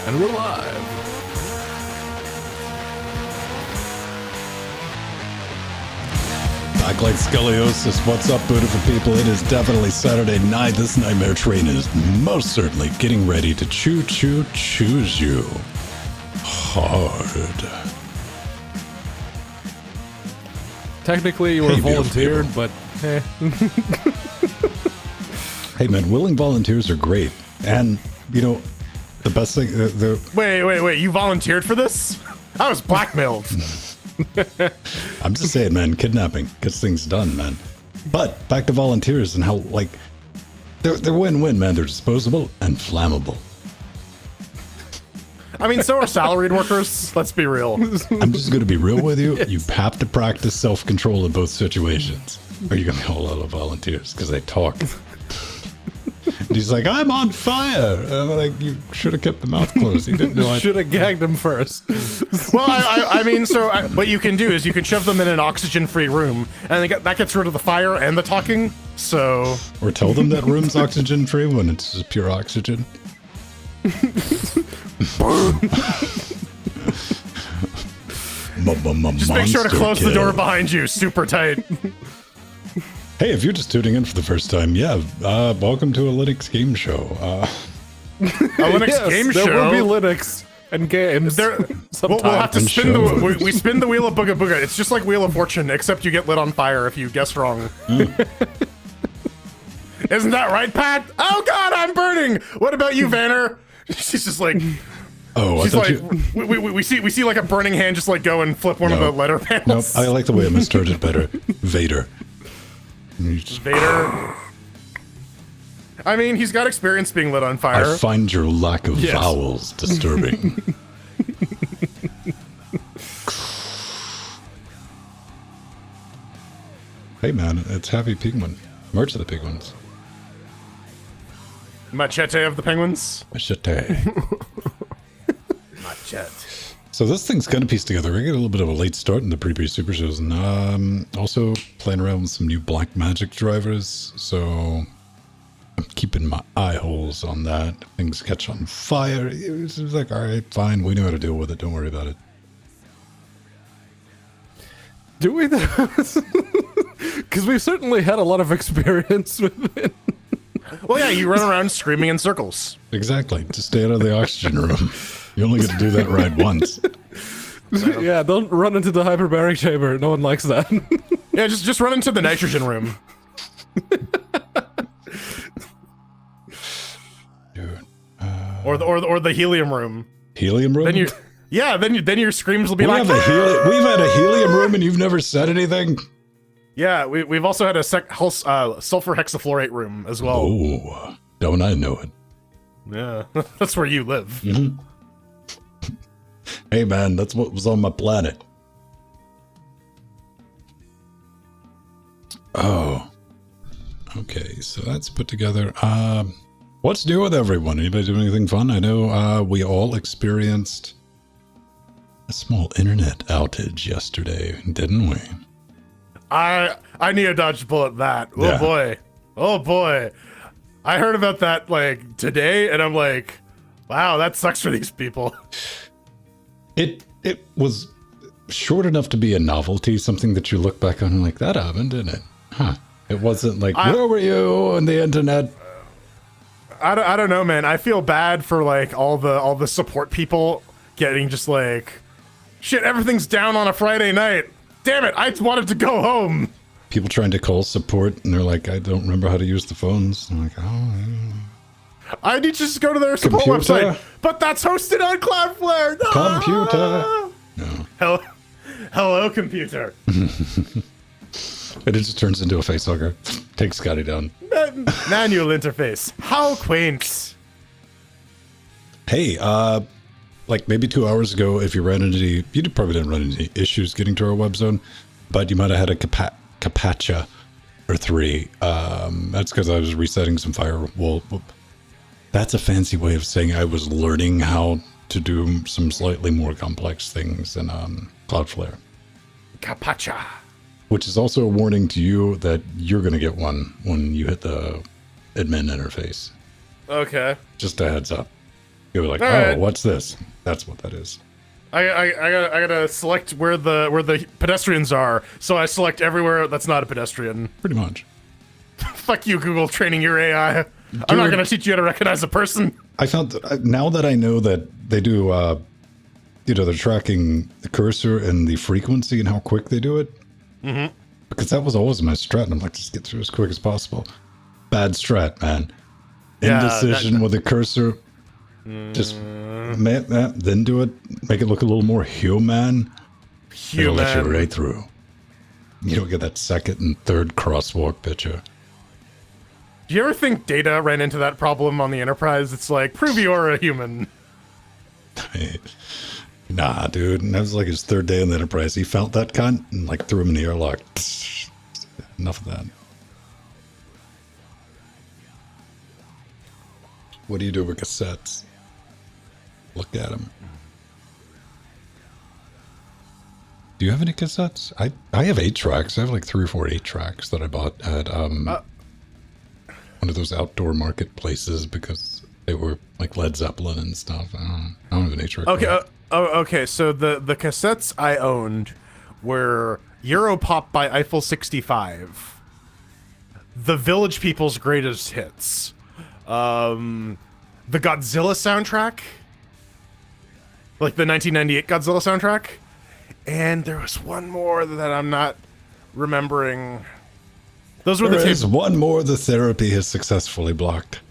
And we're live. Back like scoliosis. What's up, beautiful people? It is definitely Saturday night. This nightmare train is most certainly getting ready to choose you hard. Technically, you were volunteered, but eh. Hey, man, willing volunteers are great. And, you know, the best thing... Wait, you volunteered for this? I was blackmailed. I'm just saying, man, kidnapping gets things done, man. But back to volunteers and how, like, they're win-win, man. They're disposable and flammable. I mean, so are salaried workers. Let's be real. I'm just going to be real with you. Yes. You have to practice self-control in both situations. Or you're going to be a whole lot of volunteers because they talk. And he's like, I'm on fire. And I'm like, you should have kept the mouth closed. He didn't know. Should have gagged him first. Well, I mean, so what you can do is you can shove them in an oxygen-free room, and that gets rid of the fire and the talking. So, or tell them that room's oxygen-free when it's just pure oxygen. Just make sure to close the door behind you, super tight. Hey, if you're just tuning in for the first time, welcome to a Linux game show. A Linux game show? There will be Linux and games. We'll have to spin we spin the wheel of Booga Booga. It's just like Wheel of Fortune, except you get lit on fire if you guess wrong. Isn't that right, Pat? Oh God, I'm burning! What about you, Vanner? She's just like... Oh, she's like, we see like a burning hand just like go and flip one of the letter panels. Nope, I like the way I misheard it better. Vader. Vader. I mean, he's got experience being lit on fire. I find your lack of vowels disturbing. Hey man, it's Happy Penguin. Merch of the Penguins. Machete of the Penguins. Machete. Machete. So this thing's kind of pieced together. We get a little bit of a late start in the previous Super Shows, and also playing around with some new Black Magic drivers. So I'm keeping my eye holes on that. If things catch on fire. It's like, all right, fine. We know how to deal with it. Don't worry about it. Do we? Because we've certainly had a lot of experience with it. Well, yeah, you run around screaming in circles. Exactly. To stay out of the oxygen room. You only get to do that ride once. So. Yeah, don't run into the hyperbaric chamber. No one likes that. Yeah, just run into the nitrogen room. Dude, or the helium room. Helium room? Then your screams will be like. We've had a helium room and you've never said anything. Yeah, we've also had a sulfur hexafluorate room as well. Oh, don't I know it? Yeah, that's where you live. Mm-hmm. Hey man, that's what was on my planet. Oh. Okay, so that's put together. What's new with everyone? Anybody doing anything fun? I know we all experienced a small internet outage yesterday, didn't we? I need to dodge a bullet that. Oh boy. Oh boy. I heard about that like today and I'm like, wow, that sucks for these people. It was short enough to be a novelty, something that you look back on and like, that happened, didn't it? Huh. It wasn't like, where were you on the internet? I don't know, man. I feel bad for like all the support people getting just like, shit, everything's down on a Friday night. Damn it, I wanted to go home. People trying to call support and they're like, I don't remember how to use the phones. I'm like, oh, I need to just go to their support website, but that's hosted on Cloudflare. No! Computer. No. Hello, computer. And it just turns into a facehugger. Takes Scotty down. Manual interface. How quaint. Hey, like maybe 2 hours ago, if you ran into, you probably didn't run into any issues getting to our web zone, but you might have had a Capacha or 3. That's because I was resetting some firewall. That's a fancy way of saying I was learning how to do some slightly more complex things in Cloudflare. Capacha. Which is also a warning to you that you're going to get one when you hit the admin interface. Okay. Just a heads up. You'll be like, All oh, right. what's this? That's what that is. I gotta select where the pedestrians are. So I select everywhere that's not a pedestrian. Pretty much. Fuck you, Google, training your AI. I'm not gonna teach you how to recognize a person. I found that now that I know that they do, they're tracking the cursor and the frequency and how quick they do it. Mm-hmm. Because that was always my strat. And I'm like, just get through as quick as possible. Bad strat, man. Indecision with the cursor. Just then do it. Make it look a little more human. It'll let you right through. You don't get that second and third crosswalk picture. Do you ever think Data ran into that problem on the Enterprise? It's like, prove you're a human. Nah, dude. And that was like his third day in the Enterprise. He felt that cunt and like threw him in the airlock. Enough of that. What do you do with cassettes? Look at them. Do you have any cassettes? I have 8-tracks. I have like 3 or 4 8-tracks that I bought at one of those outdoor marketplaces because they were like Led Zeppelin and stuff. I don't have an 8-track. Okay, okay. So the cassettes I owned were Europop by Eiffel 65, The Village People's Greatest Hits, the Godzilla soundtrack, like the 1998 Godzilla soundtrack, and there was one more that I'm not remembering. Those were There the is one more the therapy has successfully blocked.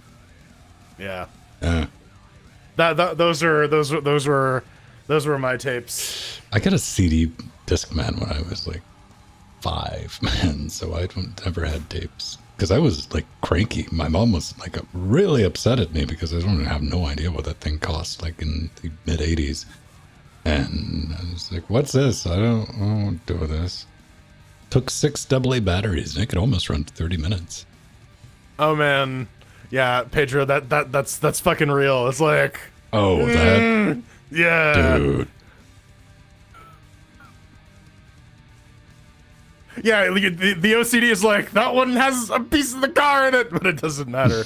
Yeah. Yeah. Those were my tapes. I got a CD Discman when I was like 5, man. So I never had tapes because I was like cranky. My mom was like really upset at me because I don't have no idea what that thing cost, like in the mid 80s. And I was like, "What's this? I don't do this." Took 6 AA batteries and it could almost run 30 minutes. Oh man, yeah, Pedro, that's fucking real. It's like, oh, that, yeah, dude. Yeah, the OCD is like, that one has a piece of the car in it, but it doesn't matter.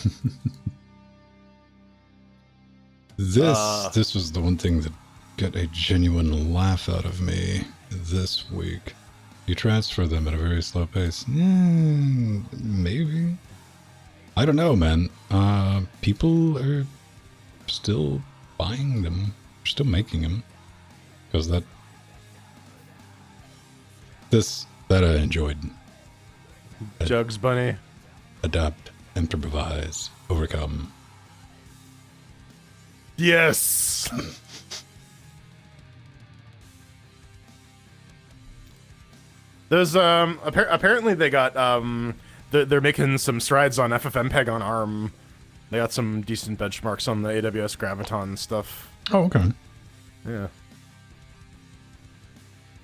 This was the one thing that got a genuine laugh out of me this week. You transfer them at a very slow pace. Maybe. I don't know, man. People are still buying them. Still making them. Because that I enjoyed. Jugs Bunny. Adapt, improvise, overcome. Yes. There's apparently they got they're making some strides on FFmpeg on ARM. They got some decent benchmarks on the AWS Graviton stuff. Oh, okay. Yeah.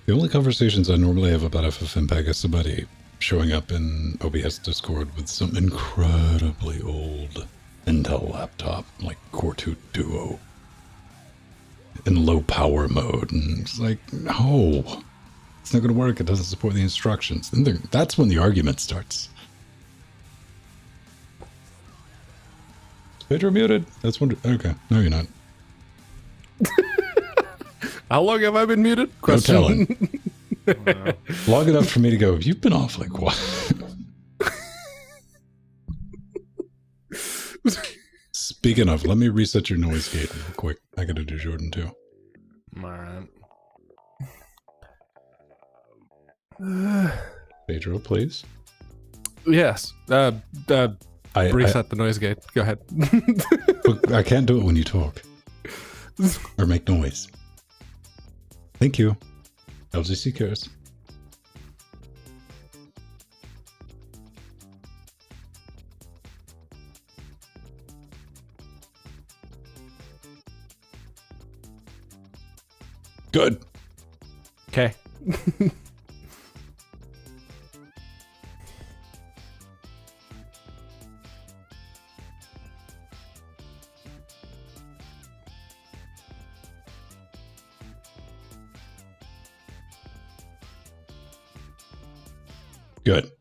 The only conversations I normally have about FFmpeg is somebody showing up in OBS Discord with some incredibly old Intel laptop, like Core 2 Duo, in low power mode, and it's like, no, it's not going to work. It doesn't support the instructions. And that's when the argument starts. Is Pedro muted? That's wonder. Okay, no, you're not. How long have I been muted? No telling. Long enough for me to go, you've been off like what? Speaking of, let me reset your noise gate real quick. I gotta do Jordan too. Alright. Pedro, please. Yes. Reset the noise gate. Go ahead. Look, I can't do it when you talk. Or make noise. Thank you. LGC cares. Good. Okay. Good.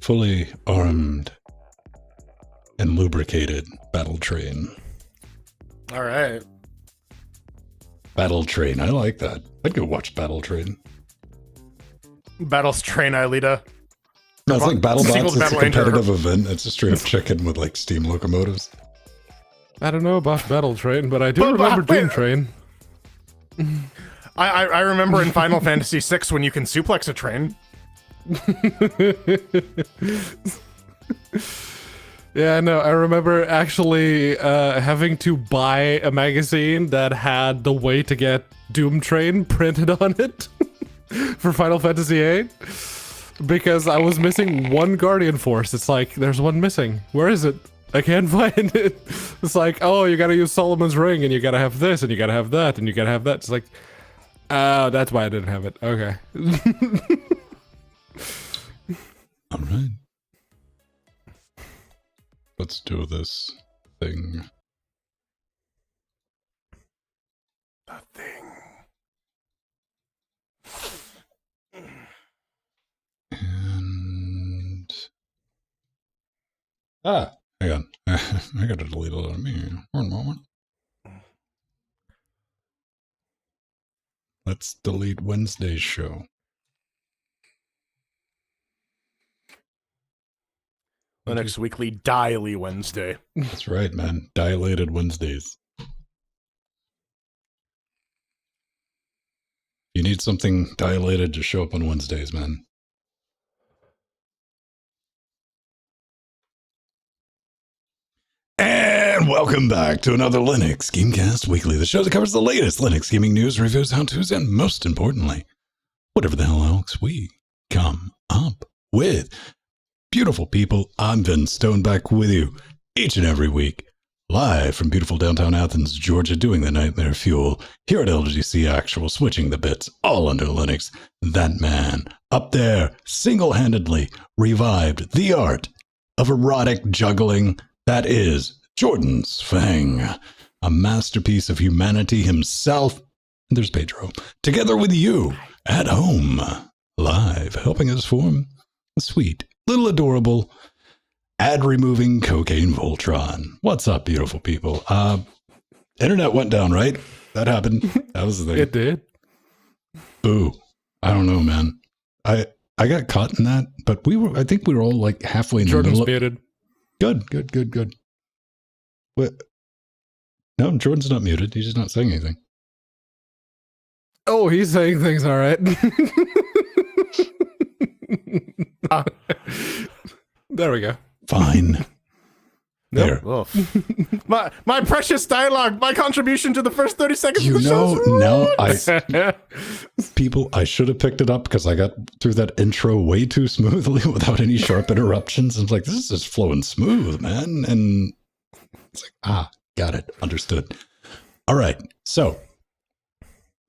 Fully armed and lubricated Battle Train. All right. Battle Train, I like that. I'd go watch Battle Train. Battles Train Alita. No, it's like BattleBots. Sequel It's to a Battle Ranger. competitive event. It's a straight up chicken with like steam locomotives. I don't know about Battle Train, but I do But- remember wait. Dream Train. I remember in Final Fantasy VI when you can suplex a train. Yeah, no, I remember actually having to buy a magazine that had the way to get Doom Train printed on it for Final Fantasy VIII because I was missing one Guardian Force. It's like, there's one missing. Where is it? I can't find it. It's like, oh, you gotta use Solomon's Ring, and you gotta have this, and you gotta have that, and you gotta have that. It's like, oh, that's why I didn't have it. Okay. All right. Let's do this thing. The thing. And hang on. I gotta delete it on me. One moment. Let's delete Wednesday's show. Linux Weekly Daily Wednesday. That's right, man. Dilated Wednesdays. You need something dilated to show up on Wednesdays, man. And welcome back to another Linux Gamecast Weekly, the show that covers the latest Linux gaming news, reviews, how-tos, and most importantly, whatever the hell else we come up with. Beautiful people, I'm Vince Stone back with you each and every week, live from beautiful downtown Athens, Georgia, doing the Nightmare Fuel, here at LGC Actual, switching the bits, all under Linux. That man up there single-handedly revived the art of erotic juggling. That is Jordan's Fang, a masterpiece of humanity himself. And there's Pedro, together with you at home, live, helping us form a sweet, little adorable, ad-removing cocaine Voltron. What's up, beautiful people? Internet went down, right? That happened. That was the thing. It did. Boo. I don't know, man. I got caught in that, but I think we were all like halfway in Jordan's the middle. muted. Good. What? No, Jordan's not muted. He's just not saying anything. Oh, he's saying things all right. There we go. Fine. There. Oof. my precious dialogue, my contribution to the first 30 seconds You of the show. know, I should have picked it up because I got through that intro way too smoothly without any sharp interruptions. I was like, this is just flowing smooth, man. And it's like, got it. Understood. All right. So,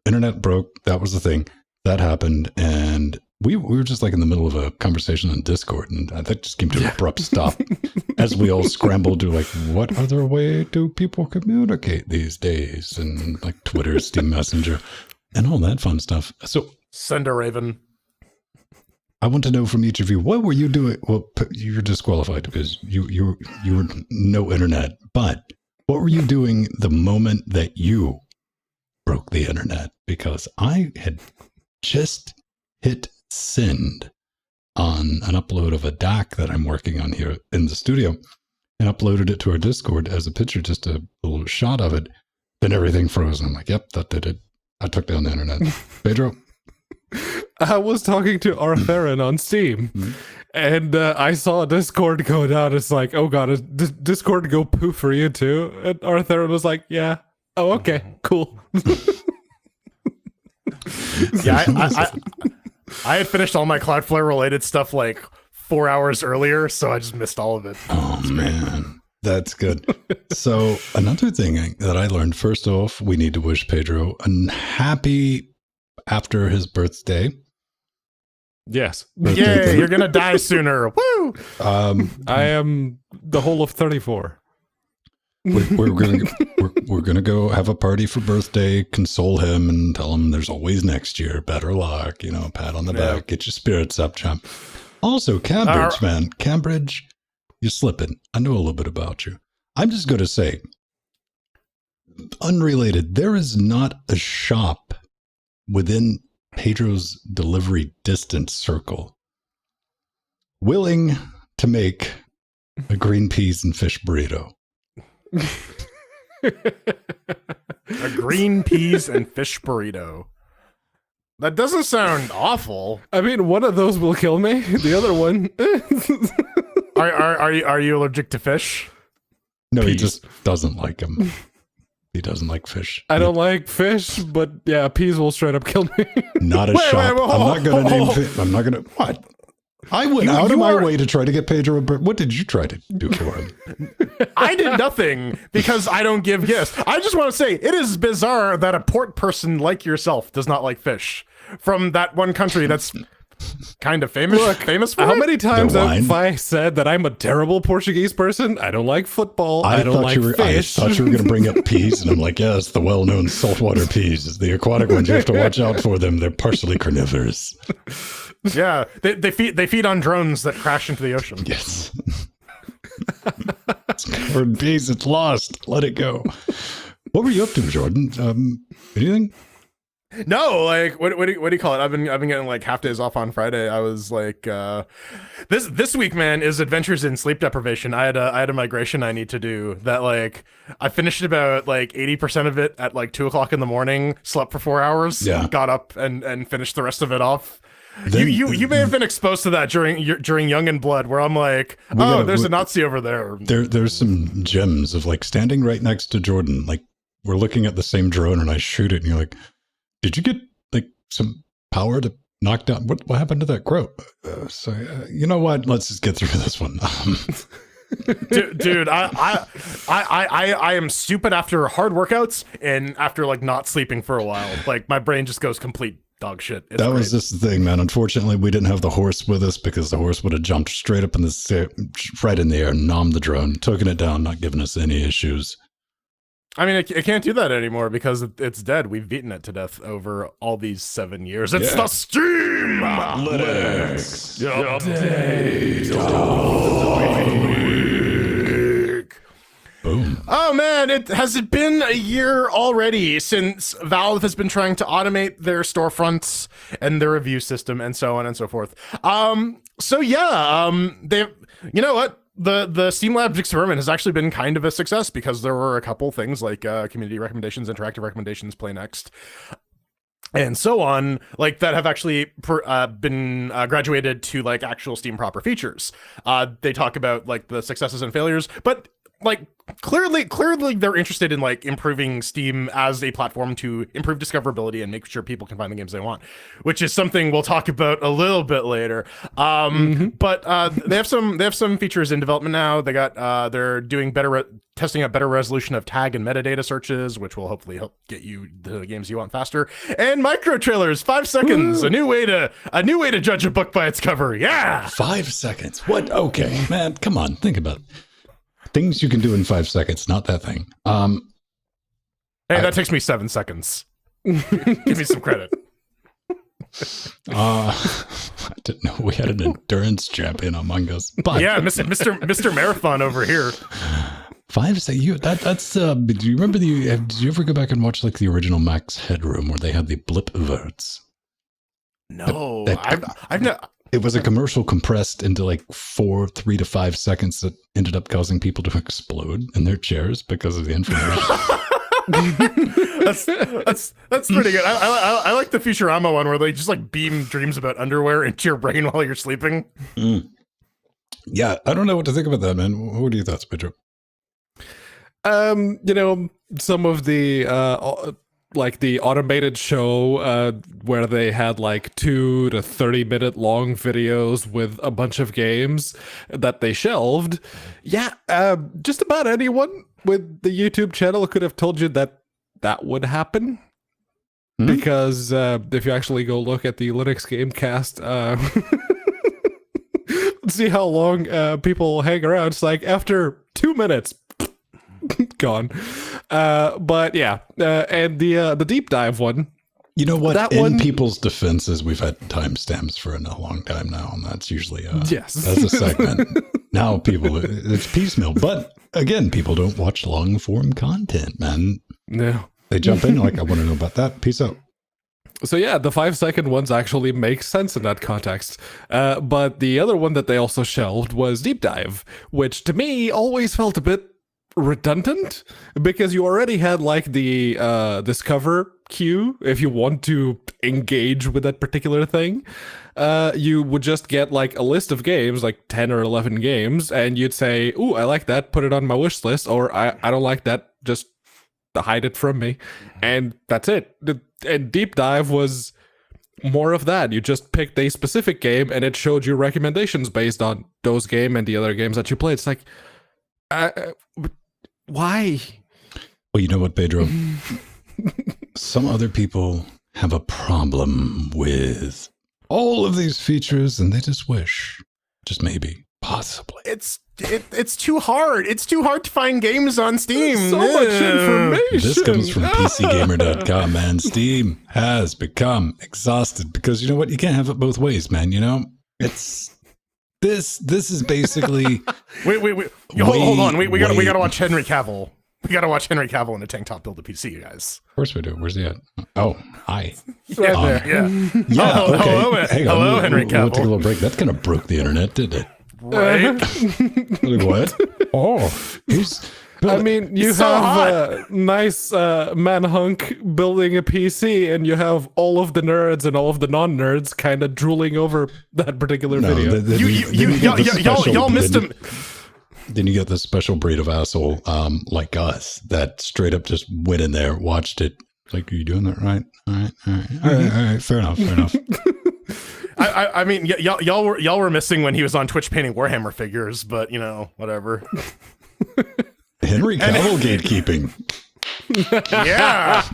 internet broke. That was the thing. That happened. And we were just like in the middle of a conversation on Discord. And that just came to an abrupt stop as we all scrambled to like, what other way do people communicate these days? And like Twitter, Steam Messenger, and all that fun stuff. So Send a raven. I want to know from each of you, what were you doing? Well, you're disqualified because you were no internet. But what were you doing the moment that you broke the internet? Because I had just hit send on an upload of a DAC that I'm working on here in the studio and uploaded it to our Discord as a picture, just a little shot of it. Then everything froze. I'm like, yep, that did it. I took down the internet. Pedro? I was talking to Artherin on Steam, and I saw Discord go down. It's like, oh god, is Discord go poof for you too? And Artherin was like, yeah. Oh, okay, cool. Yeah, I had finished all my Cloudflare related stuff like 4 hours earlier, so I just missed all of it. Oh, man. That's good. So another thing that I learned, first off, we need to wish Pedro a happy after his birthday. Yes. Yay, you're gonna die sooner. Woo! I am the whole of 34. We're gonna go have a party for birthday, console him, and tell him there's always next year. Better luck, pat on the back, get your spirits up, champ. Also, Cambridge, man, Cambridge, You're slipping. I know a little bit about you. I'm just going to say, unrelated, there is not a shop within Pedro's delivery distance circle willing to make a green peas and fish burrito. A green peas and fish burrito. That doesn't sound awful. I mean, one of those will kill me. The other one. Are you allergic to fish? No, he Peas. just doesn't like them. He doesn't like fish. I don't like fish, but yeah, peas will straight up kill me. Not a shop. I'm not going to name. I'm not going to. What? I went out of my way to try to get Pedro a burrito. What did you try to do for him? I did nothing because I don't give gifts. I just want to say it is bizarre that a port person like yourself does not like fish from that one country that's kind of famous for How it? many times The wine. have I said that I'm a terrible Portuguese person? I don't like football. I don't like fish. I thought you were going to bring up peas, and I'm like, yeah, it's the well-known saltwater peas. The aquatic ones, you have to watch out for them. They're partially carnivorous. Yeah, they feed on drones that crash into the ocean. Yes. It's covered in peas. It's lost. Let it go. What were you up to, Jordan? Anything? No, like what do you call it? I've been getting like half days off on Friday. I was like, this week, man, is adventures in sleep deprivation. I had a migration I need to do that. Like I finished about like 80% of it at like 2:00 in the morning. Slept for 4 hours. Yeah. Got up and finished the rest of it off. Then- You may have been exposed to that during Young and Blood, where I'm like, there's a Nazi over there. There's some gems of like standing right next to Jordan. Like we're looking at the same drone, and I shoot it, and you're like, did you get like some power to knock down? What happened to that crow? You know what? Let's just get through this one. Dude, I am stupid after hard workouts and after like not sleeping for a while. Like my brain just goes complete dog shit. It's That was great. just the thing, man. Unfortunately, we didn't have the horse with us because the horse would have jumped straight up in right in the air, nommed the drone, taken it down, not giving us any issues. I mean, it can't do that anymore because it's dead. We've beaten it to death over all these 7 years. It's the Steam Linux Boom. Oh man, has it been a year already since Valve has been trying to automate their storefronts and their review system and so on and so forth. They, you know what? The Steam Labs experiment has actually been kind of a success because there were a couple things like community recommendations, interactive recommendations, play next, and so on, like that have actually been graduated to like actual Steam proper features. They talk about like the successes and failures, but like clearly they're interested in like improving Steam as a platform to improve discoverability and make sure people can find the games they want, which is something we'll talk about a little bit later. But they have some features in development now. They got they're doing testing out better resolution of tag and metadata searches, which will hopefully help get you the games you want faster. And micro trailers, 5 seconds, a new way to judge a book by its cover. Yeah. 5 seconds. What? Okay, man. Come on. Think about it. Things you can do in 5 seconds, not that thing. Hey, that takes me 7 seconds. Give me some credit. I didn't know we had an endurance champion among us. But Yeah, Mr. Marathon over here. 5 seconds. That's. Do you remember did you ever go back and watch like the original Max Headroom where they had the blip verts? No, That- I've not. It was a commercial compressed into like 3 to 5 seconds that ended up causing people to explode in their chairs because of the information. That's pretty good. I like the Futurama one where they just like beam dreams about underwear into your brain while you're sleeping. Yeah, I don't know what to think about that, man. What are your thoughts, Pedro? You know, some of the like the automated show where they had like 2 to 30 minute long videos with a bunch of games that they shelved. Yeah, just about anyone with the YouTube channel could have told you that would happen. Because if you actually go look at the Linux Gamecast, see how long people hang around. It's like after 2 minutes, gone. But yeah, and the deep dive one. You know what? That In one- people's defenses, we've had timestamps for a long time now, and that's usually Yes. as a segment. Now people, it's piecemeal. But again, people don't watch long form content, man. No. They jump in like, I want to know about that. Peace out. So yeah, the 5-second ones actually make sense in that context. But the other one that they also shelved was Deep Dive, which to me always felt a bit redundant because you already had like the discover queue if you want to engage with that particular thing. You would just get like a list of games, like 10 or 11 games, and you'd say, ooh, I like that, put it on my wish list, or I don't like that, just hide it from me. And that's it. And Deep Dive was more of that. You just picked a specific game and it showed you recommendations based on those game and the other games that you played. It's like, why? Well, you know what, Pedro? Some other people have a problem with all of these features and they just wish, just maybe, possibly. It's too hard. It's too hard to find games on Steam. So much information. This comes from PCGamer.com, man. Steam has become exhausted because you know what? You can't have it both ways, man. You know, it's this is basically. Wait. Hold on. We gotta watch Henry Cavill. We gotta watch Henry Cavill in a tank top build a PC, you guys. Of course we do. Where's he at? Oh, hi. Right there. Yeah. Yeah. Oh, okay. hello, hello, Henry We'll take a Cavill. little break. That kind of broke the internet, didn't it? Right. Like, what? Oh, he's. I mean, you so have nice man hunk building a PC, and you have all of the nerds and all of the non-nerds kind of drooling over that particular video. Y'all missed him. Then you get this special breed of asshole like us that straight up just went in there, watched it. Like, are you doing that right? All right. Fair enough. I mean, y'all were missing when he was on Twitch painting Warhammer figures, but you know, whatever. Henry Cavill gatekeeping. Yeah,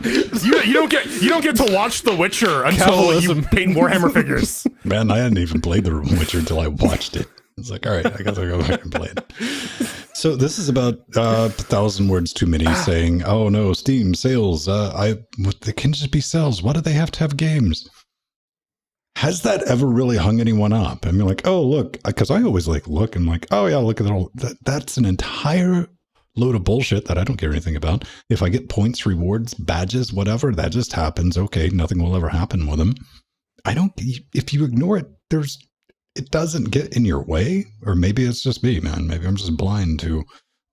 you don't get to watch The Witcher until you paint Warhammer figures. Man, I hadn't even played The Witcher until I watched it. It's like, all right, I guess I'll go back and play it. So this is about 1,000 words too many saying, oh no, Steam sales. They can just be sales. Why do they have to have games? Has that ever really hung anyone up? I mean, like, oh, look, because I always like look and like, oh yeah, look at that all. That's an entire load of bullshit that I don't care anything about. If I get points, rewards, badges, whatever, that just happens. Okay, nothing will ever happen with them. If you ignore it, it doesn't get in your way. Or maybe it's just me, man. Maybe I'm just blind to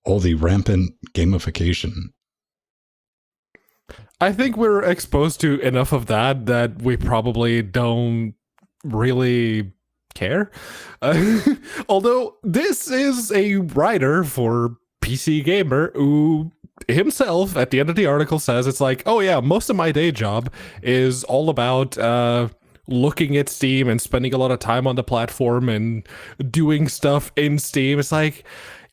all the rampant gamification. I think we're exposed to enough of that we probably don't really care. Although this is a writer for PC Gamer who himself at the end of the article says it's like, oh yeah, most of my day job is all about looking at Steam and spending a lot of time on the platform and doing stuff in Steam. It's like,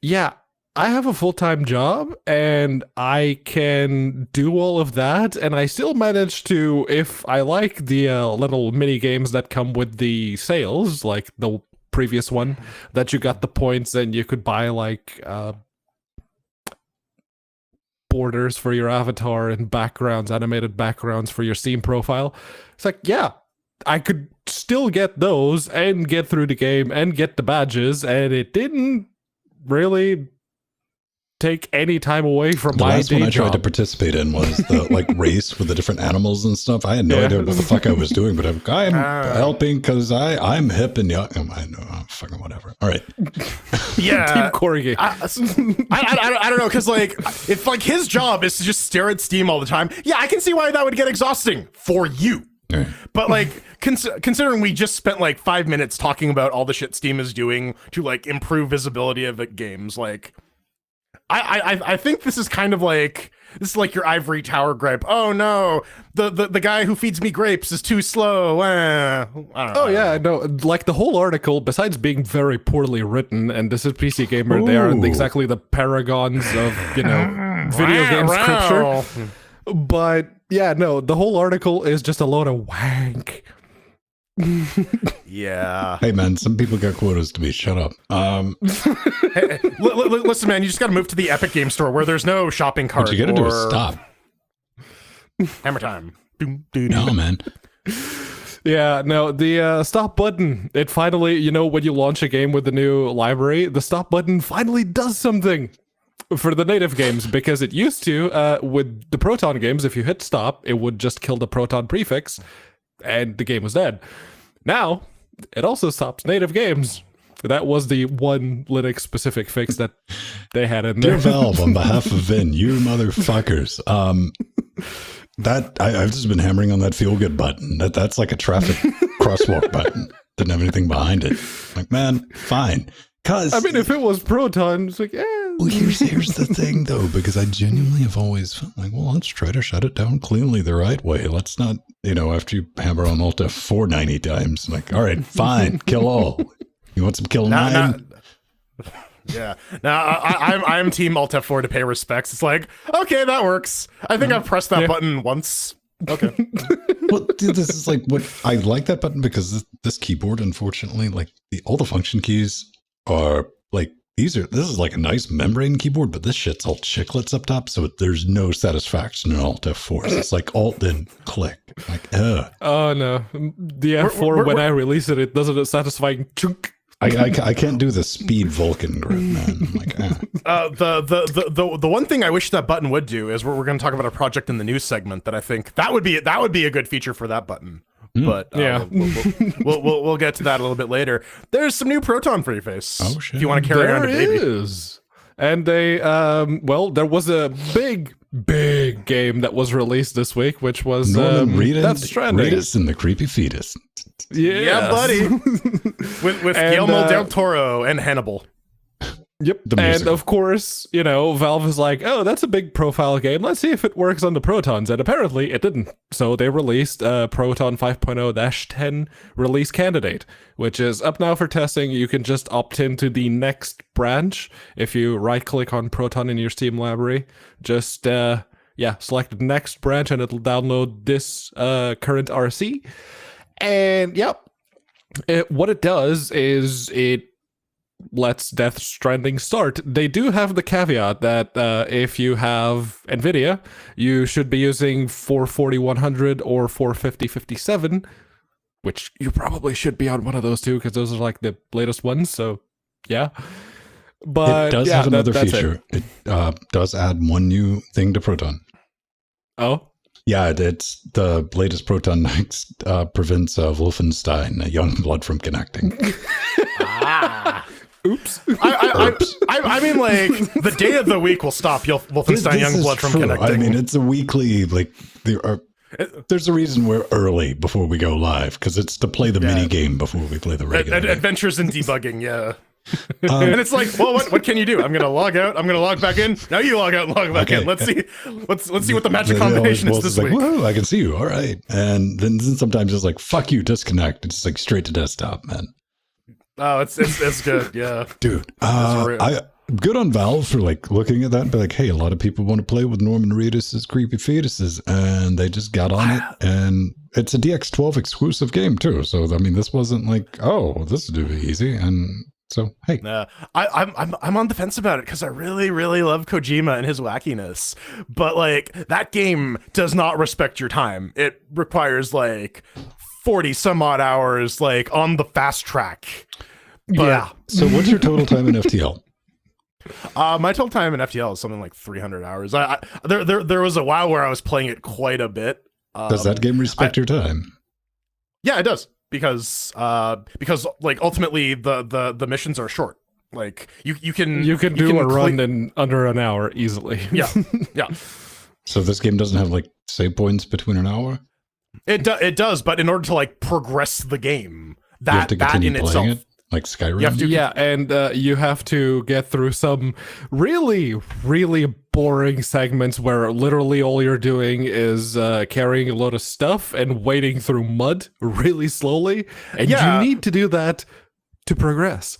yeah, I have a full-time job and I can do all of that, and I still manage to, if I like the little mini games that come with the sales, like the previous one that you got the points and you could buy like borders for your avatar and backgrounds, animated backgrounds for your Steam profile. It's like, yeah, I could still get those and get through the game and get the badges, and it didn't really take any time away from the my last day one I job. tried to participate in was the like race with the different animals and stuff. I had no idea what the fuck I was doing, but I'm helping because I'm hip and young. I know, fucking whatever. All right. Yeah, Team Corgi. I don't know, because like if like his job is to just stare at Steam all the time, yeah, I can see why that would get exhausting for you. Right. But like considering we just spent like 5 minutes talking about all the shit Steam is doing to like improve visibility of the games, like I think this is kind of like, this is like your ivory tower gripe. Oh no, the guy who feeds me grapes is too slow. I don't know. Oh yeah, no, like the whole article, besides being very poorly written, and this is PC Gamer, they aren't exactly the paragons of, you know, video game scripture. But yeah, no, the whole article is just a load of wank. Yeah. Hey man, some people got quotas to be. Shut up. Hey, listen, man, you just got to move to the Epic Game Store where there's no shopping cart. What you got to do is stop. Hammer time. No, man. Yeah, no, the stop button, it finally, when you launch a game with the new library, the stop button finally does something for the native games, because it used to, with the Proton games, if you hit stop, it would just kill the Proton prefix, and the game was dead. Now, it also stops native games. That was the one Linux-specific fix that they had in there. Dear Valve, on behalf of Vin, you motherfuckers, I've just been hammering on that feel good button. That's like a traffic crosswalk button. Didn't have anything behind it. Like, man, fine. Cause I mean, if it was Proton, it's like, well, here's the thing though, because I genuinely have always felt like, well, let's try to shut it down cleanly the right way. Let's not, after you hammer on Alt F4 90 times, like, all right, fine, kill all. You want some kill 9? Yeah. Now I'm Team Alt F4 to pay respects. It's like, okay, that works. I think I've pressed that button once. Okay. Well, dude, this is like what I like that button, because this keyboard, unfortunately, like all the function keys are like this is like a nice membrane keyboard, but this shit's all chiclets up top, so there's no satisfaction in Alt F4. So it's like Alt then click. Like, oh no, the F4 when I release it, it doesn't a satisfying chunk. I can't do the speed Vulcan grip, man. I'm like, the one thing I wish that button would do is we're going to talk about a project in the news segment that I think that would be a good feature for that button. But yeah, we'll get to that a little bit later. There's some new Proton preface. Oh shit! If you want to carry around a baby. There is. And they there was a big game that was released this week, which was Death Stranding. Reedus and the Creepy Fetus. Yes. Yeah, buddy. with Guillermo del Toro and Hannibal. Yep. And of course, Valve is like, oh, that's a big profile game. Let's see if it works on the Protons. And apparently it didn't. So they released a Proton 5.0-10 release candidate, which is up now for testing. You can just opt into the next branch. If you right click on Proton in your Steam library, just, select the next branch and it'll download this current RC. And what it does is it lets Death Stranding start. They do have the caveat that if you have NVIDIA, you should be using 440-100 or 450-57, which you probably should be on one of those two, because those are like the latest ones, so yeah. But it does have another feature. It does add one new thing to Proton. Oh? Yeah, it's the latest Proton next prevents Wolfenstein, a young blood from connecting. Oops. I mean, like, the day of the week will stop Wolfenstein Young Blood from connecting. I mean, it's a weekly, like, there's a reason we're early before we go live, because it's to play the mini game before we play the regular. Adventures in debugging, yeah. And it's like, well, what can you do? I'm gonna log out. I'm gonna log back in. Now you log out and log back in. Let's see what the magic combination is this week. Whoa, I can see you. All right. And then sometimes it's like, fuck you, disconnect. It's like straight to desktop, man. Oh, it's good, yeah, dude. I good on Valve for like looking at that and be like, hey, a lot of people want to play with Norman Reedus' Creepy Fetuses, and they just got on it, and it's a DX12 exclusive game too. So I mean, this wasn't like, oh, this is be easy, and so hey, I'm on the fence about it because I really love Kojima and his wackiness, but like that game does not respect your time. It requires like 40 some odd hours, like on the fast track. But, yeah. So what's your total time in FTL? My total time in FTL is something like 300 hours. There was a while where I was playing it quite a bit. Does that game respect your time? Yeah, it does, because like ultimately the missions are short. Like you can do a run in under an hour easily. Yeah. So this game doesn't have like save points between an hour? It does, but in order to like progress the game, that in itself. It? Like Skyrim? And you have to get through some really boring segments where literally all you're doing is carrying a load of stuff and wading through mud really slowly. And you need to do that to progress.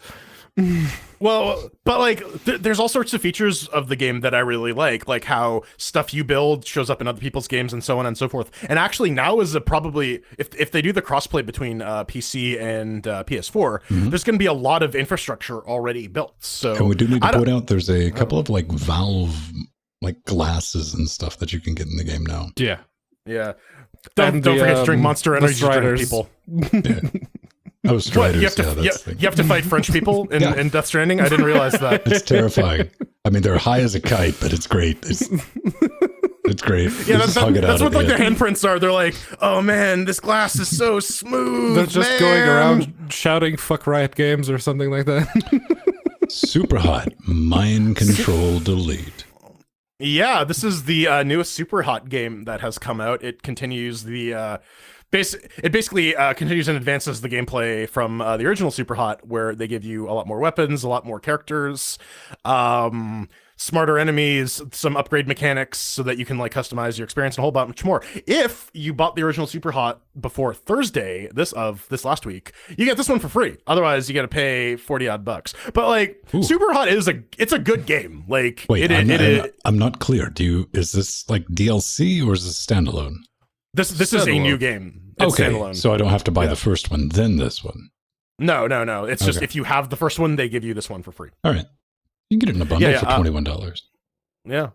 Well, but like there's all sorts of features of the game that I really like how stuff you build shows up in other people's games and so on and so forth. And actually now is probably, if they do the crossplay between PC and PS4, there's going to be a lot of infrastructure already built. So and we do need to point out there's a couple of like Valve like glasses and stuff that you can get in the game now. Yeah. Yeah. And Don't forget to drink the Monster Energy drink, Striders. people. Oh, What, Striders. you have to yeah, that's the thing. you have to fight French people in Death Stranding? I didn't realize that. It's terrifying. I mean, they're high as a kite, but it's great. It's great. Yeah, You just hug it that's out what at like the their end. handprints are. They're like, oh man, this glass is so smooth. They're just man." going around shouting "fuck Riot Games" or something like that. Super hot. Mind control delete. Yeah, this is the newest Super Hot game that has come out. It continues the it basically continues and advances the gameplay from the original Super Hot, where they give you a lot more weapons, a lot more characters, smarter enemies, some upgrade mechanics so that you can like customize your experience and a whole bunch more. If you bought the original Super Hot before Thursday, this last week, you get this one for free. Otherwise, you got to pay 40 odd bucks. But like Super Hot it's a good game. Like Wait, I'm not clear. Is this like DLC or is this standalone? This is a new game. It's Okay, standalone. so I don't have to buy the first one, then this one. No. It's just Okay. if you have the first one, they give you this one for free. All right. You can get it in a bundle Yeah, for $21. Yeah.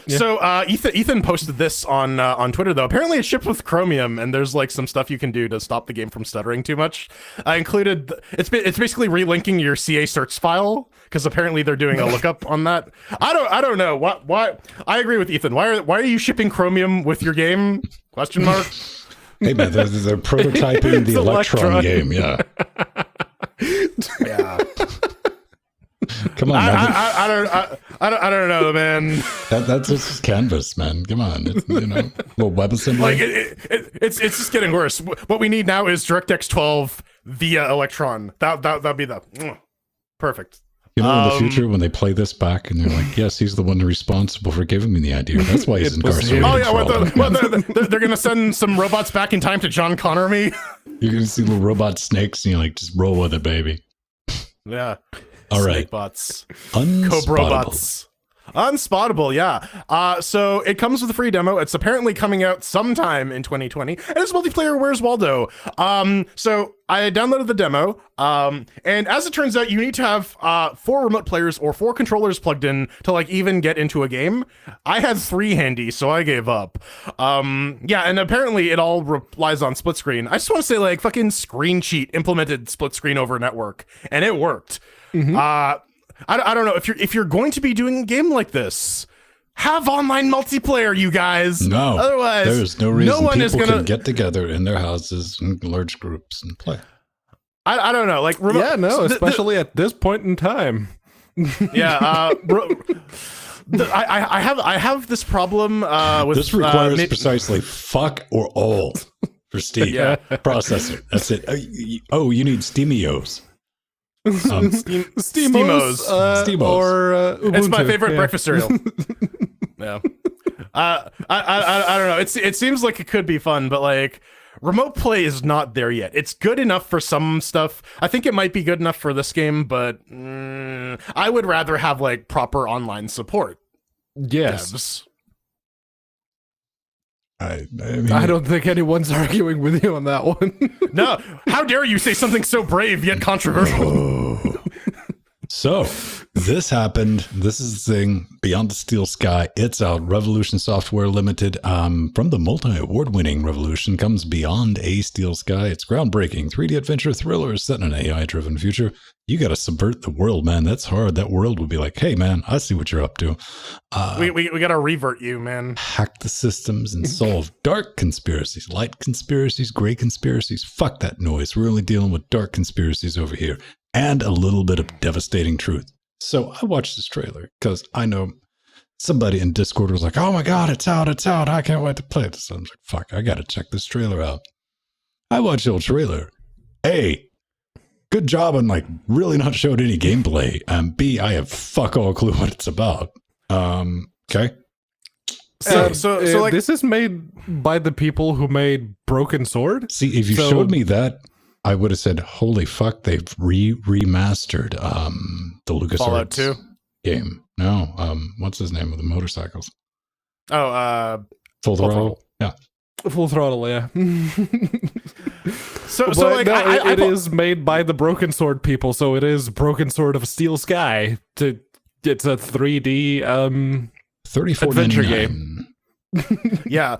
So Ethan posted this on Twitter though. Apparently it's shipped with Chromium, and there's like some stuff you can do to stop the game from stuttering too much. I included it's basically relinking your CA search file because apparently they're doing a lookup on that. I don't know why. I agree with Ethan. Why are you shipping Chromium with your game? Question mark. Hey man, they're prototyping the Electron game. Yeah. Yeah. Come on, man. I don't know, man. That's just canvas, man. Come on, it's, little web assembly. Like it's just getting worse. What we need now is DirectX 12 via Electron. That'd be the perfect. In the future, when they play this back and they're like, "Yes, he's the one responsible for giving me the idea. That's why he's incarcerated." Oh yeah, for all that." they're gonna send some robots back in time to John Connor me. You're gonna see little robot snakes, and you're like, "Just roll with it, baby." Yeah. All right. Snake bots. Unspottable. Cobra bots. Unspottable, yeah. So it comes with a free demo. It's apparently coming out sometime in 2020. And it's multiplayer Where's Waldo. So I downloaded the demo. And as it turns out, you need to have 4 remote players or 4 controllers plugged in to like even get into a game. I had 3 handy, so I gave up. Yeah, and apparently it all relies on split screen. I just want to say like fucking Screen Cheat implemented split screen over network, and it worked. I don't know if you're going to be doing a game like this, have online multiplayer, you guys. No, otherwise there's no reason no one people is gonna can get together in their houses in large groups and play. I don't know, like Yeah, no, especially at this point in time. yeah. I have this problem with This requires precisely fuck or all for Steam. Yeah. Processor. That's it. You need Steamios. Steamos. Steamos. Or It's my Ubuntu, favorite yeah. breakfast cereal. Yeah. I don't know. It seems like it could be fun, but like remote play is not there yet. It's good enough for some stuff. I think it might be good enough for this game, but I would rather have like proper online support. Yes. Devs. I mean, I don't think anyone's arguing with you on that one. No, how dare you say something so brave yet controversial? So this happened. This is the thing. Beyond the Steel Sky. It's out. Revolution Software Limited. From the multi-award-winning Revolution comes Beyond a Steel Sky. It's groundbreaking 3D adventure thriller set in an AI-driven future. You got to subvert the world, man. That's hard. That world would be like, hey, man, I see what you're up to. We got to revert you, man. Hack the systems and solve dark conspiracies, light conspiracies, gray conspiracies. Fuck that noise. We're only dealing with dark conspiracies over here. And a little bit of devastating truth. So I watched this trailer because I know somebody in Discord was like, oh my God, it's out. I can't wait to play this. I was like, fuck, I got to check this trailer out. I watched the whole trailer. A, good job on like really not showing any gameplay. And B, I have fuck all clue what it's about. Okay. So like this is made by the people who made Broken Sword. See, if you showed me that, I would have said, holy fuck, they've remastered the LucasArts Fallout 2 game. No, what's his name with the motorcycles? Oh, Full Throttle? Throttle. Yeah. Full Throttle, yeah. so But like no, it I is made by the Broken Sword people, so it is Broken Sword of Steel Sky. It's a 3D $34.99. adventure game. Yeah,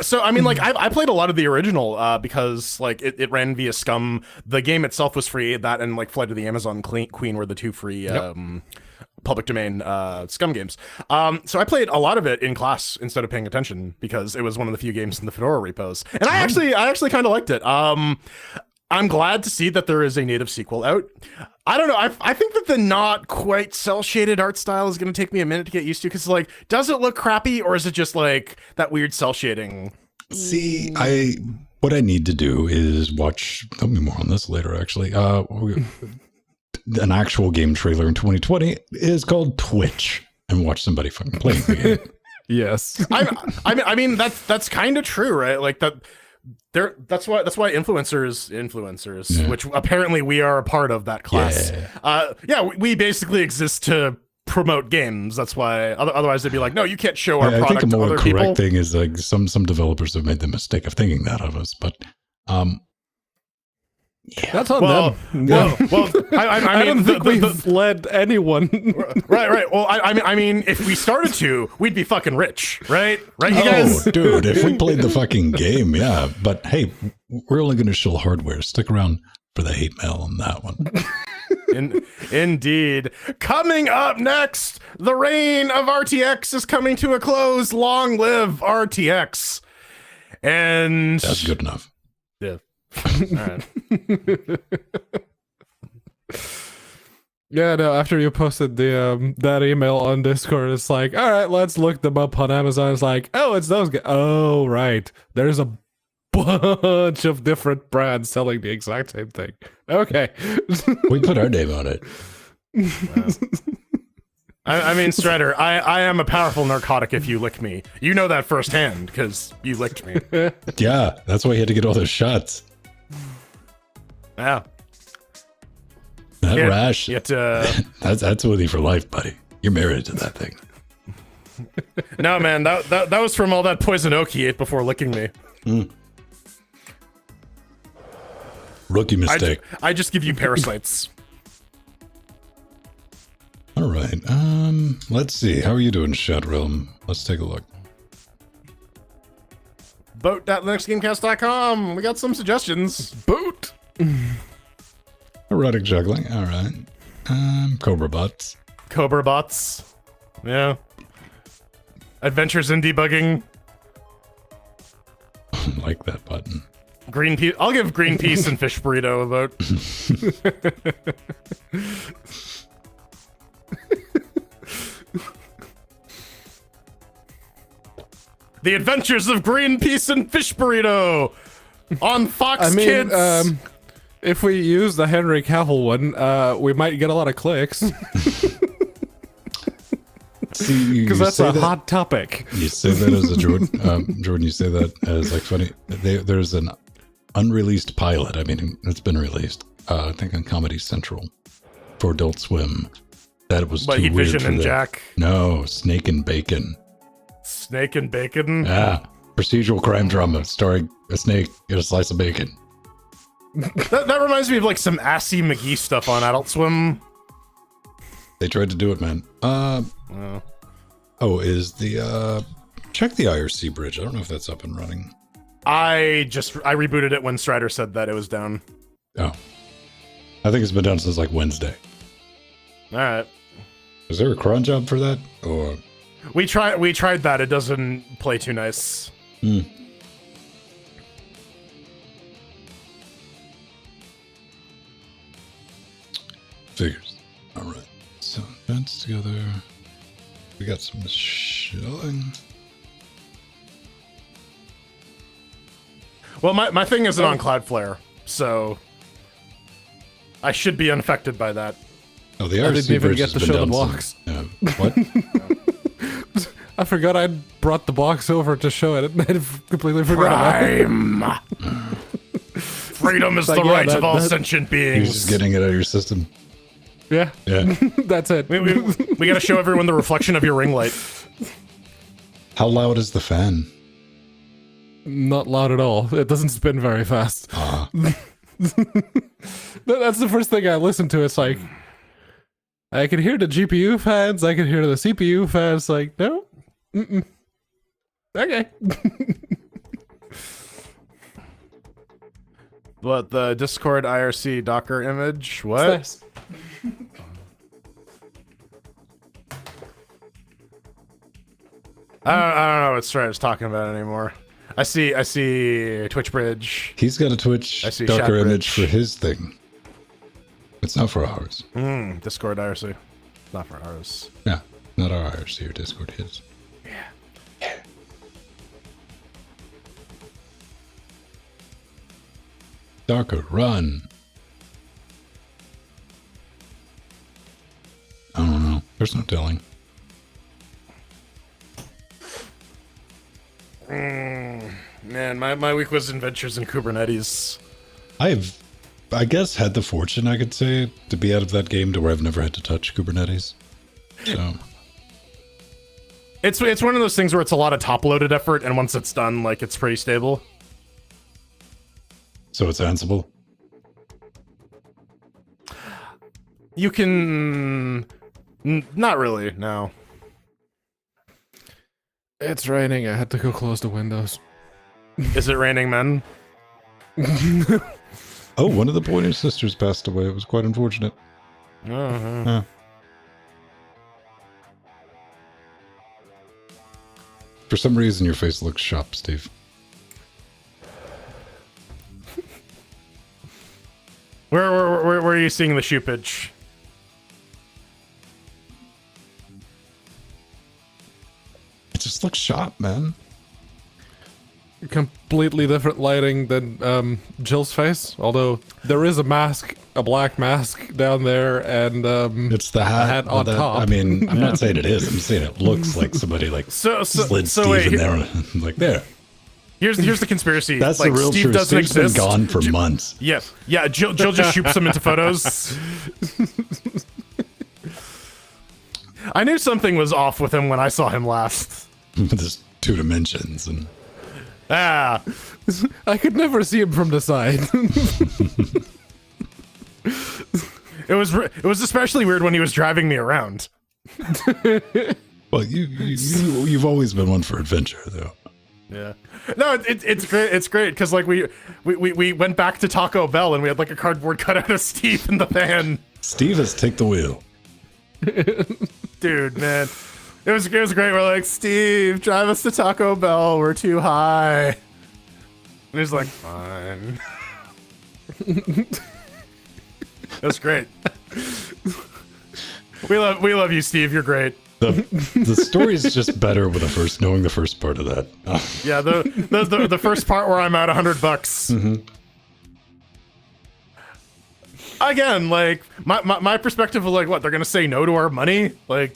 so I mean, like, I played a lot of the original because like it ran via Scum. The game itself was free. That and like Flight of the Amazon Queen were the two free public domain Scum games. So I played a lot of it in class instead of paying attention because it was one of the few games in the Fedora repos, and I actually kind of liked it. I'm glad to see that there is a native sequel out. I don't know. I think that the not quite cell shaded art style is going to take me a minute to get used to because, like, does it look crappy or is it just like that weird cell shading? See, what I need to do is watch. There'll be more on this later, actually. An actual game trailer in 2020 is called Twitch, and watch somebody fucking playing the game. Yes. I mean that's kind of true, right? Like that. That's why influencers, Yeah. which apparently we are a part of that class. We basically exist to promote games. That's why. Otherwise, they'd be like, no, you can't show our I think product a to more other correct people. thing is like some developers have made the mistake of thinking that of us, but That's on Well, them. well, I I don't mean, think we've led anyone. right. Well, I mean, if we started to, we'd be fucking rich, right? Right, you guys? oh, dude, if we played the fucking game, yeah. But hey, we're only going to shill hardware. Stick around for the hate mail on that one. Indeed. Coming up next, the reign of RTX is coming to a close. Long live RTX. And That's good enough. yeah. All right. Yeah, no, after you posted the that email on Discord, it's like, all right, let's look them up on Amazon. It's like, oh, it's those guys. Oh, right. There's a bunch of different brands selling the exact same thing. Okay. We put our name on it. I mean, Strider, I am a powerful narcotic if you lick me. You know that firsthand because you licked me. Yeah, that's why he had to get all those shots. Yeah. That Yet- rash, Yet, that's with you for life, buddy. You're married to that thing. no, man, that was from all that poison oak he ate before licking me. Rookie mistake. I just give you parasites. All right. Let's see. How are you doing, Chat Realm? Let's take a look. Boat.linuxgamecast.com. We got some suggestions. Boot. Erotic juggling. All right. Cobra bots. Cobra bots. Yeah. Adventures in debugging. Like that button. Greenpeace. I'll give Greenpeace and Fish Burrito a vote. The Adventures of Greenpeace and Fish Burrito on Fox I mean, Kids. if we use the Henry Cavill one, we might get a lot of clicks See, because you that's say a that- hot topic. You say that as a Jordan. Jordan, you say that as like funny. There's an unreleased pilot. I mean, it's been released. I think on Comedy Central for Adult Swim. That was But too Heat weird Vision for and the- Jack. No, Snake and Bacon. Snake and Bacon. Ah, procedural crime drama starring a snake and a slice of bacon. That reminds me of like some Assy McGee stuff on Adult Swim. They tried to do it, man. Oh, is the check the IRC bridge? I don't know if that's up and running. I rebooted it when Strider said that it was down. Oh, I think it's been done since like Wednesday. All right. Is there a cron job for that? Or We tried that. It doesn't play too nice. figures? All right. So that's together. We got some shelling. Well, my thing isn't on Cloudflare, so I should be unaffected by that. Oh, the I IRC didn't even bridge get has to been show the done blocks. since- what? I forgot I brought the box over to show it. I completely forgot about it. Prime. Freedom is Like, the yeah, right of all that- sentient You're beings. just getting it out of your system. Yeah, Yeah. that's it. we got to show everyone the reflection of your ring light. How loud is the fan? Not loud at all. It doesn't spin very fast. That's the first thing I listen to. It's like, I can hear the GPU fans, I can hear the CPU fans. Like, no. Okay. But the Discord IRC Docker image, what? Nice. I don't know what Strider's talking about anymore. I see Twitch Bridge. He's got a Twitch I see Docker Chat image Bridge. for his thing. It's not for ours. Discord IRC. Not for ours. Yeah, not our IRC or Discord, his. Yeah. Docker, run. I don't know. There's no telling. Man, my week was adventures in Kubernetes. I've, I guess, had the fortune, I could say, to be out of that game to where I've never had to touch Kubernetes. So, It's one of those things where it's a lot of top-loaded effort, and once it's done, like, it's pretty stable. so it's Ansible. You can... not really, no. It's raining. I had to go close the windows. Is it raining men? Oh, one of the Pointer sisters passed away. It was quite unfortunate. Uh-huh. For some reason, your face looks sharp, Steve. Where are you seeing the shoopage? It just looks sharp, man. Completely different lighting than Jill's face. Although there is a mask, a black mask down there, and It's the hat, hat on that, top. I mean, I'm not saying it is. I'm saying it looks like somebody like So slid Steve wait, in there, like there. here's the conspiracy. That's like, the real Steve truth. doesn't Steve's been exist. gone for months. Yes. Yeah, Jill just shoops them into photos. I knew something was off with him when I saw him last. There's two dimensions, and Ah. I could never see him from the side. It was especially weird when he was driving me around. well, you've always been one for adventure, though. Yeah. No, it's great. It's great because like we went back to Taco Bell and we had like a cardboard cutout of Steve in the van. Steve has take the wheel. Dude, man. It was great. We're like, Steve, drive us to Taco Bell. We're too high. And he's like, fine. It was great. We love you, Steve. You're great. The story's just better with knowing the first part of that. Yeah, the first part where I'm at $100. Mm-hmm. Again, like my perspective of like what they're gonna say no to our money, like,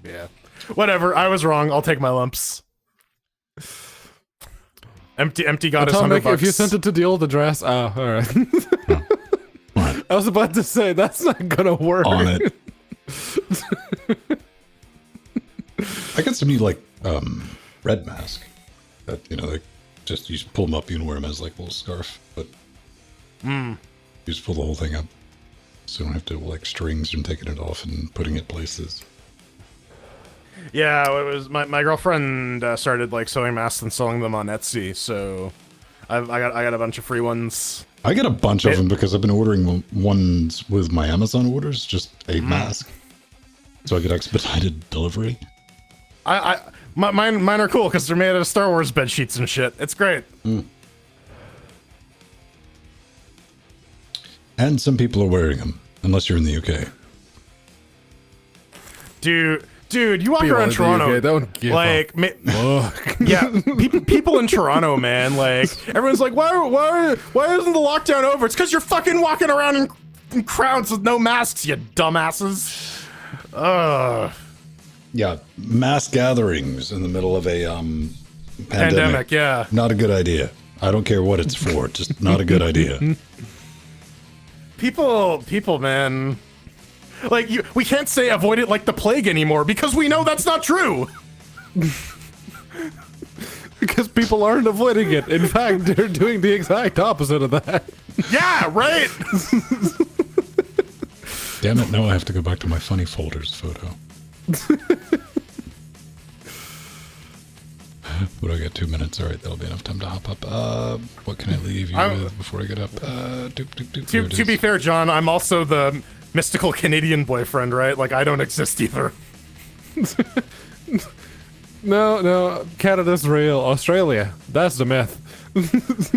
yeah, whatever. I was wrong. I'll take my lumps. Empty got his Atomic, $100. if you sent it to the old address, oh, all right. What? I was about to say that's not gonna work. On it. I got some new like red mask that like just you just pull them up, you can wear them as like a little scarf, but you just pull the whole thing up, so you don't have to like strings and taking it off and putting it places. Yeah, it was my girlfriend started like sewing masks and selling them on Etsy, so I got a bunch of free ones. I get a bunch of them because I've been ordering ones with my Amazon orders, just a mask, so I get expedited delivery. Mine are cool because they're made out of Star Wars bed sheets and shit. It's great. And some people are wearing them, unless you're in the UK. Dude, you walk People around in the Toronto, UK don't give like, Look. yeah, people in Toronto, man, like, everyone's like, why isn't the lockdown over? It's because you're fucking walking around in crowds with no masks, you dumbasses. Yeah, mass gatherings in the middle of a pandemic. Yeah. Not a good idea. I don't care what it's for, just not a good idea. People, man. Like, we can't say avoid it like the plague anymore because we know that's not true. Because people aren't avoiding it. In fact, they're doing the exact opposite of that. Yeah, right. Damn it, no, I have to go back to my funny folders photo. What do I got? 2 minutes. All right, that'll be enough time to hop up. What can I leave you with before I get up? To be fair, John, I'm also the mystical Canadian boyfriend, right? Like, I don't exist either. No, Canada's real. Australia, that's the myth.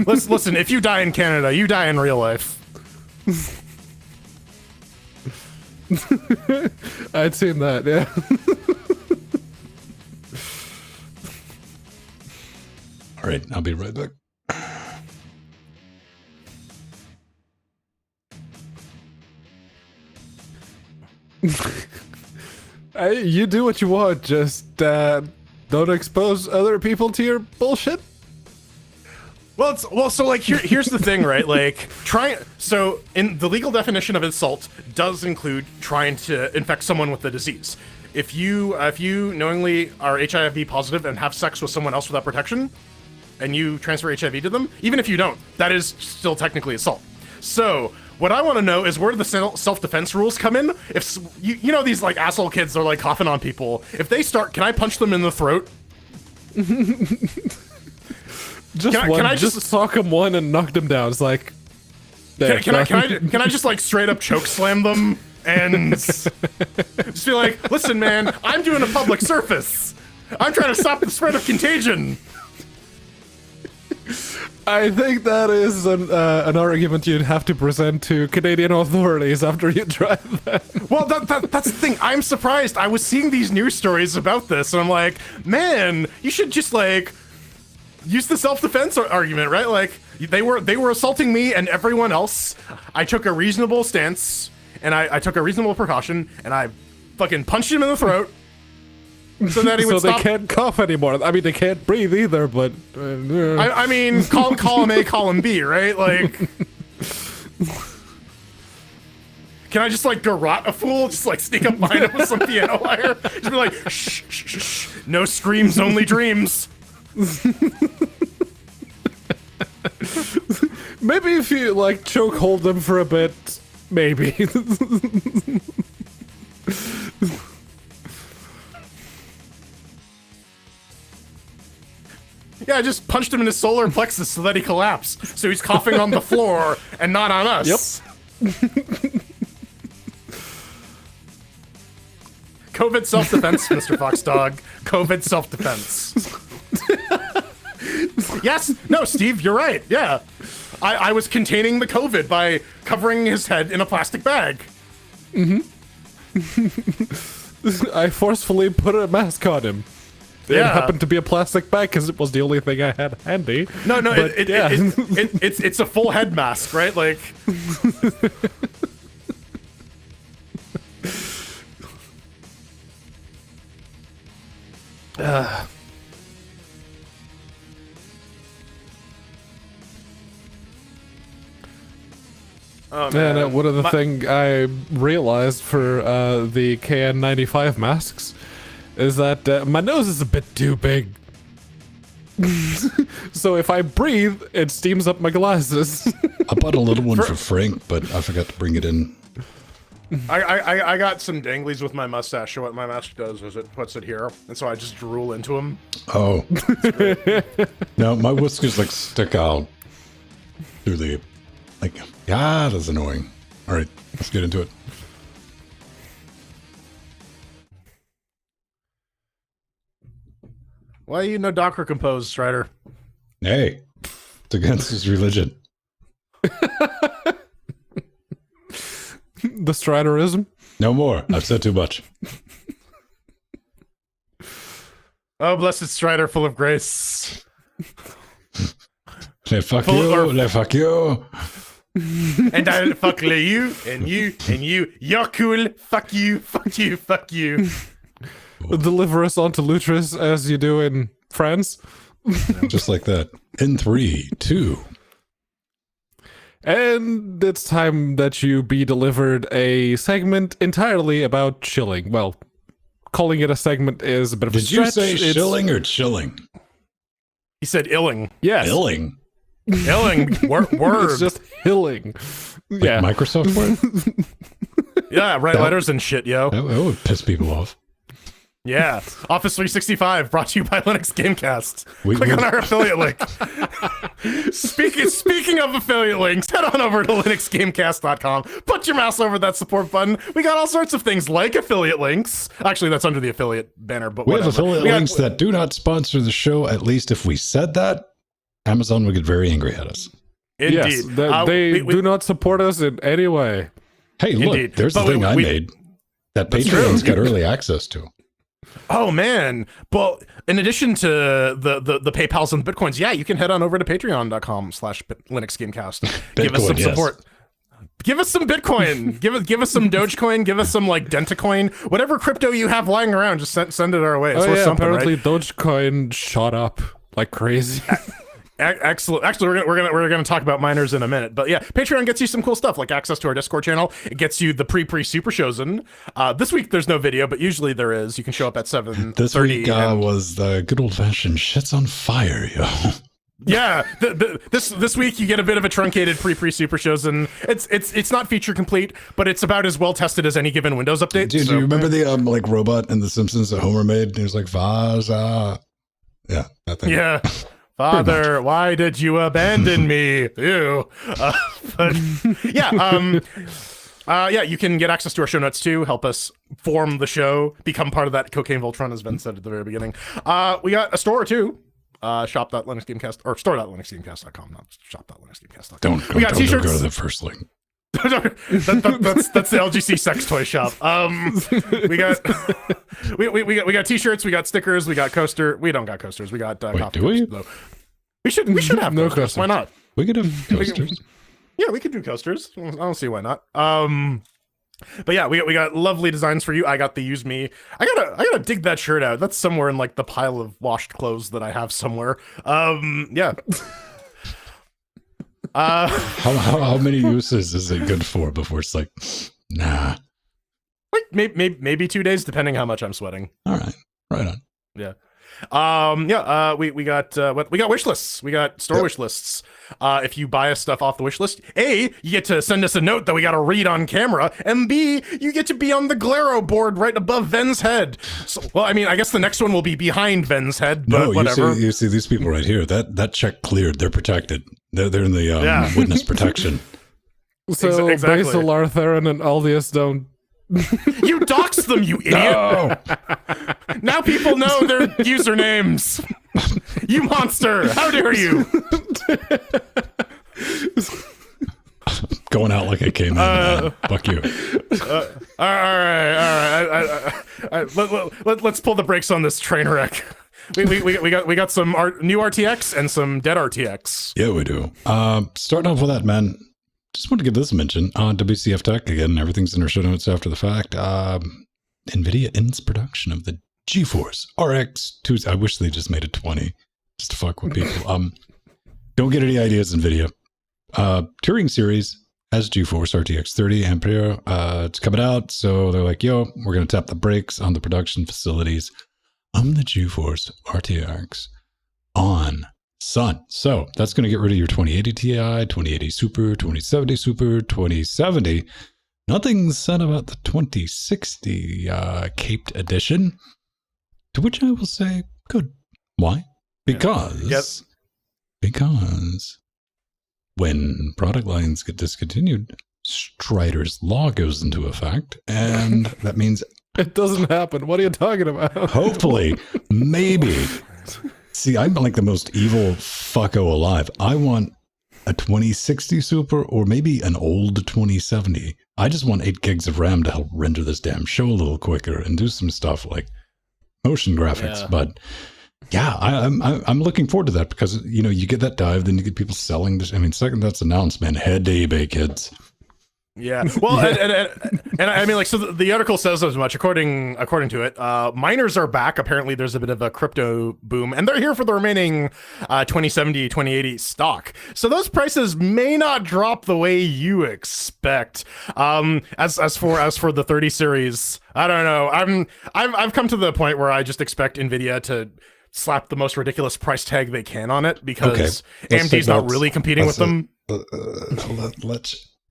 Listen, if you die in Canada, you die in real life. I'd seen that, yeah. All right, I'll be right back. You do what you want, just don't expose other people to your bullshit. Well, so like here's the thing, right? Like so in the legal definition of assault does include trying to infect someone with the disease. If you knowingly are HIV positive and have sex with someone else without protection, and you transfer HIV to them, even if you don't, that is still technically assault. So what I want to know is where do the self-defense rules come in? If you know these like asshole kids are like coughing on people, if they start, can I punch them in the throat? Can I just sock him one and knock them down? It's like, can I just like straight up choke slam them and just be like, listen, man, I'm doing a public service. I'm trying to stop the spread of contagion. I think that is an argument you'd have to present to Canadian authorities after you try that. Well, that's the thing. I'm surprised. I was seeing these news stories about this, and I'm like, man, you should just like use the self-defense argument, right? Like they were assaulting me and everyone else. I took a reasonable stance, and I took a reasonable precaution, and I fucking punched him in the throat. So that he would stop. They can't cough anymore. I mean, they can't breathe either, but... I mean, call him A, call him B, right? Like... Can I just, like, garrote a fool? Just, like, sneak up behind him with some piano wire? Just be like, shh, shh, shh, shh. No screams, only dreams. Maybe if you, like, choke hold them for a bit, maybe. Yeah, I just punched him in his solar plexus so that he collapsed. So he's coughing on the floor and not on us. Yep. COVID self-defense, Mr. Fox Dog. COVID self-defense. Yes. No, Steve, you're right. Yeah. I was containing the COVID by covering his head in a plastic bag. Mm-hmm. I forcefully put a mask on him. It happened to be a plastic bag because it was the only thing I had handy. No, it's a full head mask, right? Like, oh man, one of the things I realized for the KN95 masks is that my nose is a bit too big. So if I breathe, it steams up my glasses. I bought a little one for Frank, but I forgot to bring it in. I got some danglies with my mustache, so what my mask does is it puts it here, and so I just drool into them. Oh. No, my whiskers like stick out through the, like, yeah, that's annoying. All right, let's get into it. Why you no Docker compose, Strider? Hey, it's against his religion. The Striderism? No more. I've said too much. Oh, blessed Strider, full of grace. Fuck you. And I'll fuck you, and you. You're cool. Fuck you, fuck you, fuck you. Deliver us onto Lutris as you do in France. Just like that. In 3, 2. And it's time that you be delivered a segment entirely about chilling. Well, calling it a segment is a bit of a stretch. Did you say shilling or chilling? He said illing. Yes. Illing? Illing. Word. It's just hilling. Like yeah. Microsoft Word? Yeah, write letters and shit, yo. That would piss people off. Yeah, Office 365 brought to you by Linux Gamecast. Click on our affiliate link. Speaking of affiliate links, head on over to linuxgamecast.com. Put your mouse over that support button. We got all sorts of things like affiliate links. Actually, that's under the affiliate banner, but we whatever. have affiliate links that do not sponsor the show. At least if we said that, Amazon would get very angry at us. Indeed. Yes, they do not support us in any way. Hey, look, Indeed. there's the thing I made that Patreon's got early access to. Oh man! Well, in addition to the PayPal's and the Bitcoins, yeah, you can head on over to patreon.com/LinuxGamecast. Give us some support. Give us some Bitcoin. give us some Dogecoin. Give us some like Dentacoin. Whatever crypto you have lying around, just send it our way. It's worth something, apparently right? Dogecoin shot up like crazy. Excellent. Actually, we're gonna talk about miners in a minute, but yeah, Patreon gets you some cool stuff like access to our Discord channel. It gets you the pre super shows in. This week there's no video, but usually there is. You can show up at 7:30. This week was the good old fashioned shits on fire, yo. Yeah, this week you get a bit of a truncated pre super shows, and it's not feature complete, but it's about as well tested as any given Windows update. Do you remember the like robot in The Simpsons that Homer made? He was like Vaza. Yeah, that thing. Yeah. Father, why did you abandon me? Ew. But yeah, yeah, you can get access to our show notes too. Help us form the show, become part of that Cocaine Voltron, as Ben said at the very beginning. We got a store too. Shop.linuxgamecast or store.linuxgamecast.com, not shop.linuxgamecast.com. Don't go to the first link. that's the LGC sex toy shop. We got t-shirts, we got stickers, we got coaster. We don't got coasters. We got coffee. Do we? Though. We should have no coasters. Why not? We could have coasters. Yeah, we could do coasters. I don't see why not. But yeah, we got lovely designs for you. I got the use me. I gotta dig that shirt out. That's somewhere in like the pile of washed clothes that I have somewhere. Yeah. How many uses is it good for before it's like, nah? Like maybe 2 days, depending how much I'm sweating. All right, right on. Yeah. We got wish lists. We got store wish lists. If you buy us stuff off the wish list, A, you get to send us a note that we got to read on camera, and B, you get to be on the Glaro board right above Ven's head. So, well, I mean, I guess the next one will be behind Ven's head, but no, whatever. You see these people right here. That check cleared. They're protected. They're in the witness protection. So exactly. Basil, Artheron, and Aldius don't. You doxed them, you idiot! No! Now people know their usernames. You monster! How dare you? Going out like I came in. Man. Fuck you. All right. Let's pull the brakes on this train wreck. We got some new RTX and some dead RTX. Yeah, we do. Starting off with that, man. Just want to give this a mention on WCF Tech again. Everything's in our show notes after the fact. NVIDIA ends production of the GeForce RX 2. I wish they just made it 20 just to fuck with people. Don't get any ideas, NVIDIA. Turing series has GeForce RTX 30 Ampere. It's coming out, so they're like, yo, we're going to tap the brakes on the production facilities on the GeForce RTX on Sun. So that's going to get rid of your 2080 Ti, 2080 Super, 2070 Super, 2070. Nothing said about the 2060 caped edition, to which I will say, good. Why? Because when product lines get discontinued, Strider's law goes into effect, and that means it doesn't happen. What are you talking about? Hopefully, maybe. See, I'm like the most evil fucko alive. I want a 2060 Super or maybe an old 2070. I just want 8 gigs of RAM to help render this damn show a little quicker and do some stuff like motion graphics. Yeah. But yeah, I'm looking forward to that because, you know, you get that dive, then you get people selling this. I mean, second that's announced, man, head to eBay, kids. Yeah, well, and I mean, like, so the article says as much. According to it, miners are back. Apparently, there's a bit of a crypto boom, and they're here for the remaining 2070, 2080 stock. So those prices may not drop the way you expect. As for the 30 series, I don't know. I've come to the point where I just expect NVIDIA to slap the most ridiculous price tag they can on it because AMD's not really competing with them.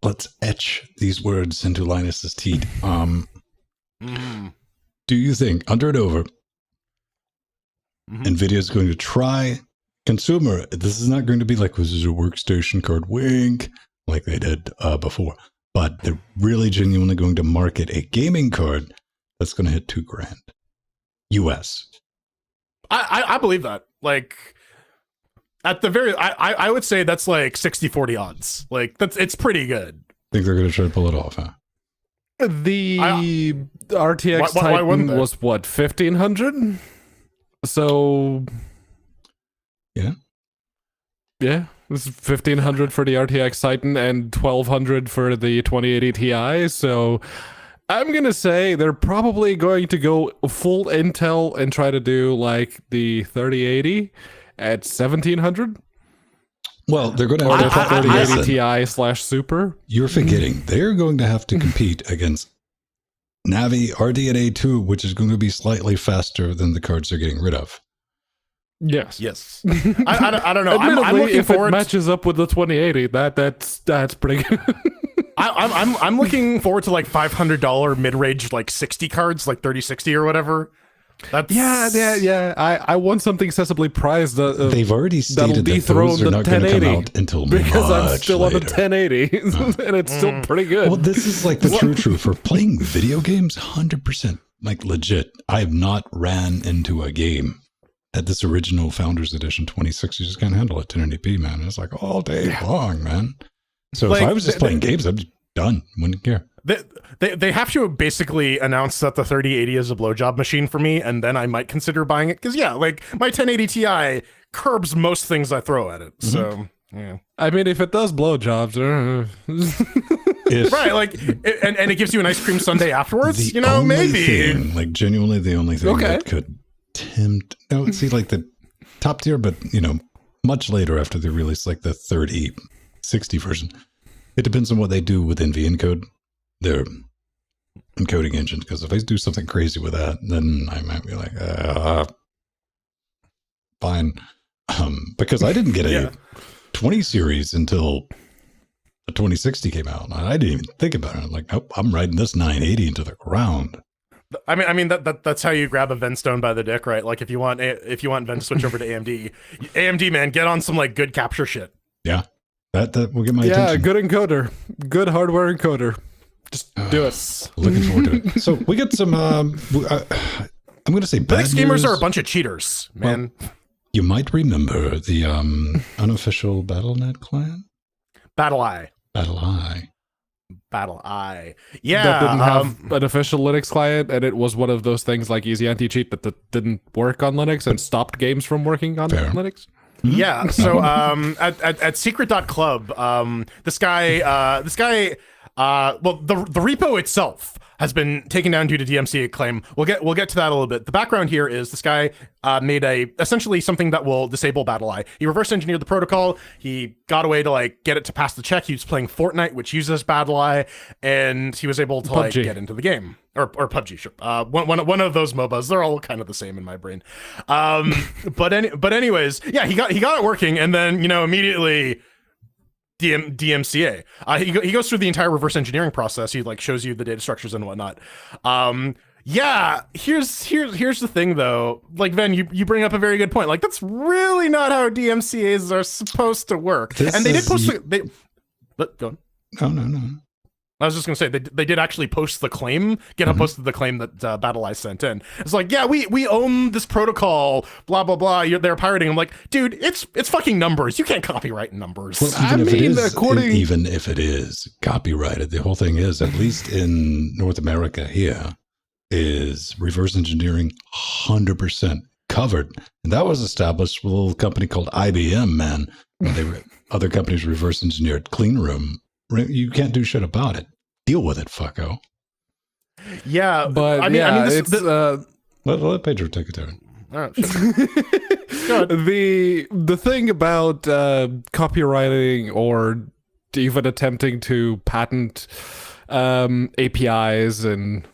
Let's etch these words into Linus's teeth. do you think, under and over, NVIDIA is going to try consumer? This is not going to be like, this is a workstation card, wink, like they did before. But they're really genuinely going to market a gaming card that's going to hit $2,000 US. I believe that. Like, at the very, I would say that's like 60-40 odds. Like, it's pretty good. Think they're going to try to pull it off, huh? The RTX Titan was what, 1,500? So yeah, this is 1,500 for the RTX Titan and 1,200 for the 2080 Ti. So I'm gonna say they're probably going to go full Intel and try to do like the 3080 at 1,700. Well, they're going to have to 3080 Ti/Super. You're forgetting they're going to have to compete against Navi RDNA 2, which is going to be slightly faster than the cards they're getting rid of. Yes. I don't know. I'm looking if forward. It matches up with the 2080. That's pretty good. I'm looking forward to like $500 mid-range like 60 cards, like 3060 or whatever. That's... Yeah. I want something sensibly priced. They've already stated that those are not going to come out until because much I'm still later. On the 1080, and it's still pretty good. Well, this is like the true for playing video games. 100%, like legit. I have not ran into a game at this original Founders Edition 2060 just can't handle it 1080p, man. It's like all day long, man. So like, if I was just playing games, I'm just done. Wouldn't care. They have to basically announce that the 3080 is a blowjob machine for me, and then I might consider buying it. Because, yeah, like, my 1080 Ti curbs most things I throw at it. So, yeah. I mean, if it does blowjobs... right, like, and it gives you an ice cream sundae afterwards, you know, maybe. Thing, like, genuinely the only thing that could tempt... No, see, like, the top tier, but, you know, much later after they release, like, the 3060 version. It depends on what they do with NVEncode. Their encoding engine, because if I do something crazy with that, then I might be like, fine. Because I didn't get a 20 series until the 2060 came out. I didn't even think about it. I'm like, nope, I'm riding this 980 into the ground. I mean that's how you grab a Venstone by the dick, right? Like if you want Ven to switch over to AMD, man, get on some like good capture shit. Yeah, that will get my attention. Yeah, good encoder, good hardware encoder. Just do it. Looking forward to it. So we got some. I'm going to say bad Linux gamers are a bunch of cheaters, man. Well, you might remember the unofficial BattleNet client. BattleEye. Yeah. That didn't have an official Linux client, and it was one of those things like Easy Anti-Cheat that didn't work on Linux and stopped games from working on Linux. Yeah. So at secret.club, this guy. Well, the repo itself has been taken down due to DMCA claim. We'll get to that a little bit. The background here is this guy made essentially something that will disable BattleEye. He reverse engineered the protocol. He got a way to like get it to pass the check. He was playing Fortnite, which uses BattleEye, and he was able to like get into the game. Or PUBG, sure. One of those MOBAs. They're all kind of the same in my brain. But anyways, yeah, he got it working, and then immediately. DMCA. He goes through the entire reverse engineering process. He like shows you the data structures and whatnot. Yeah. Here's the thing though. Like Ven, you bring up a very good point. Like that's really not how DMCAs are supposed to work. They did post go on. No. I was just gonna say they did actually post the claim. GitHub posted the claim that BattleEye sent in. It's like, yeah, we own this protocol. Blah blah blah. They're pirating. I'm like, dude, it's fucking numbers. You can't copyright numbers. Well, even if it is copyrighted, the whole thing is, at least in North America here, is reverse engineering 100% covered, and that was established with a little company called IBM. Man, other companies reverse engineered Clean Room. You can't do shit about it. Deal with it, fucko. Yeah, but I mean, let Pedro take it there. All right, sure. The thing about copywriting or even attempting to patent APIs and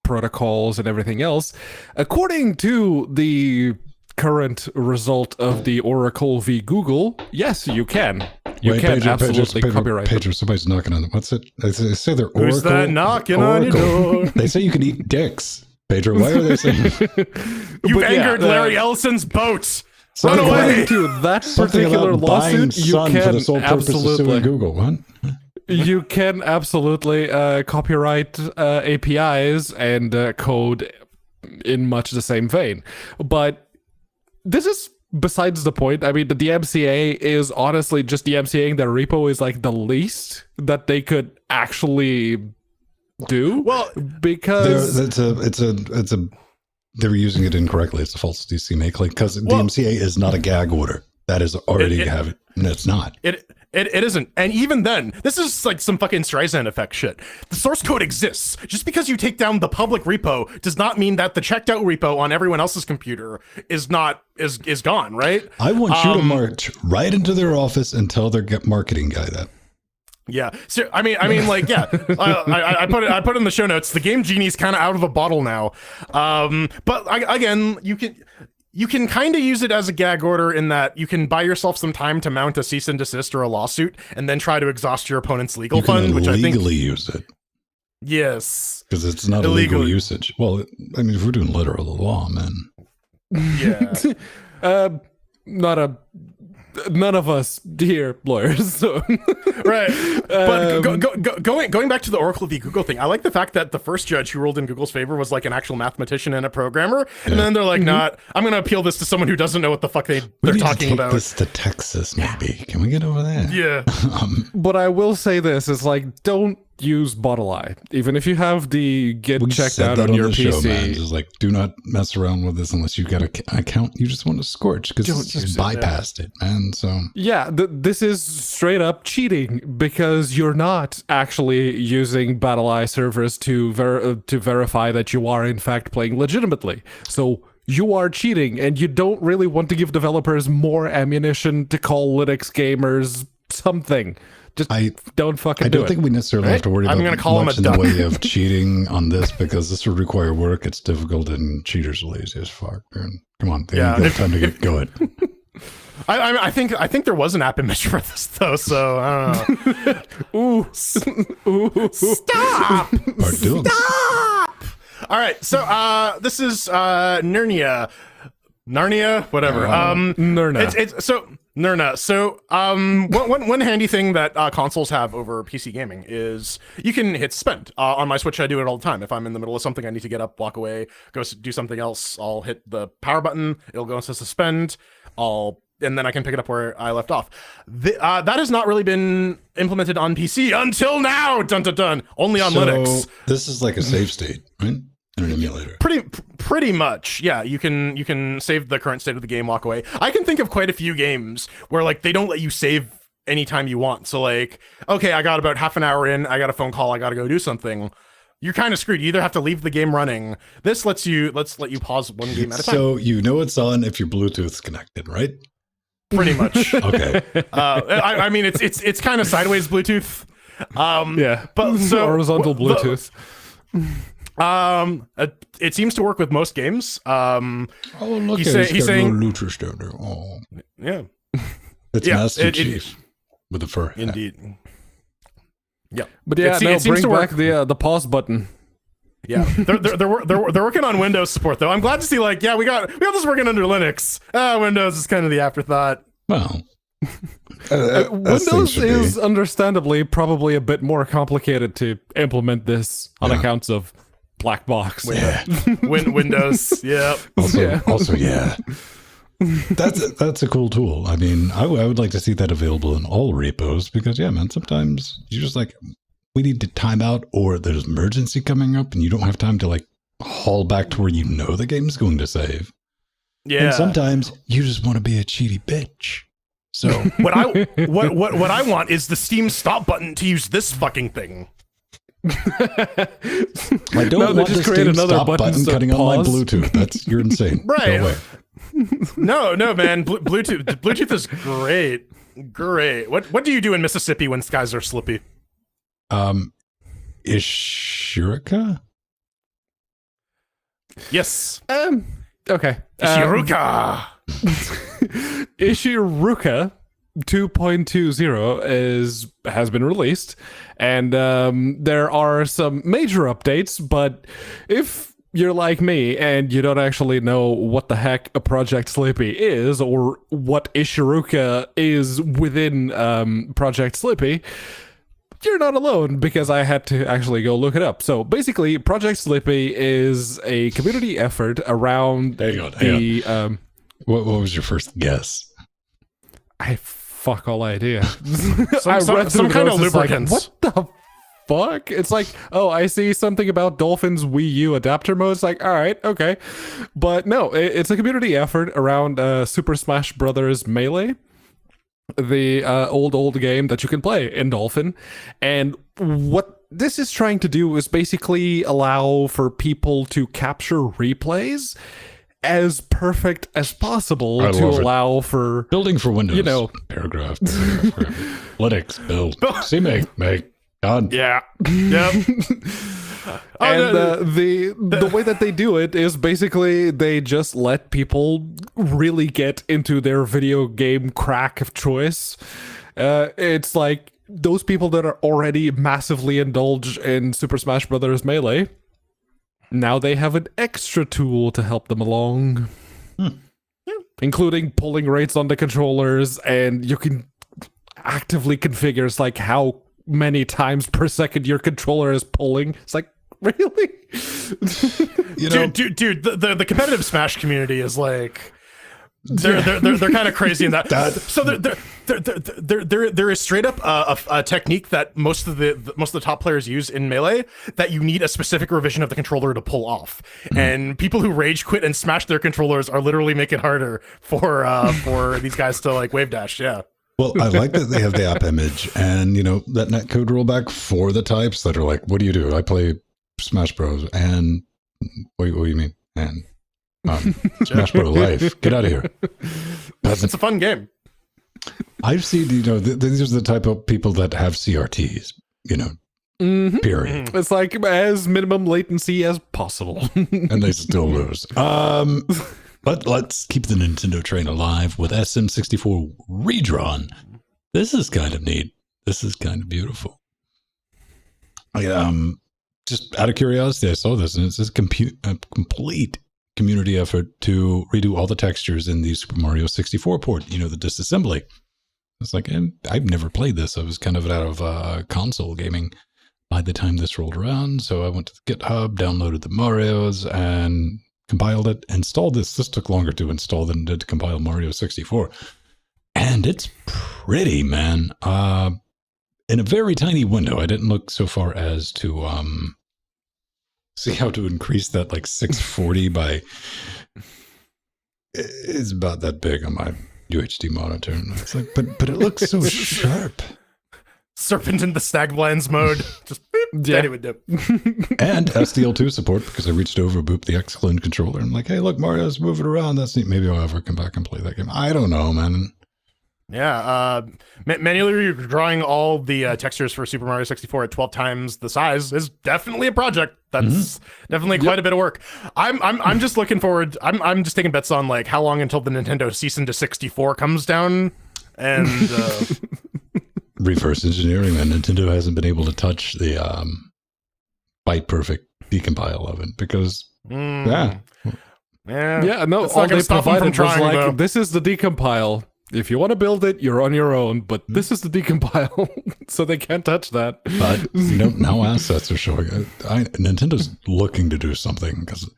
protocols and everything else, according to the current result of the Oracle v. Google, yes, you can. You can absolutely copyright. Pedro, somebody's knocking on them. What's it? They say they're Oracle. Who's that knocking on your door? They say you can eat dicks. Pedro, why are they saying You've But yeah, angered Larry Ellison's boat. Run Something away. According to that something particular about buying lawsuit, you Sun for can the sole purpose of suing absolutely, Google? What? you can absolutely copyright APIs and code in much the same vein. But this is besides the point. I mean, the DMCA is honestly just DMCAing their repo is like the least that they could actually do. Well, because They were using it incorrectly. It's a false DC make because DMCA is not a gag order. That is already have it. No, it's not. It isn't. And even then, this is like some fucking Streisand effect shit. The source code exists. Just because you take down the public repo does not mean that the checked out repo on everyone else's computer is gone, right? I want you to march right into their office and tell their marketing guy that. Yeah. So I mean, like, yeah. I put it in the show notes. The game genie's kind of out of the bottle now. But again, you can kind of use it as a gag order in that you can buy yourself some time to mount a cease and desist or a lawsuit, and then try to exhaust your opponent's legal fund, which I think legally use it. Yes. Because it's not illegal usage. Well, I mean, if we're doing literal law, man. Yeah. none of us here lawyers. So. Right. But going back to the Oracle v. Google thing, I like the fact that the first judge who ruled in Google's favor was like an actual mathematician and a programmer. And then they're like, I'm going to appeal this to someone who doesn't know what the fuck they're talking about. This to Texas, maybe. Can we get over there? Yeah. But I will say this is like, don't use Bottle Eye. Even if you have the get checked out on your PC. Show, man. Just like, do not mess around with this unless you've got an account you just want to scorch because you just bypassed it, man. So yeah, this is straight up cheating because you're not actually using Battle Eye servers to verify that you are in fact playing legitimately. So you are cheating, and you don't really want to give developers more ammunition to call Linux gamers something. Just don't fucking do it. I don't think we necessarily have to worry about call much in the way of cheating on this because this would require work. It's difficult and cheaters are lazy as fuck. Come on, they don't have time to get going. I think there was an app image for this though, so I don't know. Ooh. Stop! Stop! All right, so this is Narnia, whatever. Nirna. Nirna. So, one handy thing that consoles have over PC gaming is you can hit suspend. On my Switch, I do it all the time. If I'm in the middle of something, I need to get up, walk away, go do something else. I'll hit the power button. It'll go into suspend. And then I can pick it up where I left off. That has not really been implemented on PC until now. Dun dun dun. Only on Linux. This is like a save state, right? In an emulator. Pretty much, yeah. You can save the current state of the game, walk away. I can think of quite a few games where like they don't let you save anytime you want. So like, okay, I got about half an hour in, I got a phone call, I got to go do something. You're kind of screwed. You either have to leave the game running. This let's let you pause one game at a time. So you know it's on if your Bluetooth's connected, right? Pretty much. Okay. I mean, it's kind of sideways Bluetooth. Yeah, but so horizontal Bluetooth. It seems to work with most games. Look, he's saying Lutrus down there. Oh, yeah, it's Master Chief with a fur hat. Indeed. Yeah, but yeah, it seems to bring work. back the pause button. Yeah, they're working on Windows support though. I'm glad to see we got this working under Linux. Windows is kind of the afterthought. Well, Windows is understandably probably a bit more complicated to implement this on accounts of black box. Yeah. Windows. Yeah. Also, yeah. That's a cool tool. I mean, I would like to see that available in all repos because, yeah, man, sometimes you're just like, we need to time out or there's emergency coming up and you don't have time to like haul back to where you know the game's going to save. Yeah. And sometimes you just want to be a cheaty bitch. So what I want is the Steam stop button to use this fucking thing. I don't want just the create Steam another stop button to cutting on my pause. Bluetooth. You're insane. Right. No way. No, man. Bluetooth is great. Great. What do you do in Mississippi when skies are slippy? Ishirika? Yes. Okay. Ishiruka. Ishiruka 2.20 has been released, and there are some major updates. But if you're like me and you don't actually know what the heck a Project Slippy is or what Ishiruka is within Project Slippy, you're not alone, because I had to actually go look it up. So basically, Project Slippy is a community effort around What was your first guess? I fuck all idea. Some kind of lubricants. What the fuck? It's like, oh, I see something about Dolphin's Wii U adapter mode. It's like, all right, okay. But no, it's a community effort around Super Smash Brothers Melee, the old game that you can play in Dolphin. And what this is trying to do is basically allow for people to capture replays as perfect as possible to allow for building for Windows. Paragraph. Linux build. Make. Done. Yeah. Yep. And the way that they do it is basically they just let people really get into their video game crack of choice. It's like those people that are already massively indulged in Super Smash Brothers Melee, now they have an extra tool to help them along, including pulling rates on the controllers, and you can actively configure it's like how many times per second your controller is pulling. It's like, really? Dude, the competitive Smash community is like they're kind of crazy in that. So there is straight up a technique that most of the top players use in Melee that you need a specific revision of the controller to pull off, and people who rage quit and smash their controllers are literally making it harder for these guys to like wave dash. Yeah. Well, I like that they have the app image and, that netcode rollback for the types that are like, what do? I play Smash Bros. And what do you mean? And Smash Bros. Life. Get out of here. It's a fun game. I've seen, these are the type of people that have CRTs, period. It's like as minimum latency as possible. And they still lose. But let's keep the Nintendo train alive with SM64 Redrawn. This is kind of neat. This is kind of beautiful. Just out of curiosity, I saw this, and it's a complete community effort to redo all the textures in the Super Mario 64 port, the disassembly. It's like, I've never played this. I was kind of out of console gaming by the time this rolled around. So I went to the GitHub, downloaded the Marios, and compiled it, installed this. This took longer to install than it did to compile Mario 64. And it's pretty, man. In a very tiny window. I didn't look so far as to see how to increase that like 640 by... It's about that big on my UHD monitor. And it's like, but it looks so sharp. Serpent in the Stagblands mode. Just beep, anyway, and SDL2 support, because I reached over, booped the X-Clone controller, and I'm like, hey, look, Mario's moving around. That's neat. Maybe I'll ever come back and play that game. I don't know, man. Yeah, manually drawing all the textures for Super Mario 64 at 12 times the size is definitely a project. That's definitely quite a bit of work. I'm just looking forward. I'm just taking bets on like how long until the Nintendo cease and desist 64 comes down, and reverse engineering, man. Nintendo hasn't been able to touch the byte perfect decompile of it because no, all they provided was like, this is the decompile. If you want to build it, you're on your own, but this is the decompile, so they can't touch that. But now assets are showing. Nintendo's looking to do something because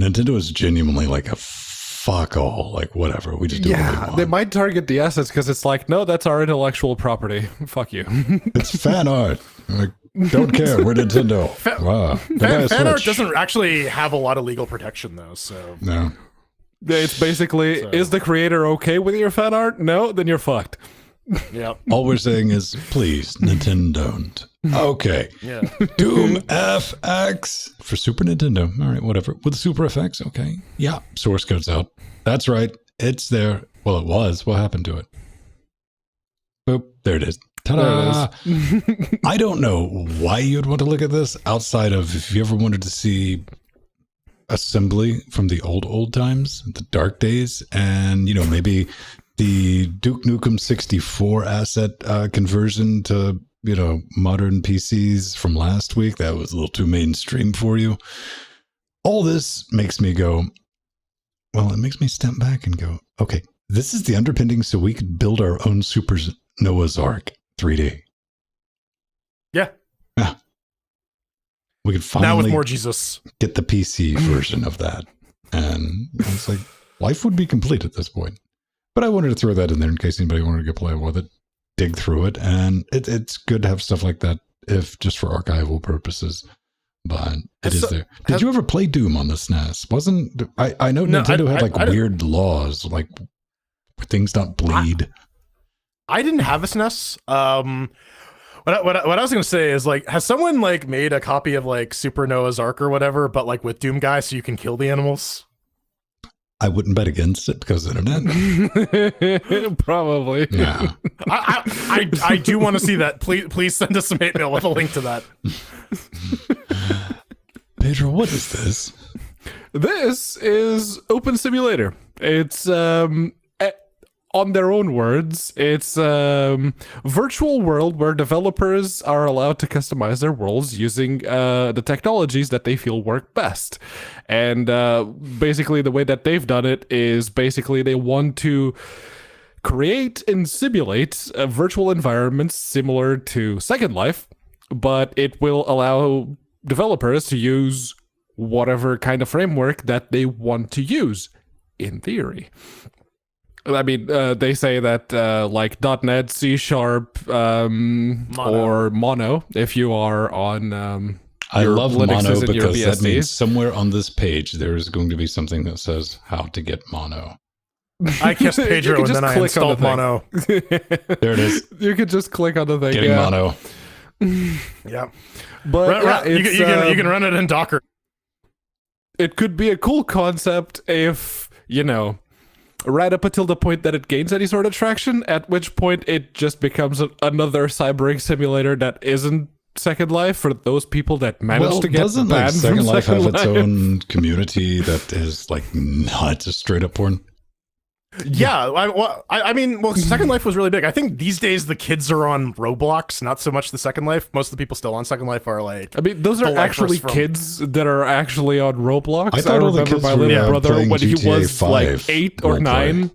Nintendo is genuinely like a fuck all, like whatever. We just do what we want. They might target the assets because it's like, no, that's our intellectual property. Fuck you. It's fan art. Like, don't care. We're Nintendo. Wow. Fan art doesn't actually have a lot of legal protection, though. So no. It's basically, is the creator okay with your fan art? No, then you're fucked. Yeah. All we're saying is, please, Nintendo don't. Okay. Yeah. Doom FX for Super Nintendo. All right, whatever. With Super FX, okay. Yeah. Source code's out. That's right. It's there. Well, it was. What happened to it? Boop. There it is. Ta-da! I don't know why you'd want to look at this outside of if you ever wanted to see assembly from the old times, the dark days, and maybe the Duke Nukem 64 asset conversion to modern PCs from last week. That was a little too mainstream for you. all this makes me go, well, it makes me step back and go, okay, this is the underpinning so we could build our own Super Noah's Ark 3D. Yeah. Yeah. We could finally Now with more Jesus. get the PC version of that. And I was like, life would be complete at this point. But I wanted to throw that in there in case anybody wanted to go play with it, dig through it. And it's good to have stuff like that, if just for archival purposes. But it is there. Did you ever play Doom on the SNES? I know Nintendo had like weird laws, like where things don't bleed. I didn't have a SNES. What I was gonna say is, like, has someone like made a copy of like Super Noah's Ark or whatever, but like with Doom Guy, so you can kill the animals? I wouldn't bet against it because of the internet. Probably. Yeah. I do want to see that. Please send us some hate mail with a link to that. Pedro, what is this? This is Open Simulator. It's on their own words, it's virtual world where developers are allowed to customize their worlds using the technologies that they feel work best. And basically the way that they've done it is basically they want to create and simulate virtual environments similar to Second Life, but it will allow developers to use whatever kind of framework that they want to use, in theory. I mean, they say that like .NET, C#, or Mono, if you are on I love Linuxes Mono and your because that means BSDs. somewhere on this page there is going to be something that says how to get Mono. I kissed You Pedro can and just then I click on the installed thing. Mono. There it is. You could just click on the thing. Getting Mono. Yeah, But yeah, you can run it in Docker. it could be a cool concept if, you know, right up until the point that it gains any sort of traction, at which point it just becomes another cybering simulator that isn't Second Life for those people that managed to get doesn't banned like Second from Life Second have its Life. own community that is like not just straight up porn? Yeah, I mean, Second Life was really big. I think these days the kids are on Roblox, not so much the Second Life. Most of the people still on Second Life are like. I mean, those are the actually lifers from- kids that are actually on Roblox. I thought all the remember kids my were, little brother playing when he GTA was like 5 8 or roleplay. 9.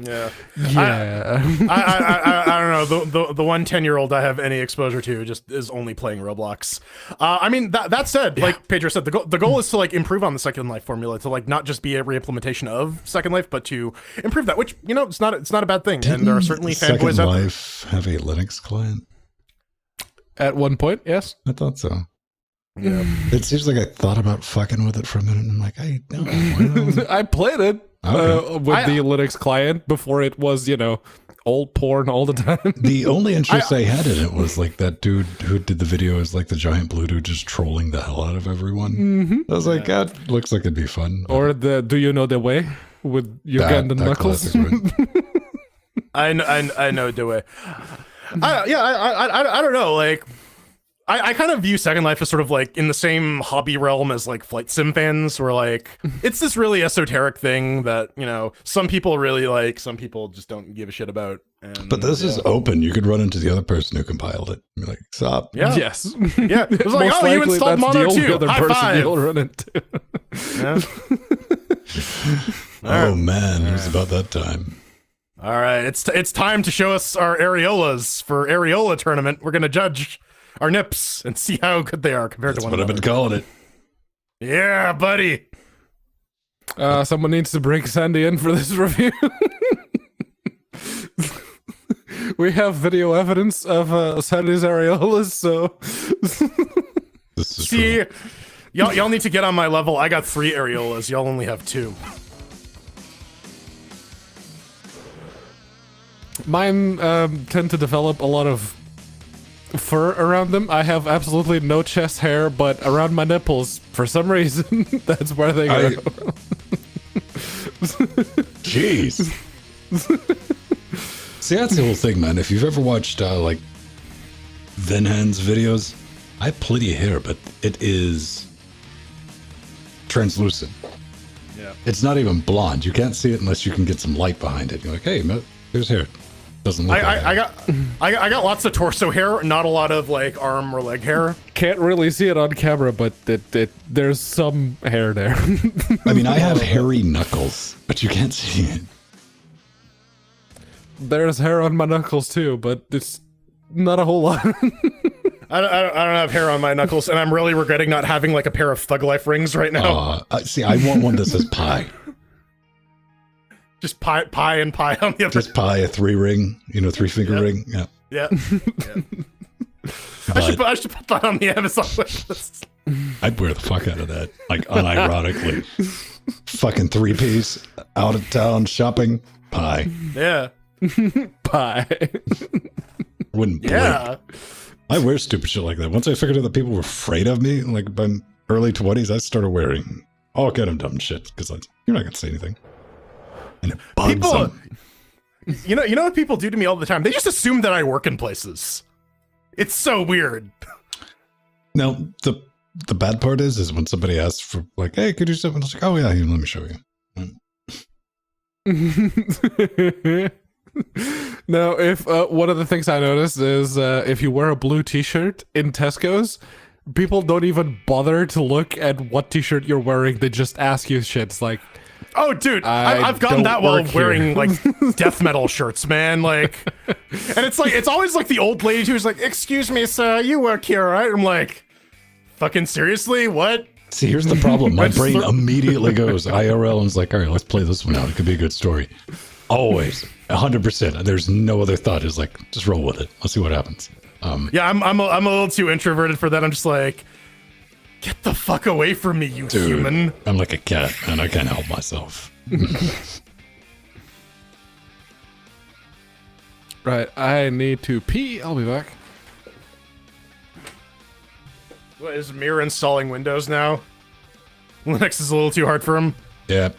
Yeah, Yeah. I don't know. The 10-year-old I have any exposure to just is only playing Roblox. I mean, that said, like Pedro said, the goal is to like improve on the Second Life formula, to like not just be a reimplementation of Second Life, but to improve that. Which, you know, it's not a bad thing, and there are certainly Second fanboys out there. Life have a Linux client? At one point, yes. I thought so. Yeah. It seems like I thought about fucking with it for a minute, and I'm like, I don't. I played it Okay. with the Linux client before it was, you know, old porn all the time. The only interest I had in it was like that dude who did the video is like the giant blue dude just trolling the hell out of everyone. I was like, that looks like it'd be fun. Or the Do You Know the Way with Ugandan That Knuckles. classic one. I know the way. I don't know. Like, I kind of view Second Life as sort of like in the same hobby realm as like flight sim fans, where like it's this really esoteric thing that, you know, some people really like, some people just don't give a shit about. And, But this is open. You could run into the other person who compiled it. Be like, stop. yeah, Yes. yeah. It was like, Most oh, you likely installed that's Mono the only too. other High person five. you'll run into. Yeah. Oh man, it was about that time. All right, it's time to show us our areolas for areola tournament. We're gonna judge our nips and see how good they are compared That's to one what I've another. been calling it. Yeah, buddy. Someone needs to bring Sandy in for this review. We have video evidence of Sandy's areolas, so This is See, true. y'all need to get on my level. I got 3 areolas. Y'all only have 2. mine tend to develop a lot of fur around them. I have absolutely no chest hair, but around my nipples, for some reason, that's where they go. Jeez. See, that's the whole thing, man. If you've ever watched like Venhan's videos, I have plenty of hair, but it is translucent. Yeah. It's not even blonde. You can't see it unless you can get some light behind it. You're like, hey, there's hair. Doesn't look like I got lots of torso hair, not a lot of like arm or leg hair. Can't really see it on camera, but there's some hair there. I mean, I have hairy knuckles, but you can't see it. There's hair on my knuckles too, but it's not a whole lot. I don't have hair on my knuckles, and I'm really regretting not having like a pair of Thug Life rings right now. See, I want one that says pie. Just pie and pie on the other. Just pie, a 3-ring, 3-finger ring. Yeah. Yeah. I should put that on the Amazon list. I'd wear the fuck out of that, like unironically. Fucking 3-piece, out of town shopping, pie. Yeah. Pie. Wouldn't blink. Yeah. I wear stupid shit like that. Once I figured out that people were afraid of me, like by my early 20s, I started wearing all kind of dumb shit because you're not gonna say anything. And it bugs them. You know what people do to me all the time? They just assume that I work in places. It's so weird. Now, the bad part is when somebody asks for like, hey, could you do something? It's like, oh yeah, here, let me show you. Now, if one of the things I noticed is if you wear a blue t-shirt in Tesco's, people don't even bother to look at what t-shirt you're wearing. They just ask you shit. It's like, oh, dude, I've gotten that while wearing like death metal shirts, man. Like, and it's always like the old lady who's like, "Excuse me, sir, you work here, right?" I'm like, "Fucking seriously, what?" See, here's the problem. My brain immediately goes IRL and is like, all right, let's play this one out. It could be a good story. Always, 100%. There's no other thought. It's like, just roll with it. Let's see what happens. Yeah, I'm a little too introverted for that. I'm just like, get the fuck away from me, you human. I'm like a cat, and I can't help myself. right, I need to pee. I'll be back. What, is Mir installing Windows now? Linux is a little too hard for him. Yeah.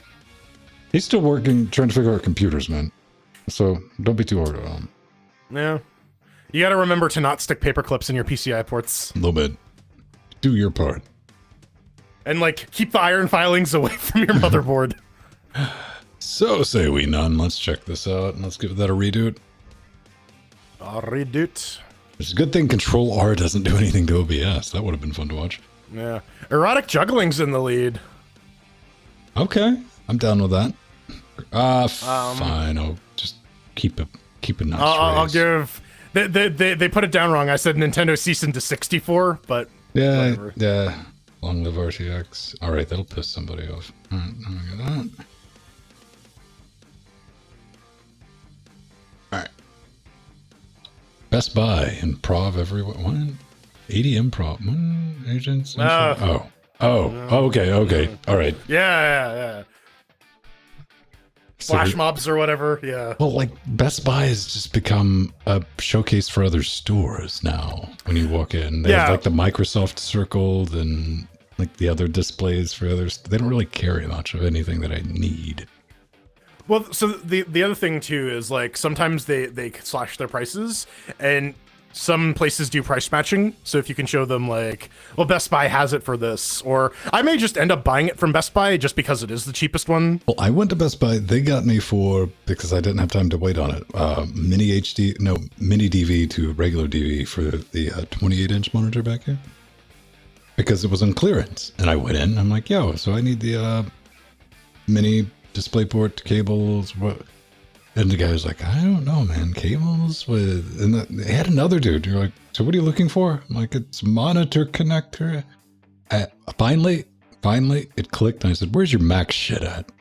He's still working, trying to figure out computers, man. So don't be too hard on him. Yeah. You gotta remember to not stick paper clips in your PCI ports. A little bit. Do your part. And, like, keep the iron filings away from your motherboard. So say we none. Let's check this out and let's give that a redo. A redo. It's a good thing Control R doesn't do anything to OBS. That would have been fun to watch. Yeah. Erotic juggling's in the lead. Okay. I'm down with that. Fine. I'll just keep a nice I'll raise. give... They put it down wrong. I said Nintendo cease into 64, but... Yeah, whatever. yeah. Long live RTX. All right, that'll piss somebody off. All right, let me get that. All right. Best Buy improv everywhere. What? 80 improv. Agents. Okay. All right. Yeah. Flash mobs or whatever. Yeah. Well, like Best Buy has just become a showcase for other stores now. When you walk in, they have like the Microsoft circled and like the other displays for others. They don't really carry much of anything that I need. Well, so the other thing too is like sometimes they slash their prices, and some places do price matching. So if you can show them like, well, Best Buy has it for this, or I may just end up buying it from Best Buy just because it is the cheapest one. Well, I went to Best Buy. They got me because I didn't have time to wait on it. Mini DV to regular DV for the 28-inch monitor back here. Because it was on clearance. And I went in, I'm like, yo, so I need the mini DisplayPort cables. What? And the guy was like, I don't know, man. Cables with... And they had another dude. You're like, so what are you looking for? I'm like, it's monitor connector. Finally, it clicked. And I said, where's your Mac shit at?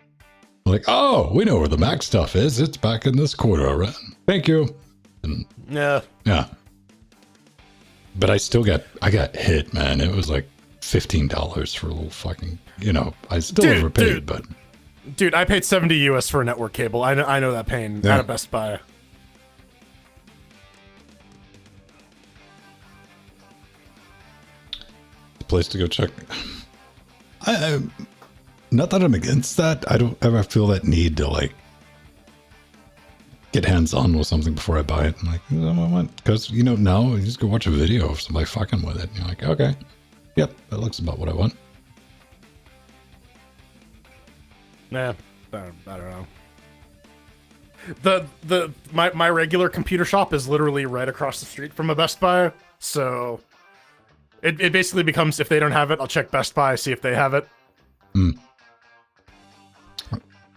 I'm like, oh, we know where the Mac stuff is. It's back in this corner, right? Thank you. And Yeah. But I got hit, man. It was like $15 for a little fucking, I still overpaid, but... Dude, I paid $70 US for a network cable. I know that pain at a Best Buy. The place to go check. I not that I'm against that. I don't ever feel that need to like get hands-on with something before I buy it. I'm like, because now you just go watch a video of somebody fucking with it. And you're like, okay, yep, that looks about what I want. Nah, I don't know. My regular computer shop is literally right across the street from a Best Buy, so it basically becomes, if they don't have it, I'll check Best Buy, see if they have it. I'm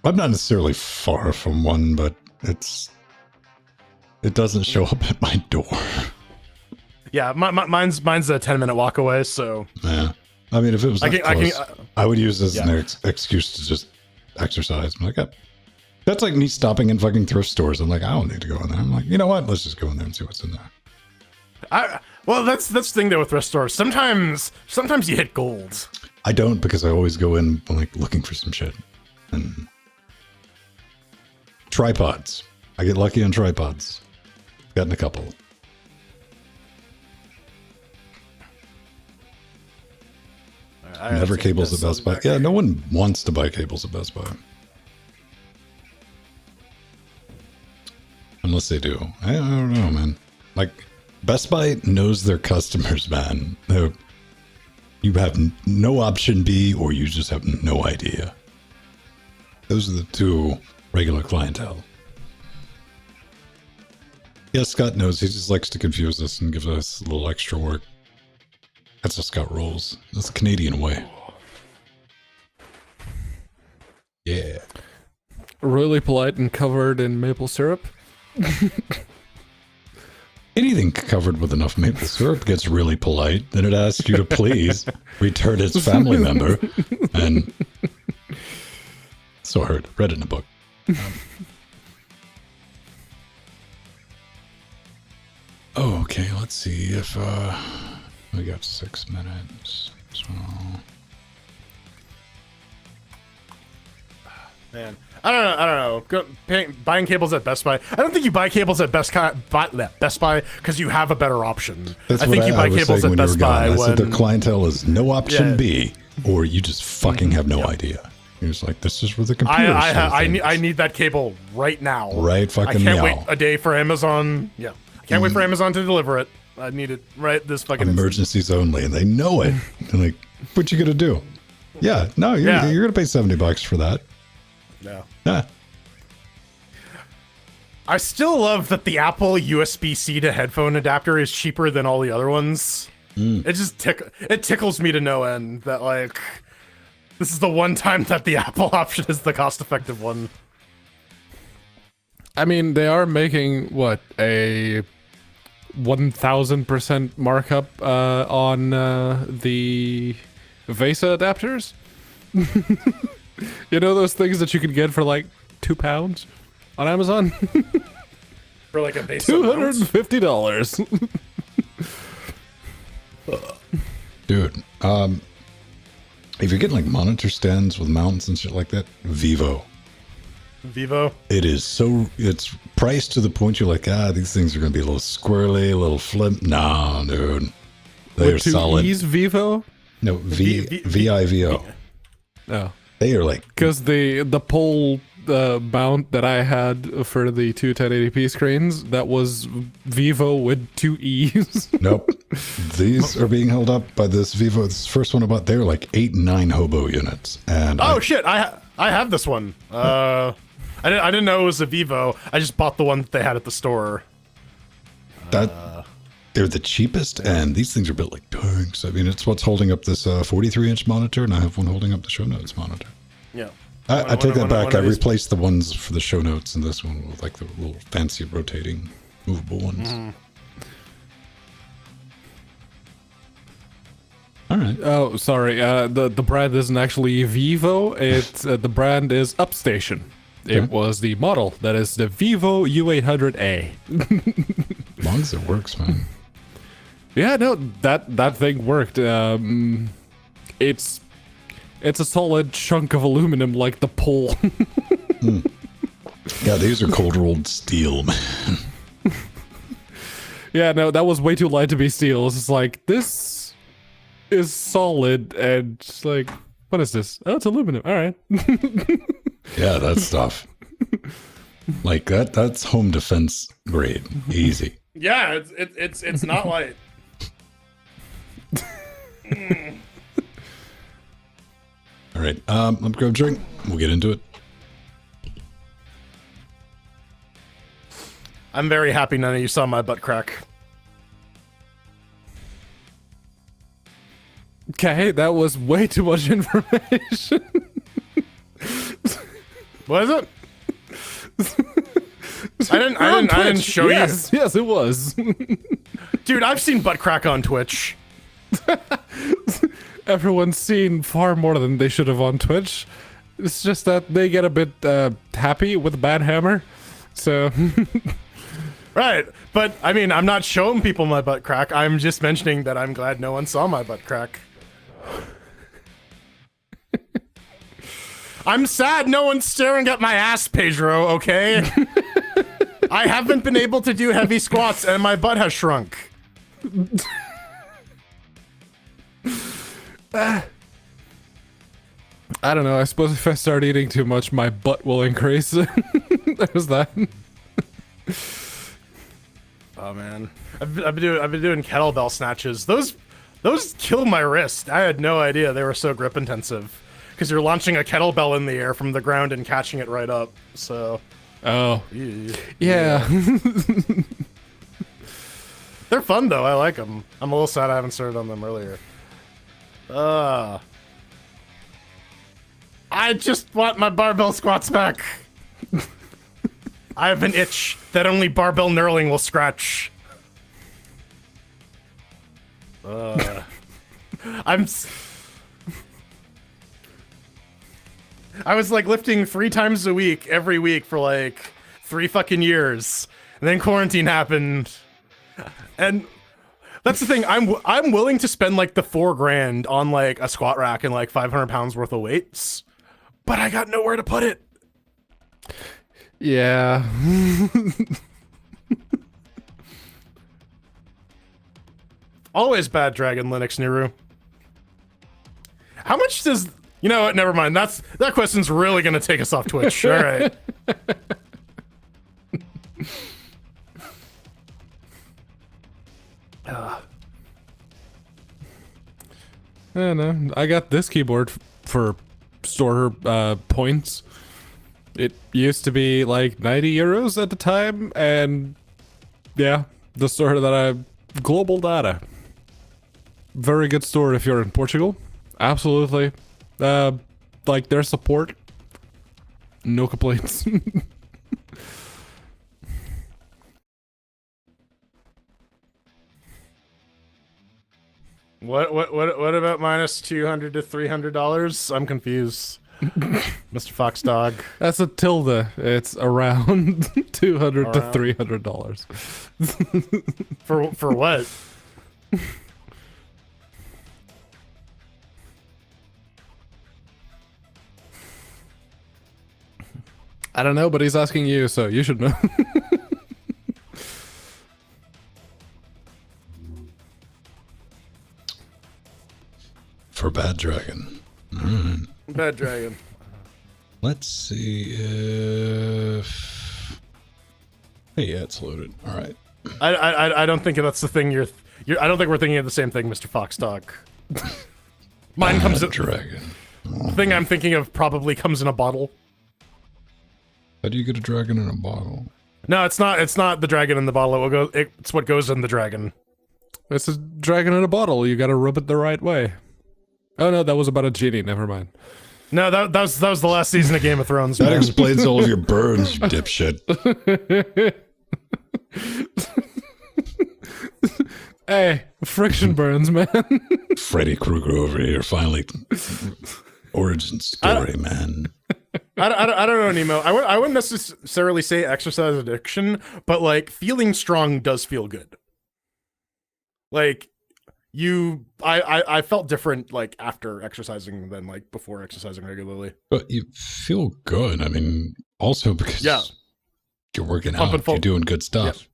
not necessarily far from one, but it doesn't show up at my door. Yeah, mine's a 10-minute walk away, so Yeah, I mean, if it was that close, I would use this as an excuse to just exercise. I'm like, that's like me stopping in fucking thrift stores. I'm like, I don't need to go in there. I'm like, you know what? Let's just go in there and see what's in there. Well, that's the thing though with thrift stores. Sometimes you hit gold. I don't, because I always go in like looking for some shit. And tripods. I get lucky on tripods. Gotten a couple. Never cables at Best Buy. Yeah, no one wants to buy cables at Best Buy. Unless they do. I don't know, man. Like, Best Buy knows their customers, man. You have no option B, or you just have no idea. Those are the two regular clientele. Yeah, Scott knows. He just likes to confuse us and give us a little extra work. That's how Scott rolls. That's the Canadian way. Yeah. Really polite and covered in maple syrup. Anything covered with enough maple syrup gets really polite. Then it asks you to please return its family member. And so I heard. Read it in a book. Okay, let's see if we got 6 minutes. So Man, I don't know. Buying cables at Best Buy. I don't think you buy cables at Best Buy because you have a better option. That's I think you buy cables at Best Buy I when said their clientele is no option B, or you just fucking have no idea. You're just like, this is where the computer. I need that cable right now. Right fucking I can't now. wait a day for Amazon. Yeah, I can't wait for Amazon to deliver it. I need it right this fucking emergencies only, and they know it. They're like, what you gonna do? Yeah, no, you're gonna pay $70 for that. No. Nah. I still love that the Apple USB-C to headphone adapter is cheaper than all the other ones. It just tickles me to no end that, like, this is the one time that the Apple option is the cost-effective one. I mean, they are making, what, a 1000% markup on the VESA adapters? You know those things that you can get for like £2 on Amazon? For like a VESA $250. Dude, if you're getting like monitor stands with mounts and shit like that, Vivo. It is it's priced to the point you're like, these things are gonna be a little squirrely, a little flip. Nah, dude, they're solid. Use Vivo? No, VIVO. Oh, they are like, because the pole mount that I had for the two 1080p screens, that was Vivo with 2 E's. Nope. These are being held up by this Vivo. This first one about they're like 8 and 9 hobo units. And shit, I have this one. I didn't know it was a Vivo. I just bought the one that they had at the store. They're the cheapest, and these things are built like tanks. I mean, it's what's holding up this 43-inch monitor, and I have one holding up the show notes monitor. Yeah. I take that back. I replaced the ones for the show notes and this one with like the little fancy rotating movable ones. All right. Oh, sorry. The brand isn't actually Vivo. It's the brand is Upstation. It was the model. That is the Vivo U800A. As long as it works, man. Yeah, no, that thing worked. It's a solid chunk of aluminum, like the pole. Yeah, these are cold rolled steel, man. Yeah, no, that was way too light to be steel. It's just like, this is solid, and just like, what is this? Oh, it's aluminum. All right. Yeah, that stuff. Like that's home defense grade. Easy. Yeah, it's not light. All right, let's grab a drink. We'll get into it. I'm very happy none of you saw my butt crack. Okay, that was way too much information. Was it? I didn't show you. Yes, it was. Dude, I've seen butt crack on Twitch. Everyone's seen far more than they should have on Twitch. It's just that they get a bit happy with Bad Hammer. So... Right, but I mean, I'm not showing people my butt crack. I'm just mentioning that I'm glad no one saw my butt crack. I'm sad no one's staring at my ass, Pedro, okay? I haven't been able to do heavy squats and my butt has shrunk. I don't know, I suppose if I start eating too much, my butt will increase. There's that. Oh man, I've been doing kettlebell snatches. Those kill my wrist. I had no idea they were so grip intensive. Because you're launching a kettlebell in the air from the ground and catching it right up. So. Oh. Yeah. They're fun though. I like them. I'm a little sad I haven't started on them earlier. I just want my barbell squats back. I have an itch that only barbell knurling will scratch. I was like lifting 3 times a week, every week for like 3 fucking years. And then quarantine happened. And that's the thing, I'm willing to spend like the $4,000 on like a squat rack and like 500 pounds worth of weights, but I got nowhere to put it. Yeah. Always bad Dragon Linux, Niru. How much does... You know what? Never mind. That question's really gonna take us off Twitch. All right. I don't know. I got this keyboard for store points. It used to be like 90 euros at the time, and yeah, the store that I... Global Data. Very good store if you're in Portugal. Absolutely. Like their support, no complaints. What about minus $200 to $300? I'm confused. Mr. Fox Dog. That's a tilde. It's around $200 to $300. For what? I don't know, but he's asking you, so you should know. For Bad Dragon. Alright. Bad Dragon. Let's see if... Hey, yeah, it's loaded. Alright. I don't think that's the thing you're I don't think we're thinking of the same thing, Mr. Fox Dog. Mine comes in... Dragon. The thing I'm thinking of probably comes in a bottle. How do you get a dragon in a bottle? No, it's not the dragon in the bottle. It's what goes in the dragon. It's a dragon in a bottle. You gotta rub it the right way. Oh no, that was about a genie. Never mind. No, that was the last season of Game of Thrones. That man. explains all of your burns, you dipshit. Hey, friction burns, man. Freddy Krueger over here, finally. Origin story, man. I don't know, Nemo. I wouldn't necessarily say exercise addiction, but like feeling strong does feel good. Like I felt different like after exercising than like before exercising regularly. But you feel good. I mean, also because you're working out, you're doing good stuff.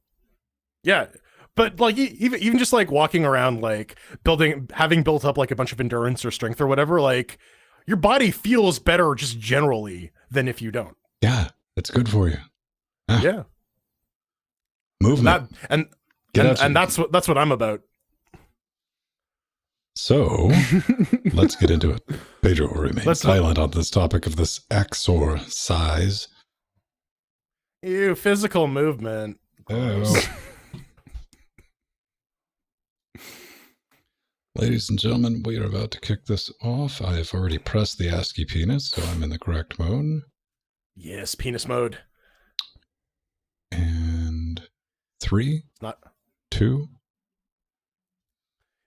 Yeah. But like even just like walking around, like having built up like a bunch of endurance or strength or whatever, like your body feels better just generally than if you don't. Yeah, it's good for you. Yeah. Movement. And that's what I'm about. So, let's get into it. Pedro remains silent on this topic of this exorcise. Ew, physical movement. Oh. Ladies and gentlemen, we are about to kick this off. I have already pressed the ASCII penis, so I'm in the correct mode. Yes, penis mode. And 3, Not. 2.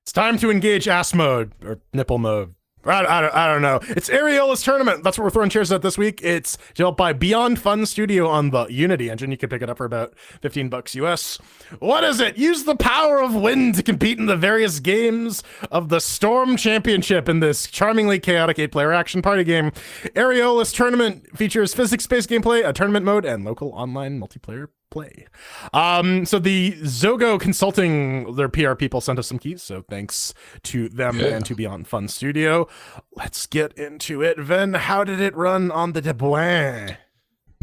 It's time to engage ass mode or nipple mode. I don't know. It's Areola's tournament. That's what we're throwing chairs at this week. It's developed by Beyond Fun Studio on the Unity engine. You can pick it up for about $15 US. What is it? Use the power of wind to compete in the various games of the Storm Championship in this charmingly chaotic 8-player action party game. Areola's tournament features physics-based gameplay, a tournament mode, and local online multiplayer play. So the Zogo Consulting, their PR people, sent us some keys, so thanks to them and to Beyond Fun Studio. Let's get into it. Ven, how did it run on the Debian?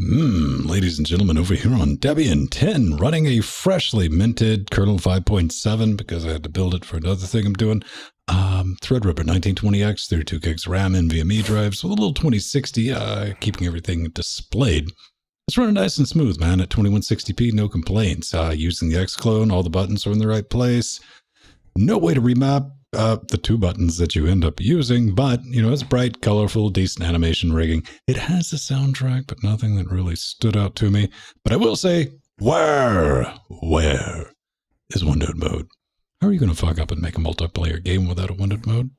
Ladies and gentlemen, over here on Debian 10, running a freshly minted kernel 5.7 because I had to build it for another thing I'm doing. Threadripper 1920X, 32 gigs RAM, NVMe drives with a little 2060, keeping everything displayed. It's running nice and smooth, man, at 2160p, no complaints. Using the Xclone, all the buttons are in the right place. No way to remap the 2 buttons that you end up using, but, you know, it's bright, colorful, decent animation rigging. It has a soundtrack, but nothing that really stood out to me. But I will say, where is windowed mode? How are you going to fuck up and make a multiplayer game without a windowed mode?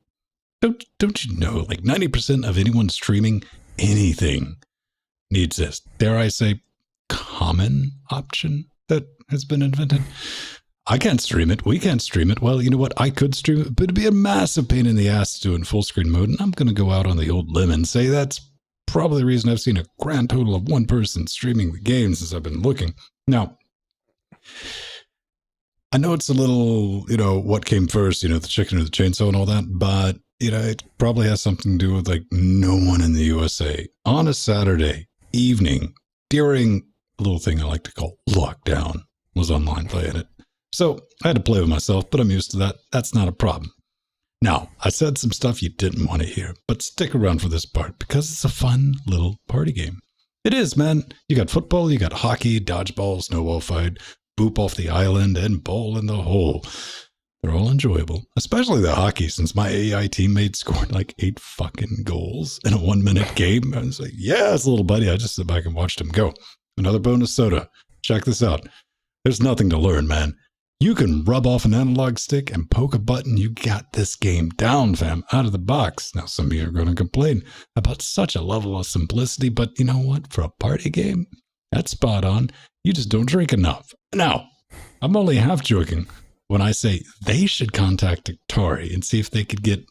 Don't you know, like 90% of anyone streaming anything needs this, dare I say, common option that has been invented. I can't stream it. We can't stream it. Well, you know what? I could stream it, but it'd be a massive pain in the ass to do in full screen mode. And I'm going to go out on the old limb and say that's probably the reason I've seen a grand total of 1 person streaming the game since I've been looking. Now, I know it's a little, you know, what came first, you know, the chicken or the chainsaw and all that, but, you know, it probably has something to do with like no one in the USA on a Saturday evening during a little thing I like to call lockdown was online playing it. So I had to play with myself, but I'm used to that. That's not a problem. Now, I said some stuff you didn't want to hear, but stick around for this part because it's a fun little party game. It is, man. You got football, you got hockey, dodgeball, snowball fight, boop off the island, and ball in the hole. They're all enjoyable, especially the hockey, since my AI teammate scored like 8 fucking goals in a 1-minute game. I was like, yes, little buddy. I just sit back and watched him go. Another bonus soda. Check this out. There's nothing to learn, man. You can rub off an analog stick and poke a button. You got this game down, fam, out of the box. Now, some of you are going to complain about such a level of simplicity, but you know what? For a party game, that's spot on. You just don't drink enough. Now, I'm only half joking when I say they should contact Atari and see if they could get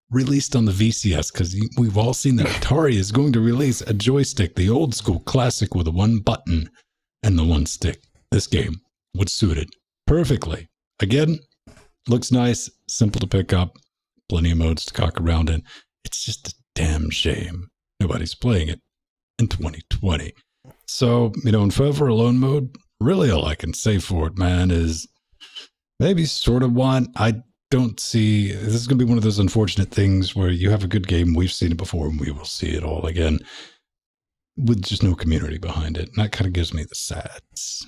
released on the VCS, because we've all seen that Atari is going to release a joystick, the old school classic with the 1 button and the 1 stick. This game would suit it perfectly. Again, looks nice, simple to pick up, plenty of modes to cock around in. It's just a damn shame nobody's playing it in 2020. So, you know, in Forever Alone mode, really all I can say for it, man, is maybe sort of want. I don't see, this is going to be one of those unfortunate things where you have a good game, we've seen it before, and we will see it all again with just no community behind it. And that kind of gives me the sads.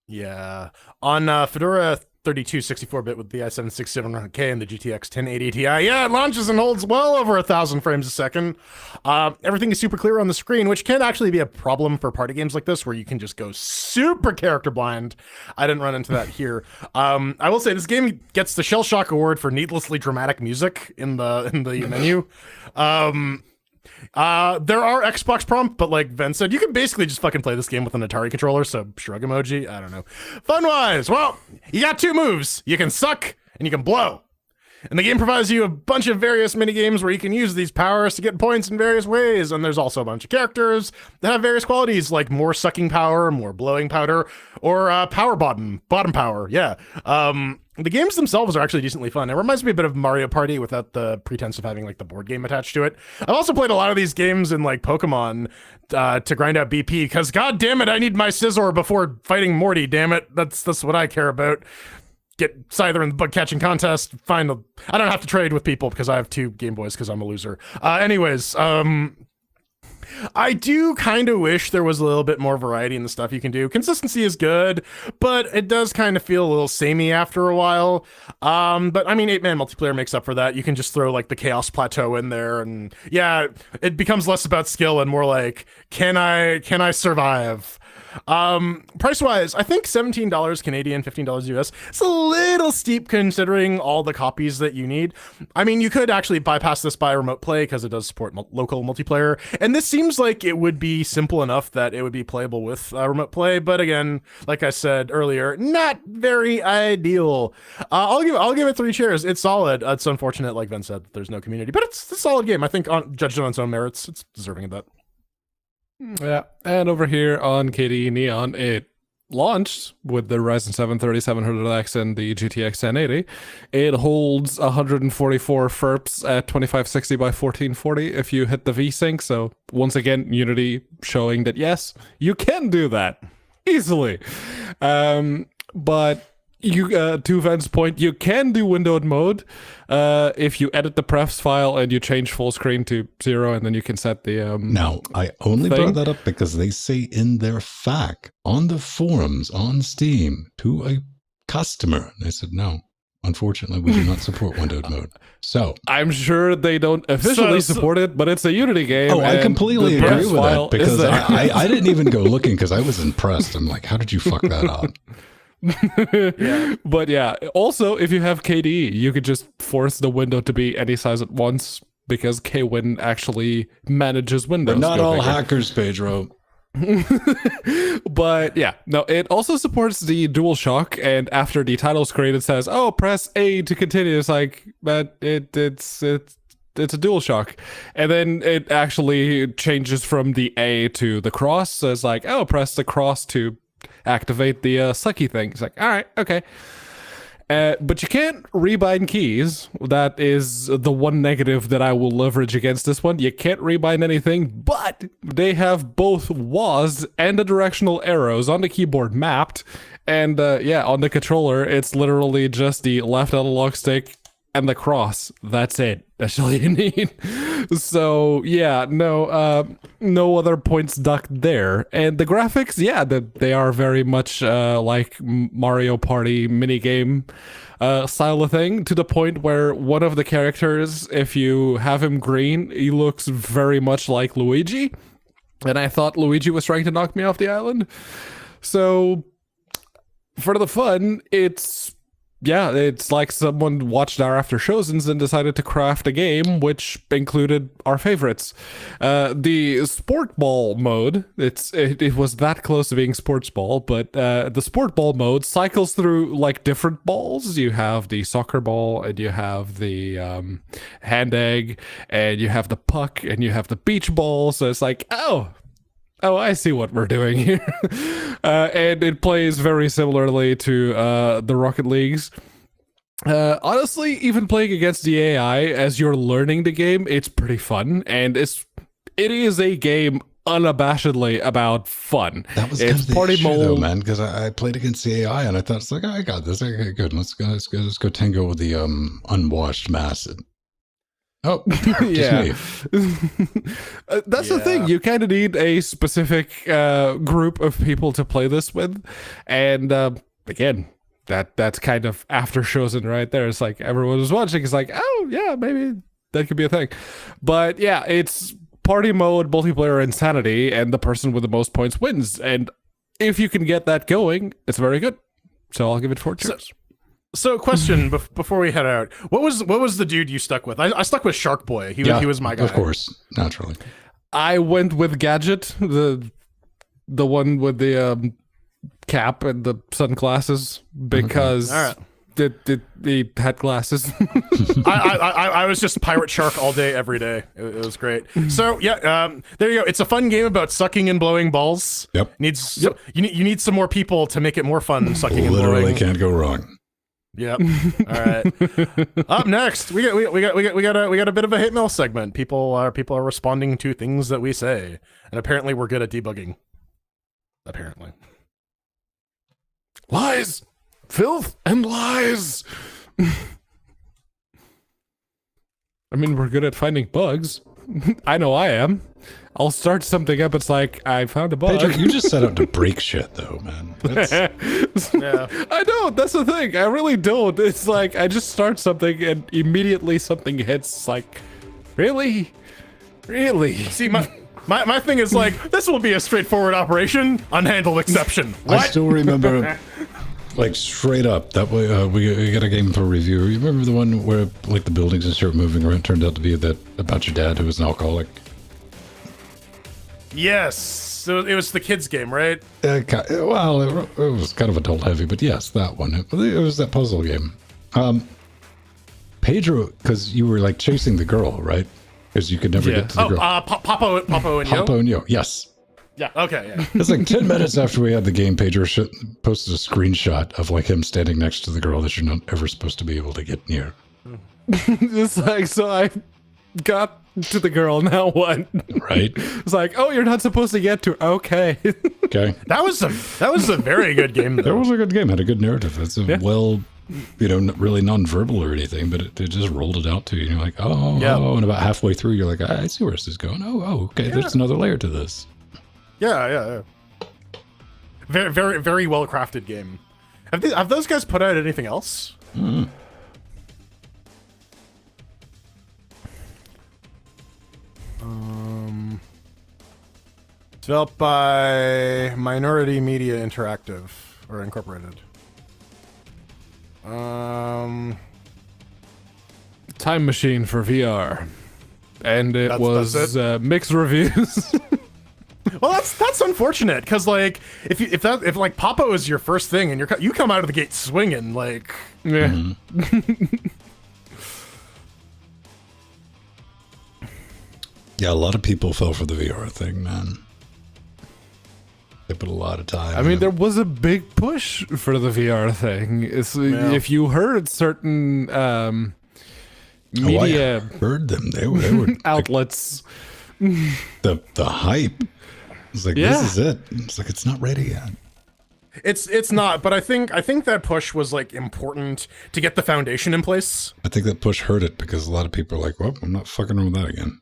Yeah. On Fedora 32 64-bit with the i7-6700K and the GTX 1080 Ti, yeah, it launches and holds well over 1,000 frames a second. Everything is super clear on the screen, which can actually be a problem for party games like this, where you can just go super character blind. I didn't run into that here. I will say this game gets the Shell Shock Award for needlessly dramatic music in the menu. There are Xbox prompts, but like Ven said, you can basically just fucking play this game with an Atari controller, so shrug emoji. I don't know. Fun-wise, well, you got 2 moves. You can suck and you can blow. And the game provides you a bunch of various mini games where you can use these powers to get points in various ways. And there's also a bunch of characters that have various qualities, like more sucking power, more blowing powder, or power bottom power. Yeah. The games themselves are actually decently fun. It reminds me a bit of Mario Party without the pretense of having like the board game attached to it. I've also played a lot of these games in like Pokemon to grind out BP, because god damn it, I need my Scizor before fighting Morty. Damn it, that's what I care about. Get Scyther in the bug catching contest. I don't have to trade with people because I have 2 Game Boys because I'm a loser. Anyways, I do kind of wish there was a little bit more variety in the stuff you can do. Consistency is good, but it does kind of feel a little samey after a while. But I mean, 8-man multiplayer makes up for that. You can just throw like the Chaos Plateau in there, and yeah, it becomes less about skill and more like, can I survive? Price wise, I think $17 Canadian, $15 US. It's a little steep considering all the copies that you need. I mean, you could actually bypass this by remote play because it does support local multiplayer, and this seems like it would be simple enough that it would be playable with remote play. But again, like I said earlier, not very ideal. I'll give it 3 cheers. It's solid. It's unfortunate, like Ven said, that there's no community, but it's a solid game. I think, judged on its own merits, it's deserving of that. Yeah, and over here on KDE Neon, it launched with the Ryzen 7 3700X and the GTX 1080. It holds 144 FERPs at 2560 by 1440 if you hit the VSync. So once again, Unity showing that yes, you can do that easily. But you to Ven's point, you can do windowed mode if you edit the prefs file and you change full screen to 0, and then you can set the Now, I only thing. brought that up because they say in their FAQ on the forums on Steam to a customer, they said, no, unfortunately, we do not support windowed mode. So I'm sure they don't officially So- support it, but it's a Unity game. oh, I and completely the agree prefs with file that is because there. I didn't even go looking because I was impressed. I'm like, how did you fuck that up? But yeah, also if you have KDE, you could just force the window to be any size at once because Kwin actually manages windows. But not Go all figure. hackers, Pedro. But yeah, no, it also supports the DualShock, and after the title screen, it says, "Oh, press A to continue." It's like, but it's a DualShock, and then it actually changes from the A to the cross. So it's like, "Oh, press the cross to activate the sucky thing." It's like, all right, okay. But you can't rebind keys. That is the one negative that I will leverage against this one. You can't rebind anything, but they have both WASD and the directional arrows on the keyboard mapped. And yeah, on the controller, it's literally just the left analog stick and the cross. That's it. That's all you need. So yeah, no other points ducked there. And the graphics, yeah, they are very much like Mario Party minigame style of thing, to the point where one of the characters, if you have him green, he looks very much like Luigi. And I thought Luigi was trying to knock me off the island. So for the fun, it's like someone watched our after shows and decided to craft a game which included our favorites. The sport ball mode, it was that close to being sports ball, but the sport ball mode cycles through like different balls. You have the soccer ball, and you have the hand egg, and you have the puck, and you have the beach ball. So it's like, oh, I see what we're doing here. And it plays very similarly to the Rocket Leagues. Honestly, even playing against the AI as you're learning the game, it's pretty fun. And it is a game unabashedly about fun. That was it's kind of the party issue, mode, though, man, because I played against the AI and I thought, it's like, I got this. Okay, good. Let's go tango with the unwashed mass. Oh, just yeah. me. That's the thing. You kind of need a specific group of people to play this with, and again, that's kind of after chosen right there. It's like everyone was watching. It's like, oh yeah, maybe that could be a thing. But yeah, it's party mode, multiplayer insanity, and the person with the most points wins. And if you can get that going, it's very good. So I'll give it 4 cheers. So, question before we head out: what was the dude you stuck with? I stuck with Shark Boy. He was my guy. Of course, naturally. I went with Gadget, the one with the cap and the sunglasses, because All right. he had glasses. I was just Pirate Shark all day, every day. It was great. So yeah, there you go. It's a fun game about sucking and blowing balls. Yep. You need some more people to make it more fun sucking and Literally blowing. can't go wrong. Yep. All right. Up next, we got a bit of a hate mail segment. People are responding to things that we say, and apparently we're good at debugging. Apparently. Lies, filth, and lies. I mean, we're good at finding bugs. I know I am. I'll start something up. It's like, I found a bug. Pedro, you just set out to break shit, though, man. Yeah. I don't. That's the thing. I really don't. It's like, I just start something and immediately something hits. It's like, really? Really? See, my thing is like, this will be a straightforward operation, unhandled exception. What? I still remember, like, straight up, that way, we got a game for review. You remember the one where, like, the buildings just start moving around? Turned out to be about your dad who was an alcoholic? Yes. So it was the kids game, right? Well, it was kind of adult heavy, but yes, that one. It was that puzzle game. Pedro, because you were like chasing the girl, right? Because you could never get to the girl. Papo and Yo? Papo and Yo, yes. Yeah, okay, yeah. It's like 10 minutes after we had the game, Pedro posted a screenshot of like him standing next to the girl that you're not ever supposed to be able to get near. It's like, so I got to the girl, now what? Right? It's like, oh, you're not supposed to get to, okay. Okay. That was a very good game, though. That was a good game. Had a good narrative. It's a really non-verbal or anything, but it just rolled it out to you. And you're like, oh, and about halfway through, you're like, I see where this is going. Oh, okay. Yeah. There's another layer to this. Yeah. Very, very, very well crafted game. Have those guys put out anything else? Mm. Developed by Minority Media Interactive or Incorporated. Time Machine for VR, and it was mixed reviews. Well, that's unfortunate because like if like Papo is your first thing and you come out of the gate swinging like yeah. Mm-hmm. Yeah, a lot of people fell for the VR thing, man. They put a lot of time. I mean, there was a big push for the VR thing. If you heard certain media I heard them. They were outlets. The hype. It's like this is it. It's like it's not ready yet. It's not, but I think that push was like important to get the foundation in place. I think that push hurt it because a lot of people are like, well, I'm not fucking around with that again.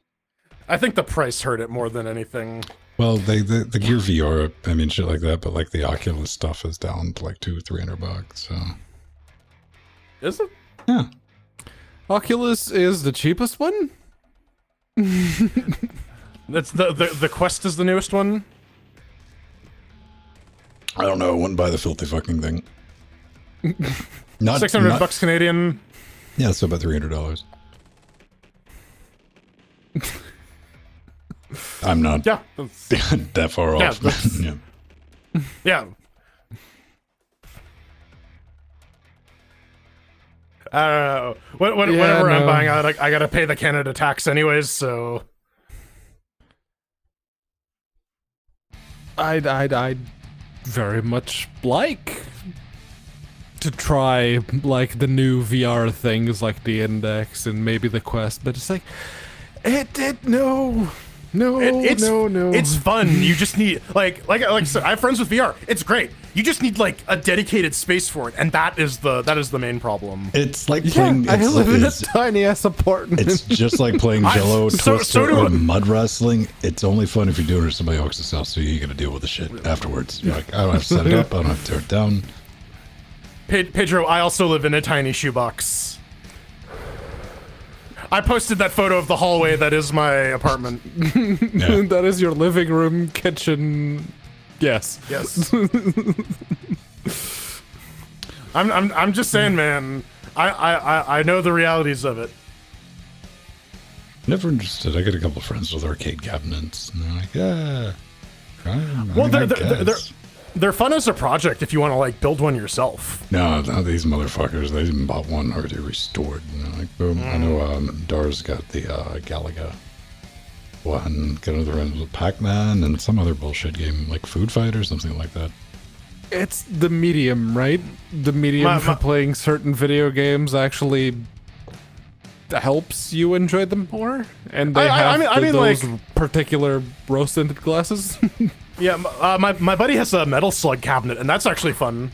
I think the price hurt it more than anything. Well, the Gear VR, I mean, shit like that, but like the Oculus stuff is down to like $200-300. So, is it? Yeah. Oculus is the cheapest one. That's the Quest is the newest one. I don't know. I wouldn't buy the filthy fucking thing. Not $600 Canadian. Yeah, so about $300. I'm not that far off. Yeah. Whenever I'm buying out, I gotta pay the Canada tax anyways, so. I'd very much like to try like the new VR things like the Index and maybe the Quest, but it's like no. It's fun. You just need like I said, I have friends with VR. It's great. You just need like a dedicated space for it, and that is the main problem. It's like playing. I live in a tiny ass apartment. It's just like playing Jello, Twister, or mud wrestling. It's only fun if you're doing it at somebody else's house, so you got to deal with the shit afterwards. You're like, I don't have to set it up. I don't have to tear it down. Pedro, I also live in a tiny shoebox. I posted that photo of the hallway that is my apartment. Yeah. That is your living room, kitchen. Yes. I'm just saying, man. I know the realities of it. Never interested. I got a couple of friends with arcade cabinets, and they're like, yeah. Well, they're fun as a project if you want to like build one yourself. No, these motherfuckers. They even bought one already restored. You know, like boom. I know Dar's got the Galaga one. Got another one with Pac-Man and some other bullshit game like Food Fight or something like that. It's the medium, right? The medium for playing certain video games actually helps you enjoy them more, and they those like, particular rose-tinted glasses. Yeah, my buddy has a Metal Slug cabinet, and that's actually fun.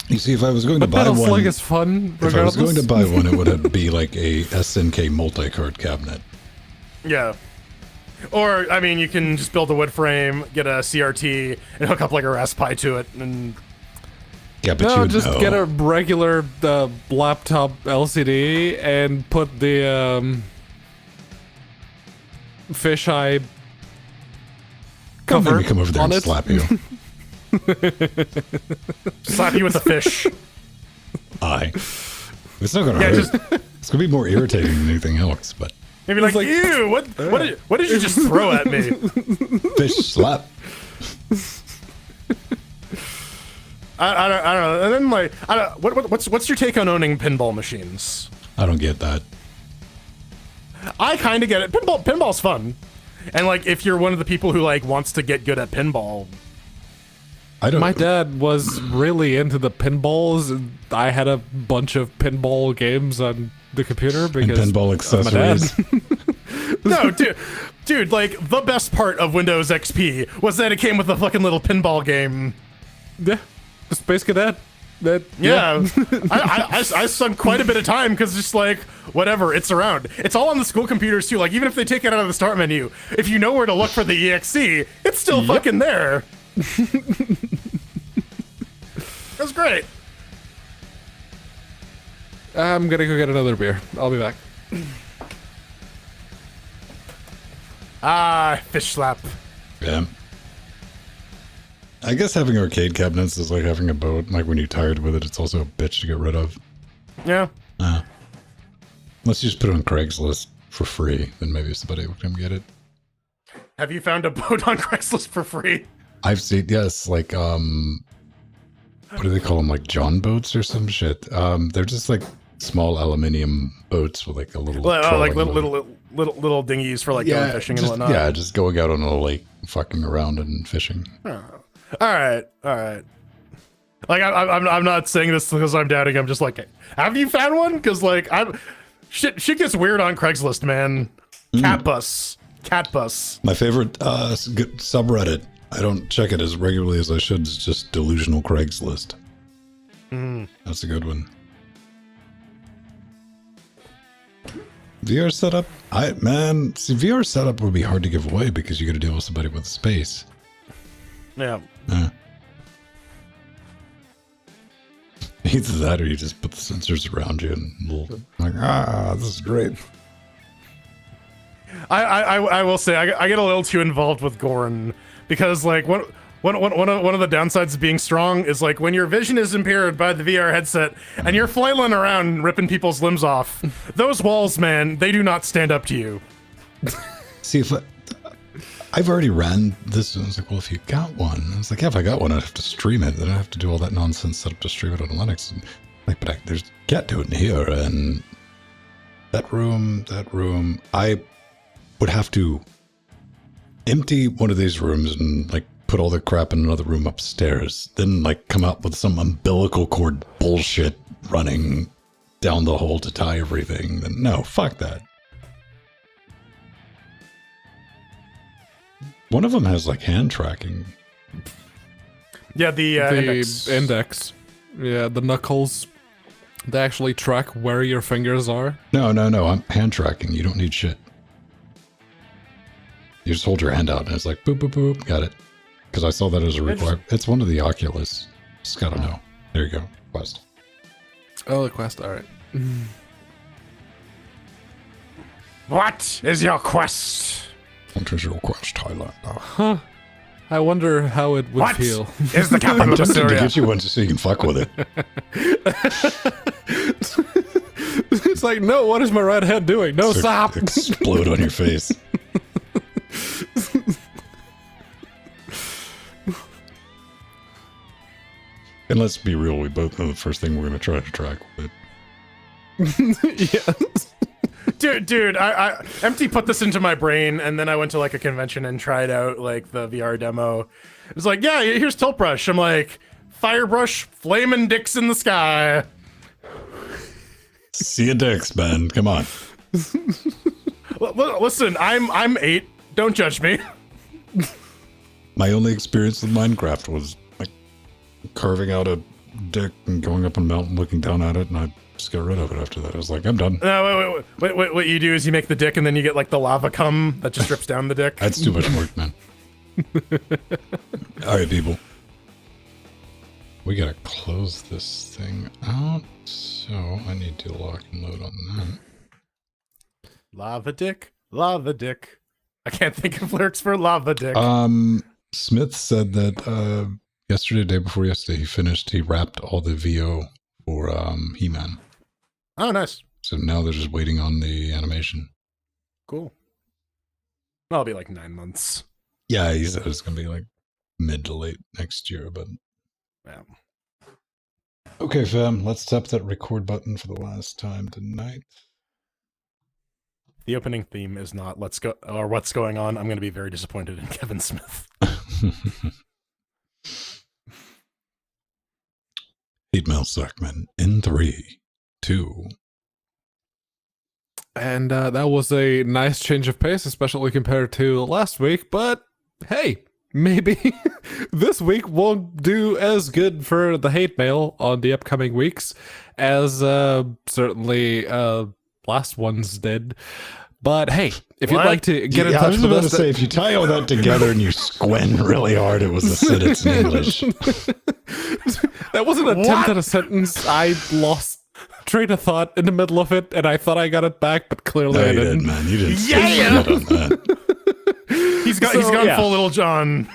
You see, if I was going to buy Metal one, Slug is fun. If I was going to buy one, it would be like a SNK multi-card cabinet. Yeah. Or, I mean, you can just build a wood frame, get a CRT, and hook up like a Raspberry Pi to it, and Yeah, but No, you just know. get a regular laptop LCD and put the fisheye Don't cover make me come over there on and it. slap you. slap you with a fish. Aye. It's not gonna Yeah, hurt. just It's gonna be more irritating than anything else, but maybe like, like- ew, what did you just throw at me? fish slap. I don't know. And then like, what's your take on owning pinball machines? I don't get that. I kind of get it. Pinball's fun, and like if you're one of the people who like wants to get good at pinball, I don't. My dad was really into the pinballs. And I had a bunch of pinball games on the computer and because pinball of my dad. accessories. no, dude, like the best part of Windows XP was that it came with a fucking little pinball game. Yeah, the Space Cadet. That Yeah, I sunk quite a bit of time because just like whatever, it's around. It's all on the school computers too. Like even if they take it out of the start menu, if you know where to look for the exe, it's still fucking there. That's great. I'm gonna go get another beer. I'll be back. Fish slap. Yeah. I guess having arcade cabinets is like having a boat. Like when you're tired with it, it's also a bitch to get rid of. Yeah. Unless you just put it on Craigslist for free, then maybe somebody will come get it. Have you found a boat on Craigslist for free? I've seen, yes, like, what do they call them? Like John boats or some shit. They're just like small aluminium boats with like a little, Like trolling motor. little dinghies for like going fishing and just, whatnot. yeah, just going out on a lake, fucking around and fishing. All right. Like I'm not saying this because I'm doubting. I'm just like, have you found one? Because like shit gets weird on Craigslist, man. Cat bus. My favorite subreddit, I don't check it as regularly as I should, it's just Delusional Craigslist. That's a good one. VR setup? See, VR setup would be hard to give away because you got to deal with somebody with space. Yeah. Either that or you just put the sensors around you and like, this is great. I will say I get a little too involved with Goran because like one of the downsides of being strong is like when your vision is impaired by the VR headset and you're flailing around ripping people's limbs off, those walls, man, they do not stand up to you. See, if I've already ran this, and I was like, well, if you got one, I was like, yeah, if I got one, I'd have to stream it. Then I'd have to do all that nonsense set up to stream it on Linux. And like, but there's can't do it in here, and that room. I would have to empty one of these rooms and like put all the crap in another room upstairs, then like come up with some umbilical cord bullshit running down the hole to tie everything. Then no, fuck that. One of them has like hand tracking. Yeah, the index. Yeah, the knuckles. They actually track where your fingers are. No, I'm hand tracking. You don't need shit. You just hold your hand out and it's like boop, boop, boop. Got it. Because I saw that as a requirement. It's one of the Oculus. Just gotta know. There you go. Quest. Oh, the quest. All right. What is your quest? What is your quest, Highlander? I wonder how it would What feel. is the capital of Just to Assyria? get you one just so you can fuck with it. It's like, no, what is my right hand doing? No, stop. Explode on your face. And let's be real, we both know the first thing we're going to try to track with it. Yes. Dude, I Empty put this into my brain, and then I went to like a convention and tried out like the VR demo. It was like, yeah, here's Tilt Brush. I'm like, Firebrush, flaming dicks in the sky. See ya, dicks, man. Come on. Listen, I'm 8. Don't judge me. My only experience with Minecraft was like carving out a dick and going up a mountain, looking down at it, and I just got rid of it after that. I was like, I'm done. No, wait. What you do is you make the dick, and then you get like the lava cum that just drips down the dick. That's too much work, man. All right, people. We gotta close this thing out, so I need to lock and load on that. Lava dick, lava dick. I can't think of lyrics for lava dick. Smith said that yesterday, day before yesterday, he wrapped all the VO for He-Man. Oh, nice. So now they're just waiting on the animation. Cool. That'll be like 9 months. Yeah, he said it's gonna be like mid to late next year, but yeah. Okay, fam, let's tap that record button for the last time tonight. The opening theme is not "Let's Go" or "What's Going On." I'm going to be very disappointed in Kevin Smith. Hate mail Suckman in 3, 2. And that was a nice change of pace, especially compared to last week. But hey, maybe this week won't do as good for the hate mail on the upcoming weeks as certainly last ones did. But hey, if you'd like to get in touch I was with about us, to say, if you tie all that together and you squint really hard, it was a sentence in English. that wasn't an attempt at a sentence. I lost train of thought in the middle of it, and I thought I got it back, but clearly No, I you didn't. did, man. You didn't. Yeah! On that. He's gone full Little John.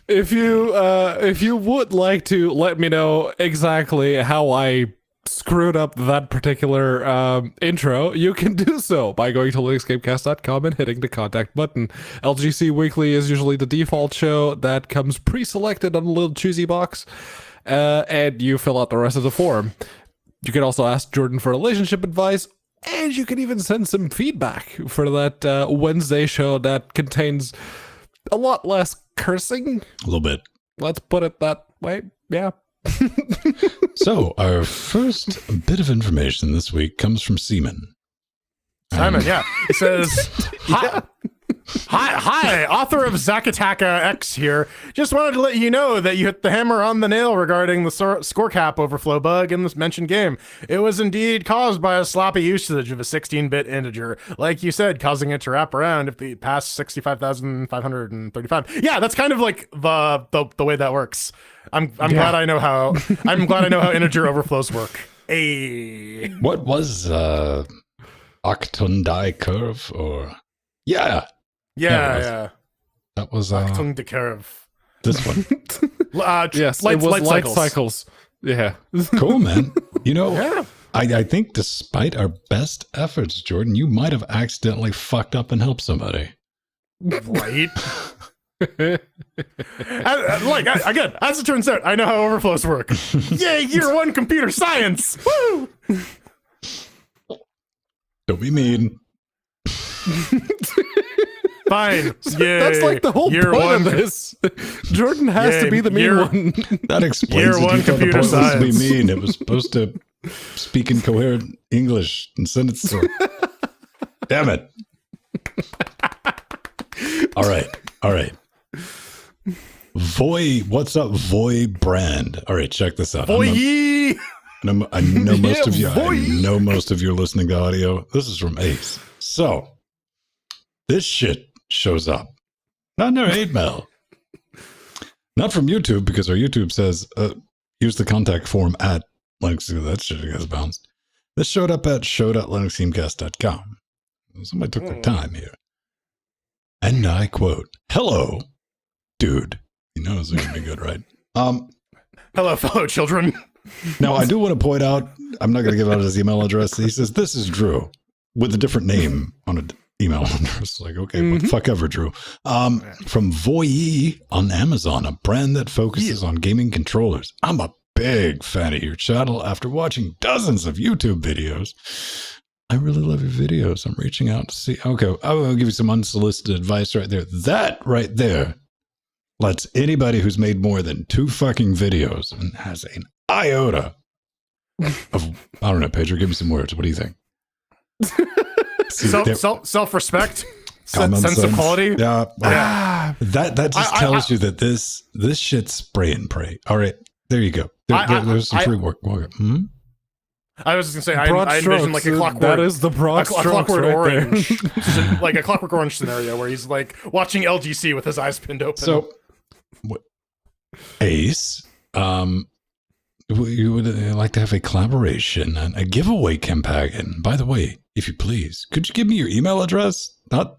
If you would like to let me know exactly how I screwed up that particular intro, you can do so by going to linuxgamecast.com and hitting the contact button. LGC Weekly is usually the default show that comes pre-selected on a little choosy box, and you fill out the rest of the form. You can also ask Jordan for relationship advice, and you can even send some feedback for that Wednesday show that contains a lot less cursing. A little bit. Let's put it that way. Yeah. So, our first bit of information this week comes from Seaman. Simon, yeah. It says, Hi, author of Zakataka X here. Just wanted to let you know that you hit the hammer on the nail regarding the score cap overflow bug in this mentioned game. It was indeed caused by a sloppy usage of a 16-bit integer. Like you said, causing it to wrap around if it passed 65,535. Yeah, that's kind of like the way that works. I'm glad I know how integer overflows work. Hey. What was Octundai curve or yeah. Yeah. That was Achtung de curve. this one. Yes, it was light cycles. Yeah. Cool, man. You know, Yeah. I think despite our best efforts, Jordan, you might have accidentally fucked up and helped somebody. Right. Again, as it turns out, I know how overflows work. Yay, year 1 computer science. Woo! Don't be mean. Fine. Yay. That's like the whole year point one. of this. Jordan has Yay, to be the mean one. That explains Year it. one You thought the computer point was to be science. mean. It was supposed to speak in coherent English and send it to. Damn it. All right. Voy, what's up, Voy brand? All right, check this out. Boy. I know most of you. Yeah, boy. I know most of you are listening to audio. This is from Ace. So this shit shows up. Not in our hate mail. Not from YouTube, because our YouTube says use the contact form at Linux. That shit gets bounced. This showed up at show.linuxgamecast.com. Somebody took their time here. And I quote, "Hello, dude." You know it's gonna be good, right? Hello, fellow children. Now, I do want to point out, I'm not going to give out his email address. He says, this is Drew with a different name on an email address. Like, okay, but fuck ever, Drew. From Voye on Amazon, a brand that focuses on gaming controllers. I'm a big fan of your channel. After watching dozens of YouTube videos, I really love your videos. I'm reaching out to see. Okay, I'll give you some unsolicited advice right there. That right there lets anybody who's made more than 2 fucking videos and has an iota of, I don't know, Pedro, give me some words. What do you think? Self-respect, Common sense of quality. Yeah. Yeah. That just tells you that this shit's spray and pray. All right, there you go. There's some free work. I was just gonna say, Broad I envision strokes, like a clockwork. that is the broad strokes Clockwork right Orange, there. like a Clockwork Orange scenario where he's like watching LGC with his eyes pinned open. So, Ace, you would like to have a collaboration and a giveaway campaign. By the way, if you please, could you give me your email address? Not,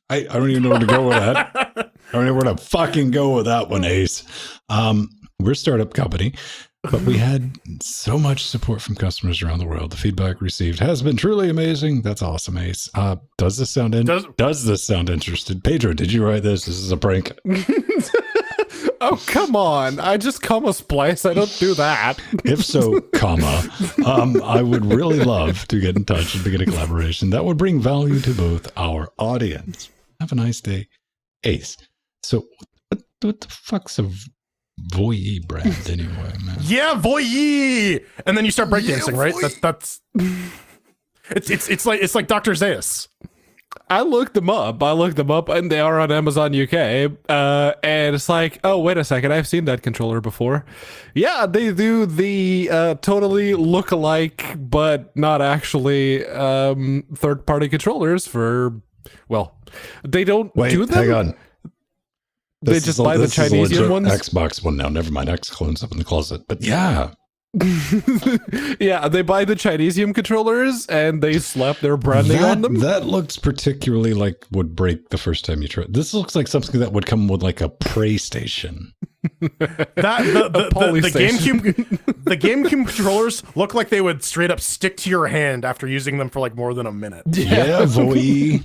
I don't even know where to go with that. I don't know where to fucking go with that one, Ace. We're a startup company, but we had so much support from customers around the world. The feedback received has been truly amazing. That's awesome, Ace. Does this sound does this sound interested? Pedro, did you write this? This is a prank. Oh, come on. I just comma splice. I don't do that. If so, I would really love to get in touch and begin a collaboration that would bring value to both our audience. Have a nice day, Ace. So, what the fuck's a Voyee brand anyway, man? Yeah, Voyee! And then you start breakdancing, right? That's it's like Dr. Zaius. I looked them up, and they are on Amazon UK. And it's like, oh, wait a second, I've seen that controller before. Yeah, they do the totally look-alike, but not actually third-party controllers for, well, they don't do them. Hang on. They just buy the Chinese ones. Xbox one now. Never mind. X clones up in the closet. But yeah. Yeah, they buy the Chinesium controllers and they slap their branding on them. That looks particularly like would break the first time you try. This looks like something that would come with like a PlayStation. The GameCube controllers look like they would straight up stick to your hand after using them for like more than a minute. Yeah, boy.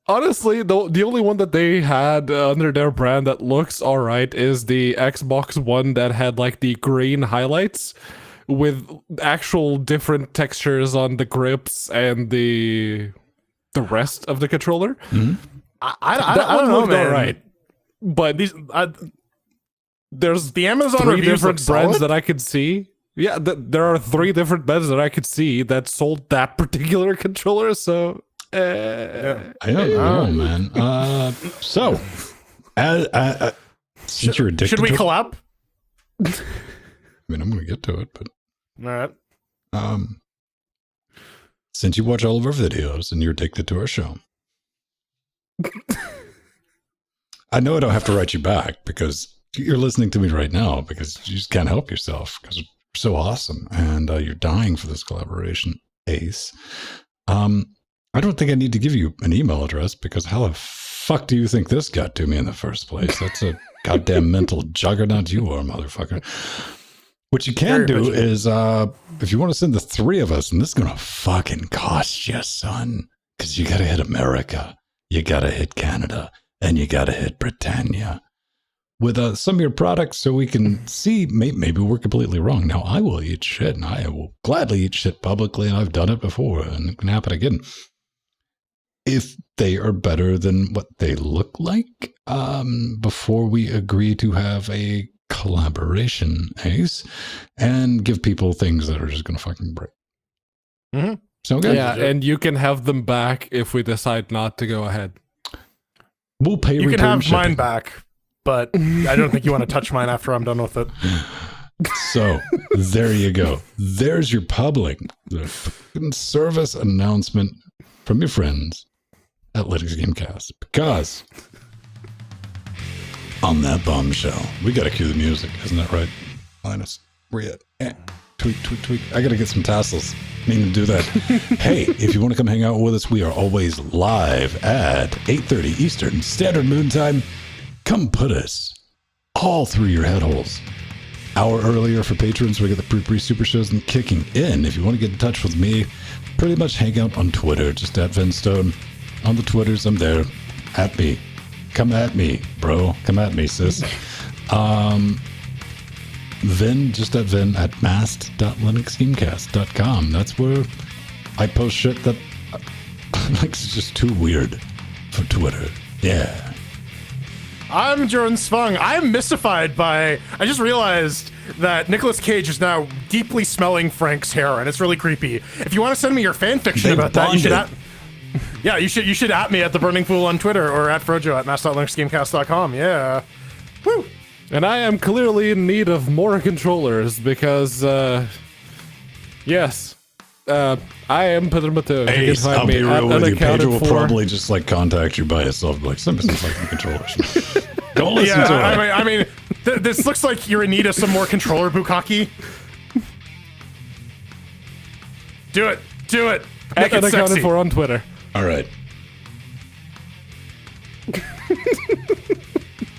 Honestly, the only one that they had under their brand that looks all right is the Xbox One that had like the green highlights with actual different textures on the grips and the rest of the controller. Mm-hmm. I don't know, man. All right, but there's the Amazon three reviews different look brands solid? that I could see. Yeah, there are 3 different brands that I could see that sold that particular controller. So. I don't know, man. So, since you're addicted, should we collab? I mean, I'm going to get to it, but all right. Since you watch all of our videos and you're addicted to our show, I know I don't have to write you back because you're listening to me right now because you just can't help yourself because you're so awesome and you're dying for this collaboration, Ace. I don't think I need to give you an email address because how the fuck do you think this got to me in the first place? That's a goddamn mental juggernaut you are, motherfucker. What you can do is, if you want to send the 3 of us, and this is going to fucking cost you, son, because you got to hit America, you got to hit Canada, and you got to hit Britannia with some of your products so we can see, maybe we're completely wrong. Now, I will eat shit, and I will gladly eat shit publicly, and I've done it before, and it can happen again. If they are better than what they look like, before we agree to have a collaboration, Ace, and give people things that are just going to fucking break. Mm-hmm. So good. Yeah, and you can have them back if we decide not to go ahead. We'll pay. You can have shipping. mine back, but I don't think you want to touch mine after I'm done with it. So there you go. There's your public service announcement from your friends at Linux Gamecast. Because on that bombshell, we got to cue the music, isn't that right, Linus? Where you at? Tweet. I got to get some tassels. Need to do that. Hey, if you want to come hang out with us, we are always live at 8:30 Eastern Standard Moon Time. Come put us all through your head holes. Hour earlier for patrons, we get the pre-super shows and kicking in. If you want to get in touch with me, pretty much hang out on Twitter, just at Venstone. On the Twitters, I'm there. At me. Come at me, bro. Come at me, sis. Vin, just at Vin at mast.linuxgamecast.com. That's where I post shit that like it's just too weird for Twitter. Yeah. I'm Jordan Svung. I'm mystified by... I just realized that Nicolas Cage is now deeply smelling Frank's hair, and it's really creepy. If you want to send me your fan fiction about that, you should at... Yeah, you should at me at The Burning Fool on Twitter or at Frojo at mass.linuxgamecast.com. Yeah. Woo! And I am clearly in need of more controllers because, yes, I am Pedro. Hey, I'll be real with you. Pedro will for. probably just like contact you by itself, like send me some fucking controllers. Don't listen to it. I mean, this looks like you're in need of some more controller bukkake. Do it. Make it Unaccounted sexy. for on Twitter. All right.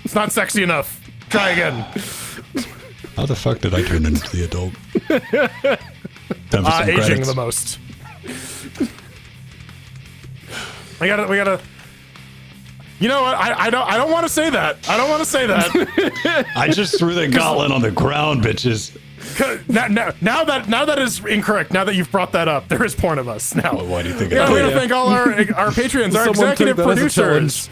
It's not sexy enough. Try again. How the fuck did I turn into the adult? Time for some Aging credits. the most. We gotta. You know what? I don't want to say that. I don't want to say that. I just threw the gauntlet on the ground, bitches. Now that is incorrect. Now that you've brought that up, there is porn of us now. Why do you think Yeah, I we did? gotta thank all our patrons, our Someone executive took that as a producers.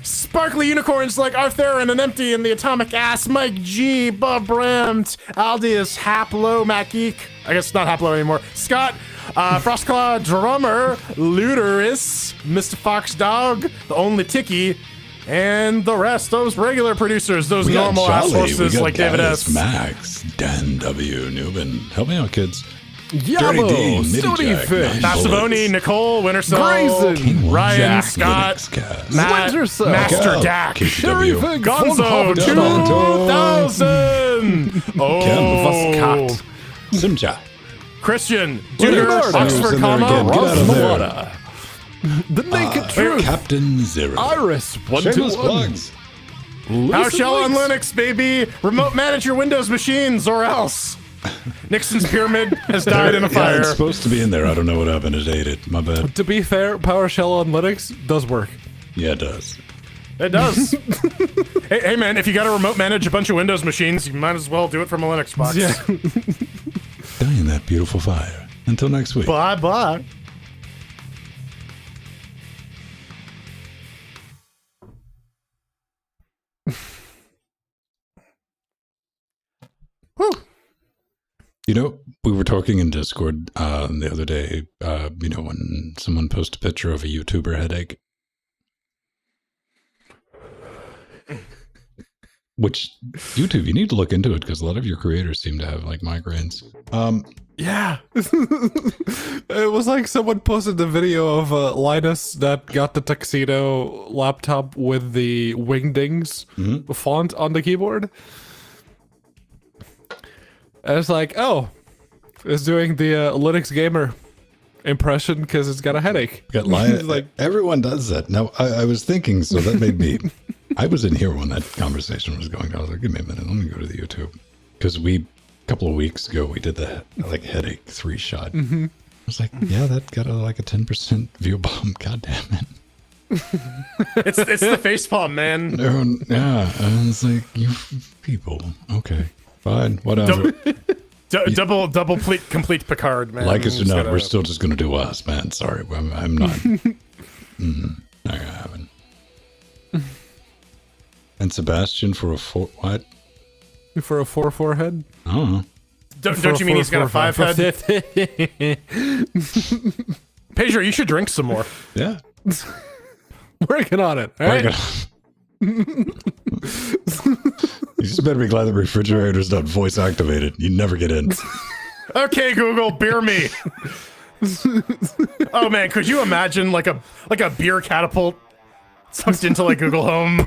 Sparkly unicorns like Arthur and an empty and the atomic ass, Mike G, Bob Brandt, Aldius, Haplo, Matt Geek. I guess not Haplo anymore. Scott, Frostclaw, Drummer, Luterus, Mr. Fox Dog, the Only Tiki, and the rest. Those regular producers, those We got normal ass Jolly, we horses got like David Gaius, S. Max, Dan W, Newman. Help me out, kids. Yabo, Dean, Stony Nitty Jack, Fish, Nine Savoni, Bullets. Nicole, Wintersoul, Grayson, King Ryan, Jack, Scott, Linux Cast. Matt, Wintersoul, Master Cal, Dak, Sherry KW. Fig, Gonzo, Gonzo, 2000. Oh, Cat, Simcha. Christian, Leonardo. Duder, Oxford, Who's in there comma, again? Get out of there. Mawada, The Naked Truth, Captain Zero. Iris, Shameless 121, plugs. PowerShell on Linux, baby. Remote manage your Windows machines or else. Nixon's pyramid has died in a Yeah, fire. it's supposed to be in there. I don't know what happened. It ate it. My bad. To be fair, PowerShell on Linux does work. Yeah, it does. It does. hey man, if you got to remote manage a bunch of Windows machines, you might as well do it from a Linux box. Yeah. Die in that beautiful fire. Until next week. Bye bye. You know, we were talking in Discord the other day, you know, when someone posted a picture of a YouTuber headache. Which, YouTube, you need to look into it because a lot of your creators seem to have, like, migraines. Yeah. It was like someone posted the video of Linus that got the tuxedo laptop with the wingdings font on the keyboard. And it's like, oh, it's doing the Linux gamer impression because it's got a headache. Got Linus. It's like, Everyone does that. Now, I was thinking, so that made me... I was in here when that conversation was going on. I was like, give me a minute. Let me go to the YouTube. Because a couple of weeks ago, we did the like headache 3-shot. I was like, yeah, that got like a 10% view bomb. God damn it. It's the facepalm, man. Yeah. And it's like, you people. Okay. Fine. Whatever. Double complete Picard, man. Like us or Just not, gotta- we're still just going to do us, man. Sorry. I'm not. Not going to happen. And Sebastian for a 4... What? for a 4-4 head? I don't know. Don't you mean he's got a 5 head? Pedro, you should drink some more. Yeah. Working on it. All right. You just better be glad the refrigerator's not voice activated. You never get in. Okay, Google, beer me. Oh man, could you imagine like a beer catapult sucked into like Google Home?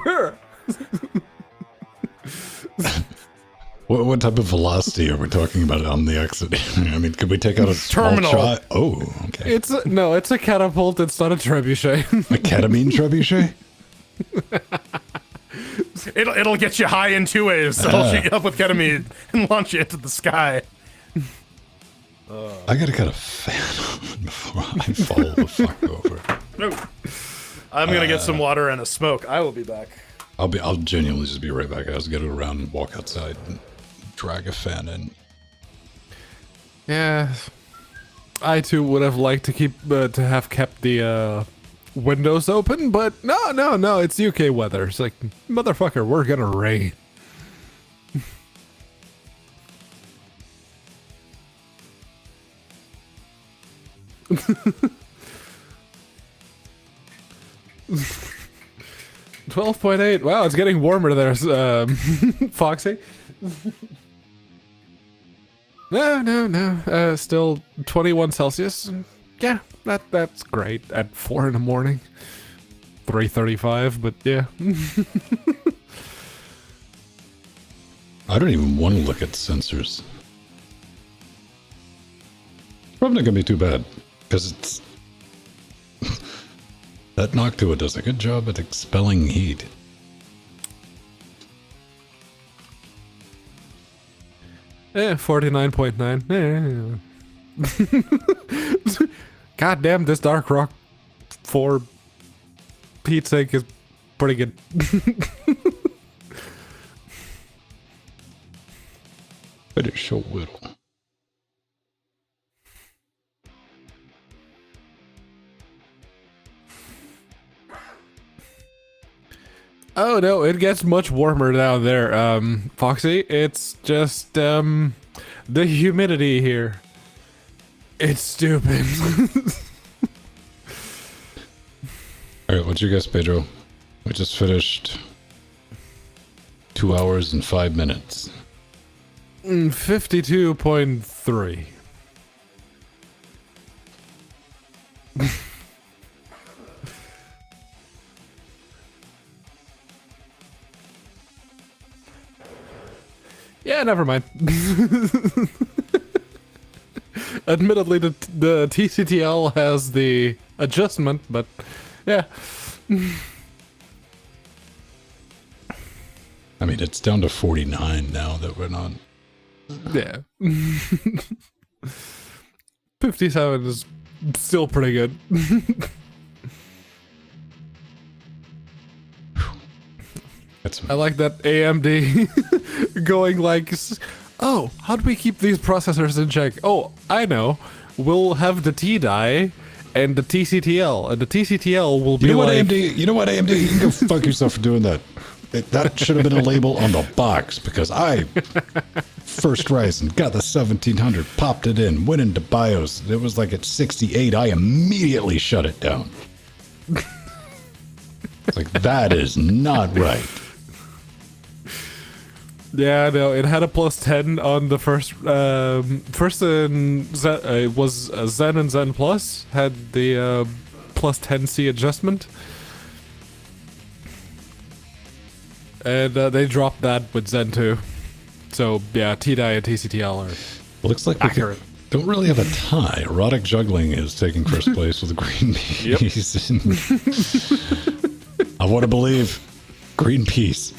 What type of velocity are we talking about on the exit? I mean, could we take out a small Terminal. shot? Oh, okay. It's a catapult. It's not a trebuchet. A ketamine trebuchet? It'll get you high in 2 ways. It'll shoot you up with ketamine and launch you into the sky. I gotta cut a fan on before I fall the fuck over. I'm gonna get some water and a smoke. I will be back. I'll genuinely just be right back. I was gonna go around and walk outside and drag a fan in. Yeah, I too would have liked to have kept the windows open, but no, it's UK weather. It's like, motherfucker, we're gonna rain. 12.8. Wow, it's getting warmer there, Foxy. No. Still 21 Celsius. Yeah, that's great at 4 in the morning. 3:35, but yeah. I don't even want to look at sensors. Probably not gonna be too bad, because it's that Noctua does a good job at expelling heat. Eh, 49.9. God damn, this Dark Rock 4 Pete's sake is pretty good. But it's so little. Oh no, it gets much warmer down there, Foxy. It's just, the humidity here. It's stupid. Alright, what's your guess, Pedro? We just finished 2 hours and 5 minutes. 52.3. Yeah, never mind. Admittedly, the TCTL has the adjustment, but yeah. I mean, it's down to 49 now that we're not. Yeah. 57 is still pretty good. I like that AMD going like, oh, how do we keep these processors in check? Oh, I know. We'll have the T-die and the TCTL, and the TCTL will be like... AMD, you know what, AMD? You can go fuck yourself for doing that. That should have been a label on the box, because I first Ryzen got the 1700, popped it in, went into BIOS. It was like at 68. I immediately shut it down. It's like, that is not right. Yeah, no, it had a plus 10 on the first in Zen, it was Zen and Zen Plus had the plus 10C adjustment. And they dropped that with Zen 2. So, yeah, T-Die and TCTL are looks like accurate. We don't really have a tie. Erotic Juggling is taking first place with a green piece. I want to believe green piece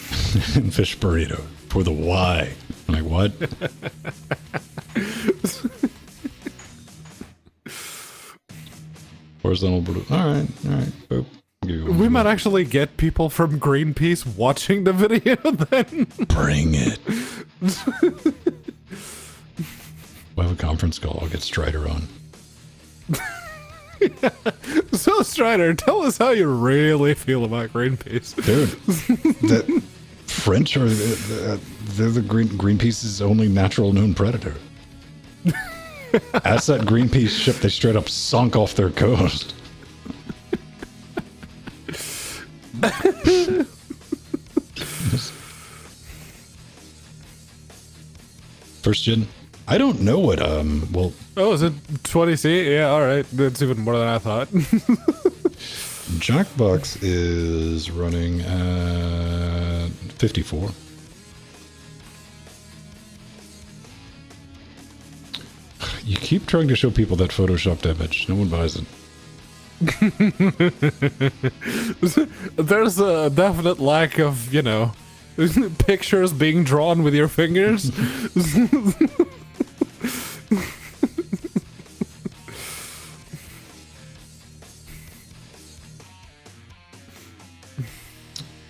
and fish burrito for the Y. I'm like, what? Horizontal blue. All right. Boop. We might actually get people from Greenpeace watching the video then. Bring it. We'll have a conference call. I'll get Strider on. Yeah. So, Strider, tell us how you really feel about Greenpeace. Dude, the French are they're the Greenpeace's only natural known predator. As that Greenpeace ship, they straight up sunk off their coast. First gen. I don't know what well. Oh, is it 20C? Yeah, all right. That's even more than I thought. Jackbox is running at 54. You keep trying to show people that photoshopped image. No one buys it. There's a definite lack of, you know, pictures being drawn with your fingers.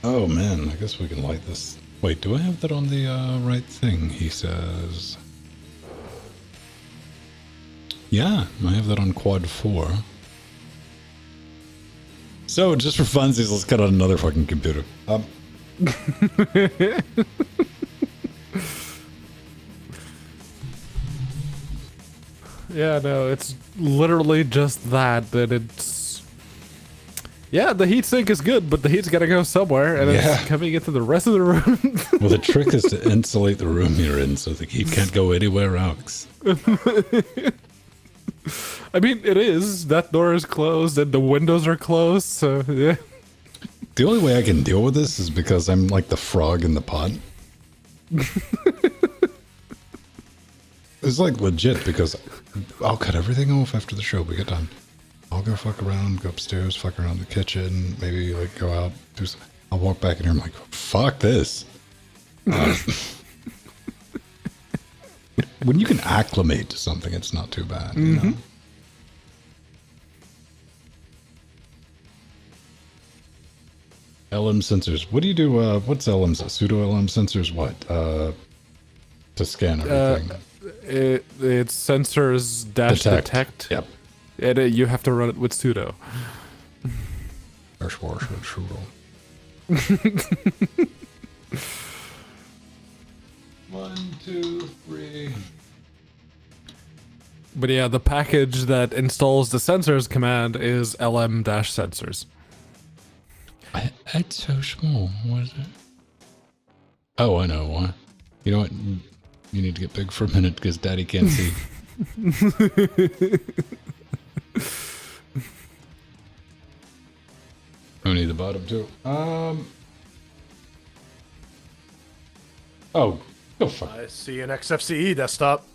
Oh man, I guess we can light this. Wait, do I have that on the right thing? He says. Yeah, I have that on quad 4. So, just for funsies, let's cut out another fucking computer. Yeah, no, it's literally just that it's... Yeah, the heat sink is good, but the heat's got to go somewhere, and Yeah. it's coming into the rest of the room. Well, the trick is to insulate the room you're in so the heat can't go anywhere else. I mean, it is. That door is closed, and the windows are closed, so yeah. The only way I can deal with this is because I'm like the frog in the pot. It's like legit because I'll cut everything off after the show. We get done. I'll go fuck around, go upstairs, fuck around the kitchen, maybe like go out. I'll walk back in here. I'm like, fuck this. When you can acclimate to something, it's not too bad. You know? LM sensors. What do you do? What's LMs? Pseudo LM sensors? What? To scan everything. It's sensors dash detect. Yep. And you have to run it with sudo. One, two, three. But yeah, the package that installs the sensors command is lm-sensors. It's so small. What is it? Oh, I know why. You know what? You need to get big for a minute because Daddy can't see. I need the bottom too. Oh, go fuck. I see an XFCE desktop.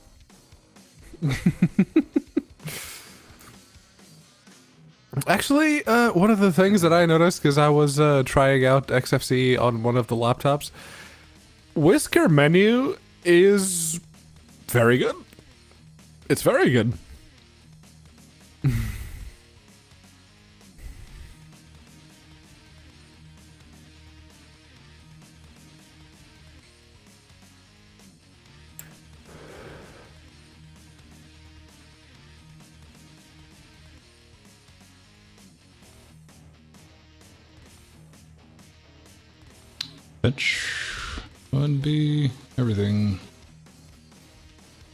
Actually, one of the things that I noticed, because I was trying out XFCE on one of the laptops, Whisker menu is very good. It's very good. Fetch. 1B. Everything.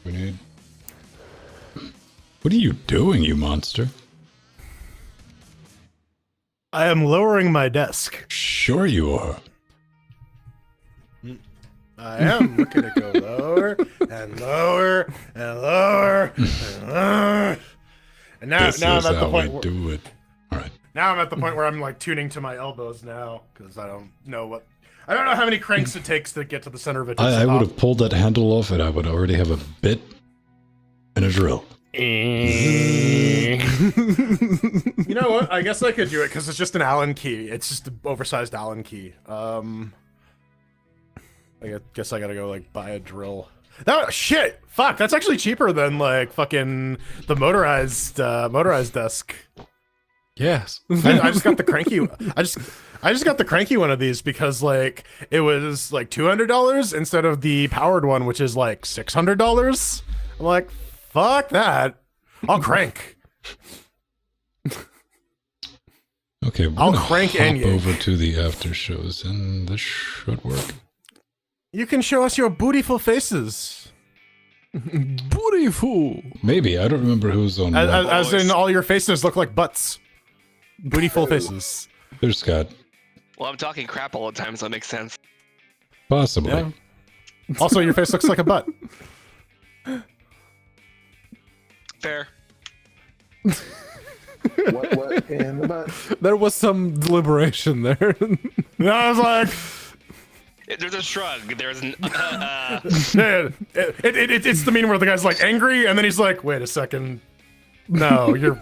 We need. What are you doing, you monster? I am lowering my desk. Sure you are. I am looking to go lower and lower and lower and lower. And now, This now is I'm at the how point we where, do it. All right. now I'm at the point where I'm like tuning to my elbows now because I don't know how many cranks it takes to get to the center of it. I would have pulled that handle off and I would already have a bit and a drill. You know what? I guess I could do it because it's just an Allen key. It's just an oversized Allen key. I guess I gotta go like buy a drill. No shit! Fuck! That's actually cheaper than like fucking the motorized desk. Yes. I just got the cranky. I just got the cranky one of these because like it was like $200 instead of the powered one, which is like $600. I'm like, fuck that. I'll crank. Okay, we're I'll gonna crank hop and yank. over to the after shows, and this should work. You can show us your bootyful faces. Beautiful. Maybe I don't remember who's on. what. As in, all your faces look like butts. Bootyful faces. There's Scott. Well, I'm talking crap all the time, so that makes sense. Possibly. Yeah. Also, your face looks like a butt. Fair. What in the butt? There was some deliberation there. And I was like, There's a shrug. There's an. yeah, it's the meme where the guy's like angry, and then he's like, wait a second. No, you're.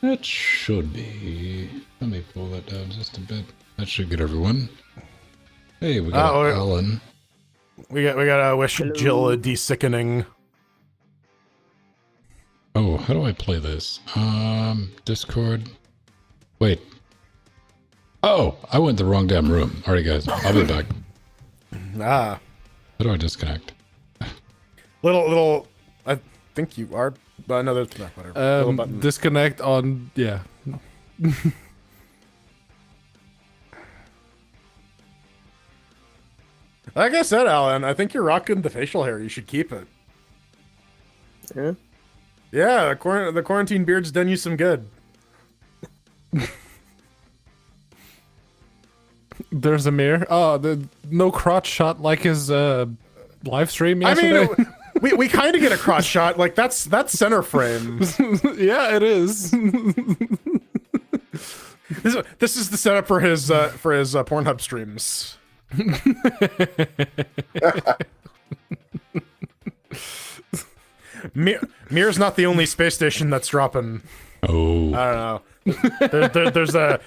That should be. Let me pull that down just a bit. That should get everyone. Hey, we got Oh, Alan. We gotta wish Jill a de-sickening. Oh, how do I play this? Discord. Wait. Oh, I went the wrong damn room. Alright, guys, I'll be back. Ah. How do I disconnect? Little. I think you are. But no, there's no, whatever. Little button. Disconnect on, yeah. Like I said, Alan, I think you're rocking the facial hair. You should keep it. Yeah. Yeah, the quarantine beard's done you some good. There's Amir. Oh, the no crotch shot like his live stream yesterday. I mean, we kind of get a crotch shot. Like that's center frame. Yeah, it is. This is the setup for his Pornhub streams. Mir's not the only space station that's dropping. Oh. I don't know. There's a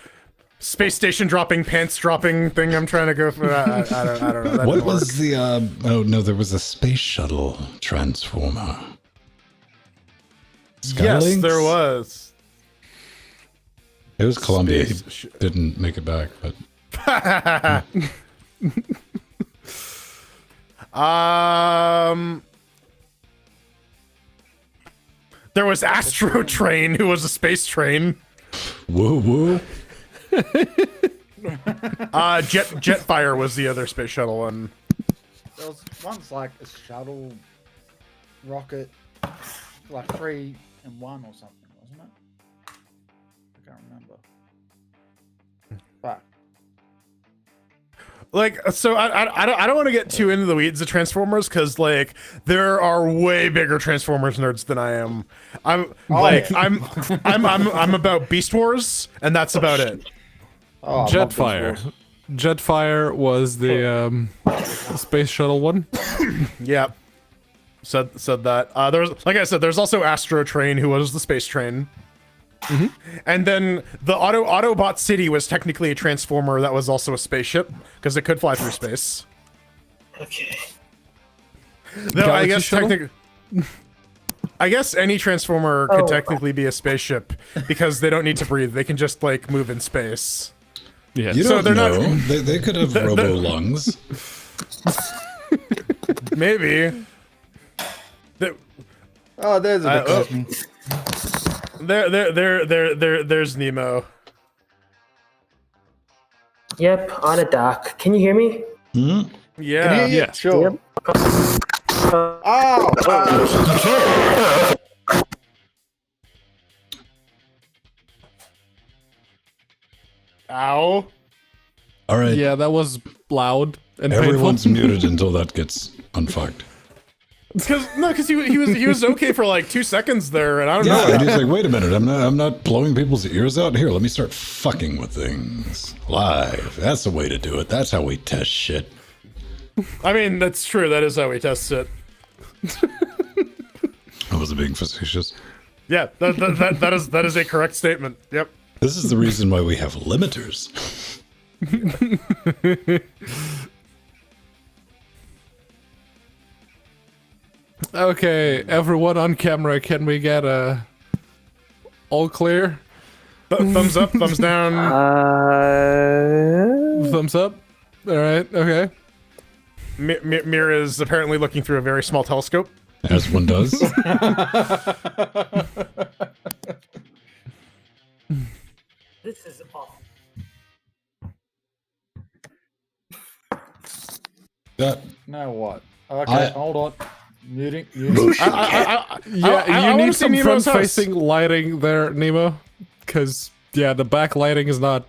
space station dropping, pants dropping thing I'm trying to go for. I don't know. That What didn't was work. the, oh no, there was a space shuttle transformer. Yes, Skylinks? there was. It was Columbia. He Space didn't make it back, but There was Astro Train, who was a space train. woo woo. Jetfire was the other space shuttle one. There was once like a shuttle rocket, like 3 in 1 or something, wasn't it? I can't remember. But Like, so I don't want to get too into the weeds of Transformers because like there are way bigger Transformers nerds than I am. I'm about Beast Wars, and that's about it. oh, I love these Jetfire. wars. Jetfire was the space shuttle one. Yeah, said that. There's, like I said, there's also Astro Train, who was the space train. And then the Autobot City was technically a transformer that was also a spaceship because it could fly through space. Okay. Though I Galaxy guess shuttle? I guess any transformer could technically be a spaceship because they don't need to breathe; they can just like move in space. Yeah. You So don't they're know. not- They could have robo lungs. Maybe. Oh, there's a big oh. Cosme. There's Nemo. Yep, on a dock. Can you hear me? Yeah. Yeah. Sure. Yep. Oh, Ow. All right. Yeah, that was loud and Everyone's painful. muted until that gets unfucked. Because he was okay for like 2 seconds there, and I don't Yeah, know. and he's like, wait a minute, I'm not blowing people's ears out. Here, let me start fucking with things live. That's the way to do it. That's how we test shit. I mean, that's true. That is how we test it. I wasn't being facetious. Yeah, that is a correct statement. Yep. This is the reason why we have limiters. Okay, everyone on camera, can we get a all clear? Thumbs up, thumbs down. Thumbs up. All right. Okay. Mira is apparently looking through a very small telescope. As one does. This is awful. That, now what? Okay, hold on. Muting. Yeah, I you wanna need see some Nemo's house. front-facing lighting there, Nemo, because yeah, the back lighting is not.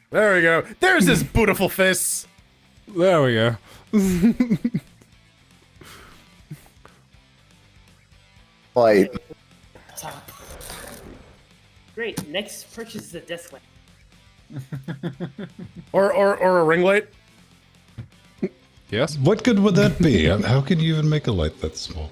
There we go. There's his beautiful face. There we go. Like, Great. Next purchase is a desk lamp. Or a ring light. Yes. what good would that be? How can you even make a light that small?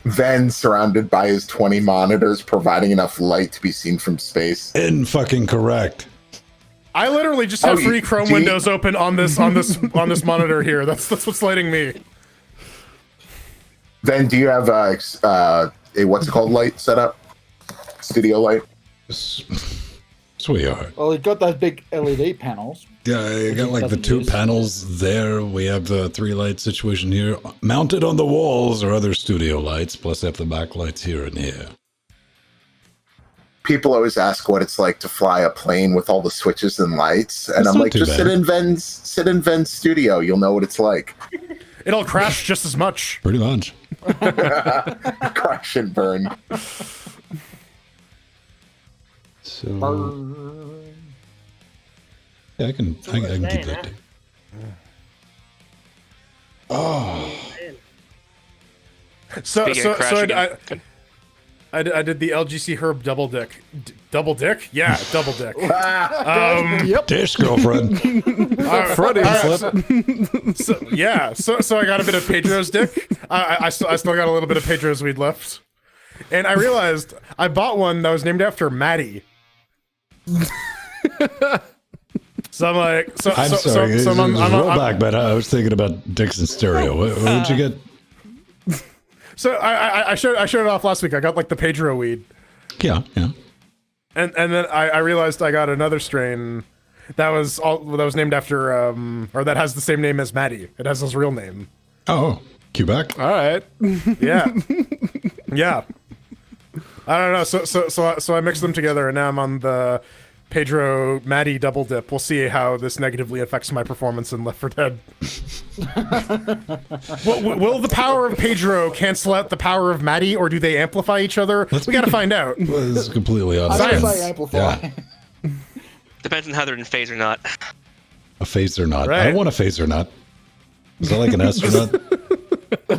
Then surrounded by his 20 monitors, providing enough light to be seen from space. In fucking correct. I literally just have Oh, three Chrome do you- windows open on this monitor here. That's what's lighting me. Then do you have a what's it called light set up? Studio light? Sweetheart. Well, you've got those big LED panels. Yeah, I got like the doesn't 2 use. panels there. We have the 3 light situation here. Mounted on the walls are other studio lights, plus I have the backlights here and here. people always ask what it's like to fly a plane with all the switches and lights, and It's I'm not like, too just bad. sit in Ven's studio. You'll know what it's like. It'll crash just as much. Pretty much. Crash and burn. So yeah, I can keep that. Date. So Speaking of crashing, I did the LGC Herb double dick. Double dick? Yeah, double dick. Dish, girlfriend. Freudian slip. So I got a bit of Pedro's dick. I still got a little bit of Pedro's weed left. And I realized I bought one that was named after Maddie. So I'm like, I'm sorry. Roll back, but I was thinking about dicks in stereo. What would you get? So I showed it off last week. I got like the Pedro weed. Yeah. And then I realized I got another strain that was named after or that has the same name as Maddie. It has his real name. Oh, Quebec. All right. Yeah. Yeah. I don't know. So I mixed them together, and now I'm on the Pedro Maddie double dip. We'll see how this negatively affects my performance in Left 4 Dead. Will the power of Pedro cancel out the power of Maddie, or do they amplify each other? We gotta find out. Well, this is completely I honest. don't Science. say amplify. Yeah. Depends on how they're in phase or not. A phaser knot. Right. I want a phaser knot. Is that like an astronaut?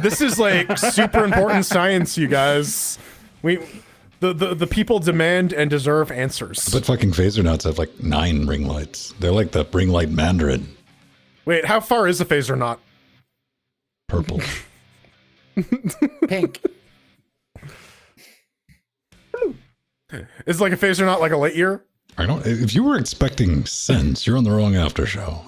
This is like super important science, you guys. The people demand and deserve answers. But fucking phaser knots have like 9 ring lights. They're like the ring light Mandarin. Wait, how far is a phaser knot? Purple. Pink. Is like a phaser knot like a light year? I don't. If you were expecting sense, you're on the wrong after show.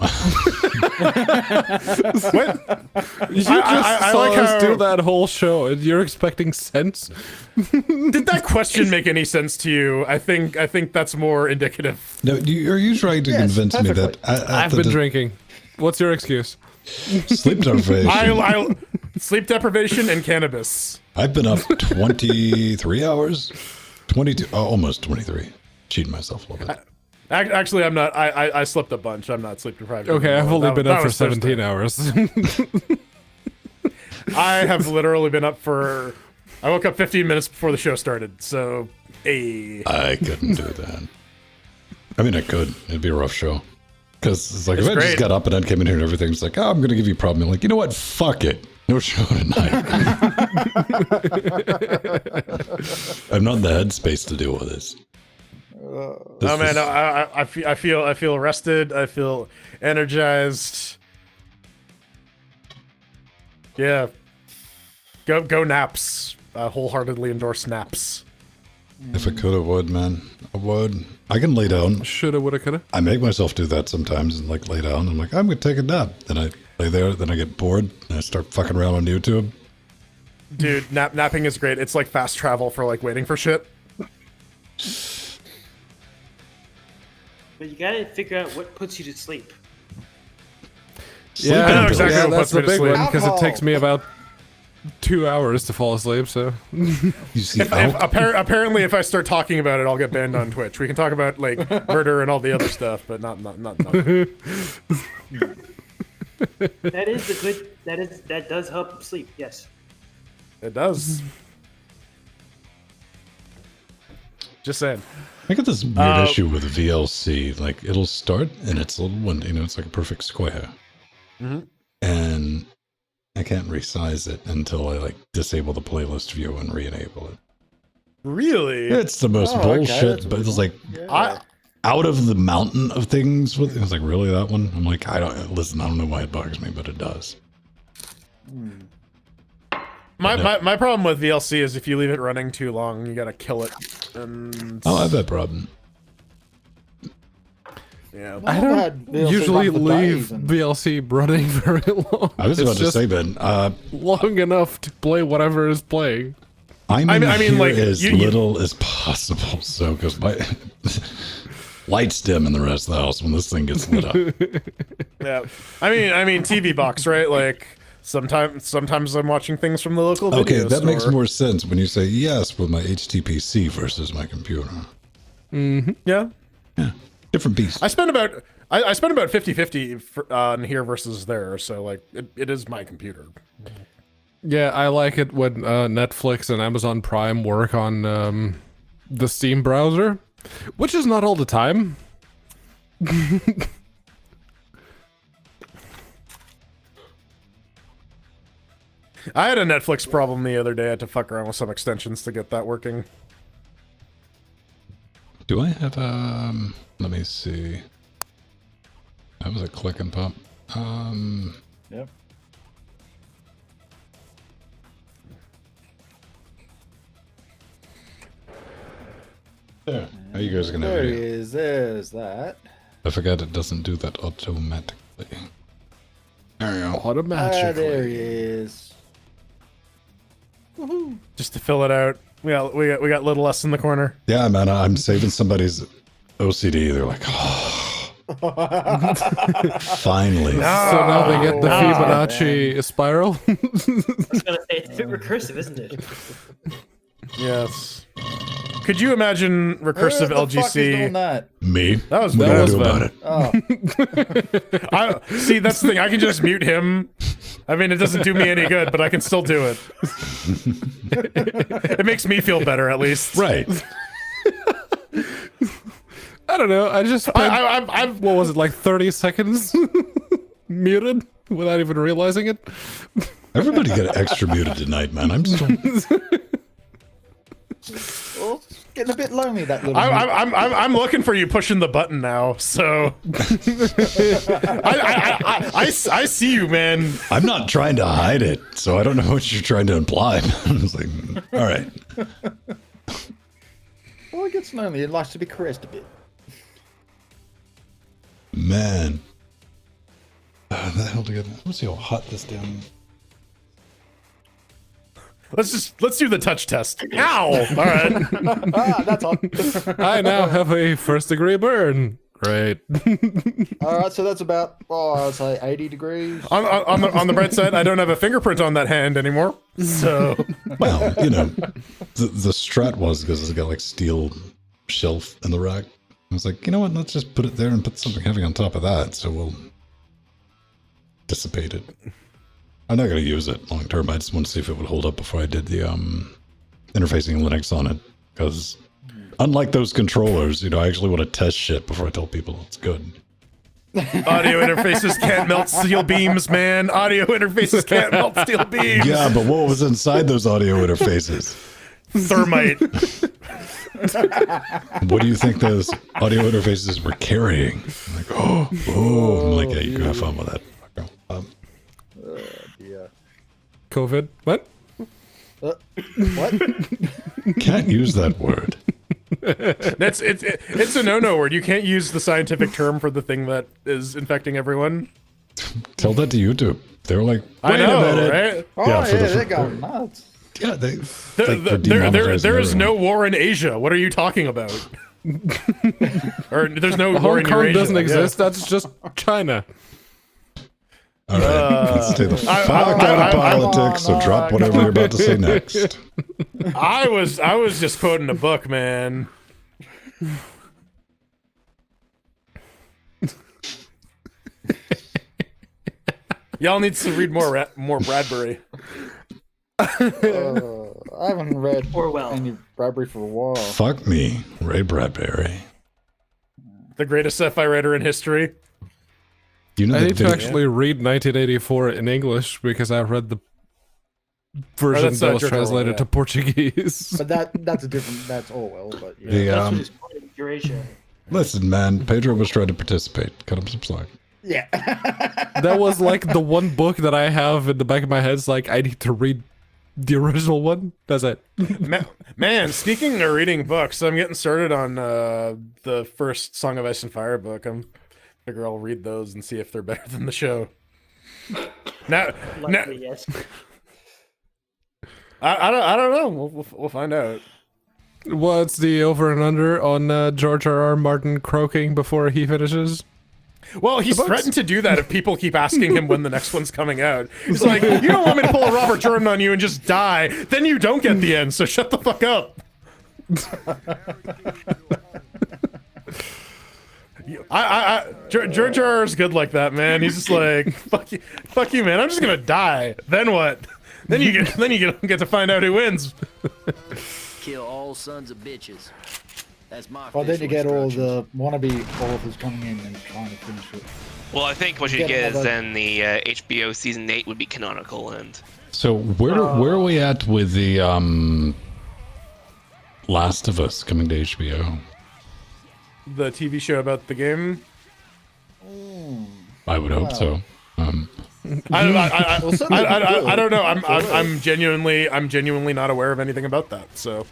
What? You just I saw like us how- do that whole show, and you're expecting sense? Did that question make any sense to you? I think that's more indicative. No, are you trying to Yes, convince me that I've been drinking. What's your excuse? sleep deprivation? I sleep deprivation and cannabis. I've been up 23 hours, 22, almost 23. Cheating myself a little bit. Actually, I'm not. I slept a bunch. I'm not sleep deprived. Okay, I've anymore. only That- been that up for was 17 Thursday. hours. I have literally been up for. I woke up 15 minutes before the show started. So, hey. I couldn't do that. I mean, I could. It'd be a rough show. Because it's like, It's if I just great. got up and then came in here and everything's like, oh, I'm going to give you a problem. I'm like, you know what? Fuck it. No show tonight. I'm not in the headspace to deal with this. Oh man, I feel rested. I feel energized. Yeah. Go naps. Wholeheartedly endorse naps. If I could, I would, man. I would. I can lay down. Shoulda, woulda, coulda. I make myself do that sometimes and like lay down. I'm like, I'm going to take a nap. Then I lay there. Then I get bored and I start fucking around on YouTube. Dude, napping is great. It's like fast travel for like waiting for shit. But you gotta figure out what puts you to sleep. Yeah, I know exactly yeah, what that's puts me the to big sleep. one because it Alcohol. takes me about 2 hours to fall asleep. So You see, Apparently, if I start talking about it, I'll get banned on Twitch. We can talk about like murder and all the other stuff, but not. That is the good. That does help sleep. Yes. It does. Just saying. I got this weird issue with VLC. Like, it'll start and it's a little one, it's like a perfect square. And I can't resize it until I like disable the playlist view and re-enable it. Really? It's the most Oh, okay, bullshit, that's but it's like I, out of the mountain of things. With it's like, really, that one? I'm like, I don't know why it bugs me, but it does. my problem with VLC is if you leave it running too long, you gotta kill it. And I have that problem. yeah, I I've don't had VLC usually run for leave days and- VLC running very long. I was It's about to just say, Ben, long enough to play whatever is playing. I'm I in mean, here like, as you- little as possible, so because my lights dim in the rest of the house when this thing gets lit up. yeah. I mean, TV box, right? Like sometimes I'm watching things from the local Okay, video that makes store. more sense when you say yes with my HTPC versus my computer. Yeah. Different beast. I spent about 50-50 on here versus there, so like it is my computer. Yeah, I like it when Netflix and Amazon Prime work on the Steam browser, which is not all the time. I had a Netflix problem the other day. I had to fuck around with some extensions to get that working. Do I have let me see. That was a click and pop. Yep. There. How you guys gonna There have he it? is. There's that. I forgot it doesn't do that automatically. There you go. Automatically. There he is. Woohoo! Just to fill it out. We got Little Less in the corner. Yeah, man, I'm saving somebody's OCD. They're like, oh, finally. So now they get the Fibonacci spiral. I was gonna say it's a bit recursive, isn't it? Yes. Could you imagine recursive Who the fuck is doing LGC? that? Me? That was What do I was do about bad. it? Oh, See, that's the thing. I can just mute him. I mean, it doesn't do me any good, but I can still do it. It makes me feel better, at least. Right. I don't know. I just spent, I've what was it, like 30 seconds muted without even realizing it? Everybody get extra muted tonight, man. I'm still. well, it's getting a bit lonely, that little. I'm looking for you pushing the button now. So I see you, man. I'm not trying to hide it, so I don't know what you're trying to imply. I was like, all right. Well, it gets lonely. It likes to be caressed a bit. Man. How the hell together? Let's see how hot this damn. Let's do the touch test. Ow! All right. That's on. I now have a first degree burn. Great. All right, so that's about I'd say 80 degrees. On the bright side, I don't have a fingerprint on that hand anymore. So Well, you know, the strat was because it's got like steel shelf in the rack. I was like, you know what? Let's just put it there and put something heavy on top of that, so we'll dissipate it. I'm not going to use it long term. I just want to see if it would hold up before I did the interfacing Linux on it. Because unlike those controllers, you know, I actually want to test shit before I tell people it's good. audio interfaces can't melt steel beams, man. Audio interfaces can't melt steel beams. Yeah, but what was inside those audio interfaces? Thermite. What do you think those audio interfaces were carrying? I'm like, oh, I'm like, yeah, you can have fun with that. Yeah. COVID. What? What? Can't use that word. It's a no word. You can't use the scientific term for the thing that is infecting everyone. Tell that to YouTube. They were like, wait I know, a minute. right? Oh, Yeah, yeah, for the- they're going nuts. Yeah, they. There is no war in Asia. What are you talking about? Or there's no war Hong in Kong Eurasia. doesn't yeah. exist. That's just China. All right, let's stay the fuck I- out of politics. So drop whatever you're about to say next. I was just quoting a book, man. Y'all need to read more Bradbury. I haven't read Orwell. any Bradbury for a while. Fuck me, Ray Bradbury. The greatest sci-fi writer in history. You know I the need to video- actually read 1984 in English because I read the version that's, that was George Orwell, translated yeah. to Portuguese. But that's a different. That's Orwell. But yeah. the That's what he's calling Eurasia. listen, man. Pedro was trying to participate. Cut him some slack. Yeah. That was like the one book that I have in the back of my head. It's like, I need to read the original one. That's it. Man, speaking of reading books, I'm getting started on the first Song of Ice and Fire book. Figure I'll read those and see if they're better than the show. Now, Likely, yes. I don't know. We'll find out. What's the over and under on George R.R. Martin croaking before he finishes? Well, he's books? threatened to do that if people keep asking him when the next one's coming out. He's like, you don't want me to pull a Robert Jordan on you and just die. Then you don't get the end, so shut the fuck up. George R. R. is good like that, man. He's just like, fuck you, man. I'm just gonna die. Then what? Then you get to find out who wins. Kill all sons of bitches. That's my. Well, then you official get all instructions. the wannabe authors coming in and trying to finish it. Well, I think what you Get get is another- then the HBO season 8 would be canonical, and So where are we at with the Last of Us coming to HBO? The TV show about the game. I would hope so. I don't know. I'm genuinely not aware of anything about that. So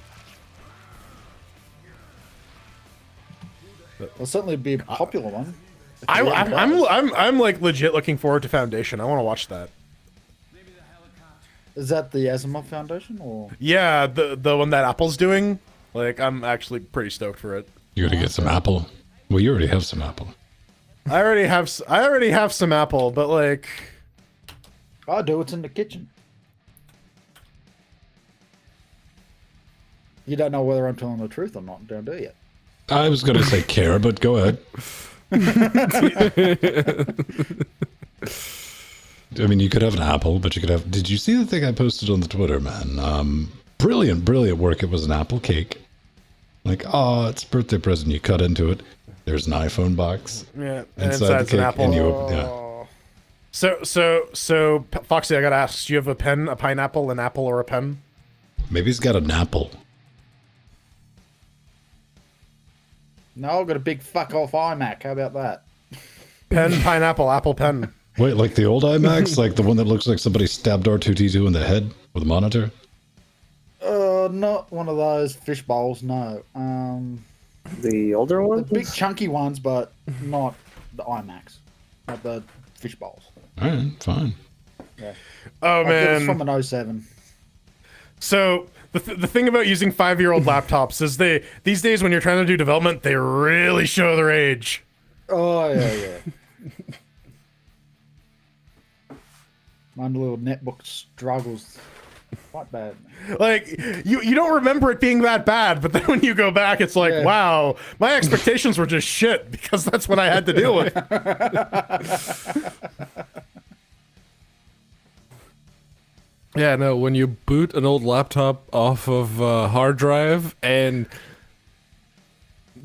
It'll certainly be a popular one. I'm like legit looking forward to Foundation. I want to watch that. Is that the Asimov Foundation or? Yeah, the one that Apple's doing. Like, I'm actually pretty stoked for it. You gotta get some Apple. Well, you already have some Apple. I already have some Apple, but like, I do. It's in the kitchen. You don't know whether I'm telling the truth or not, don't do you? I was gonna say care, but go ahead. I mean, you could have an Apple, but you could have. Did you see the thing I posted on the Twitter, man? Brilliant work. It was an Apple cake. Like, oh, it's a birthday present. You cut into it. There's an iPhone box. yeah, and Inside inside the an cake, Apple. and you open, yeah. So Foxy, I gotta ask, do you have a pen, a pineapple, an apple, or a pen? Maybe he's got an apple. No, I've got a big fuck off iMac. How about that? Pen, pineapple, apple, pen. Wait, like the old iMacs, like the one that looks like somebody stabbed R2D2 in the head with a monitor. Not one of those fish bowls. No. The older The one? big chunky ones, but not the iMacs. Not the fish bowls. All right, fine. Oh Like, it was man. from an 07. So the thing about using 5-year-old laptops is these days when you're trying to do development, they really show their age. Oh yeah. My little netbook struggles quite bad. Like you don't remember it being that bad, but then when you go back, it's like, Yeah. wow, my expectations were just shit because that's what I had to deal with. Yeah, no, when you boot an old laptop off of a hard drive and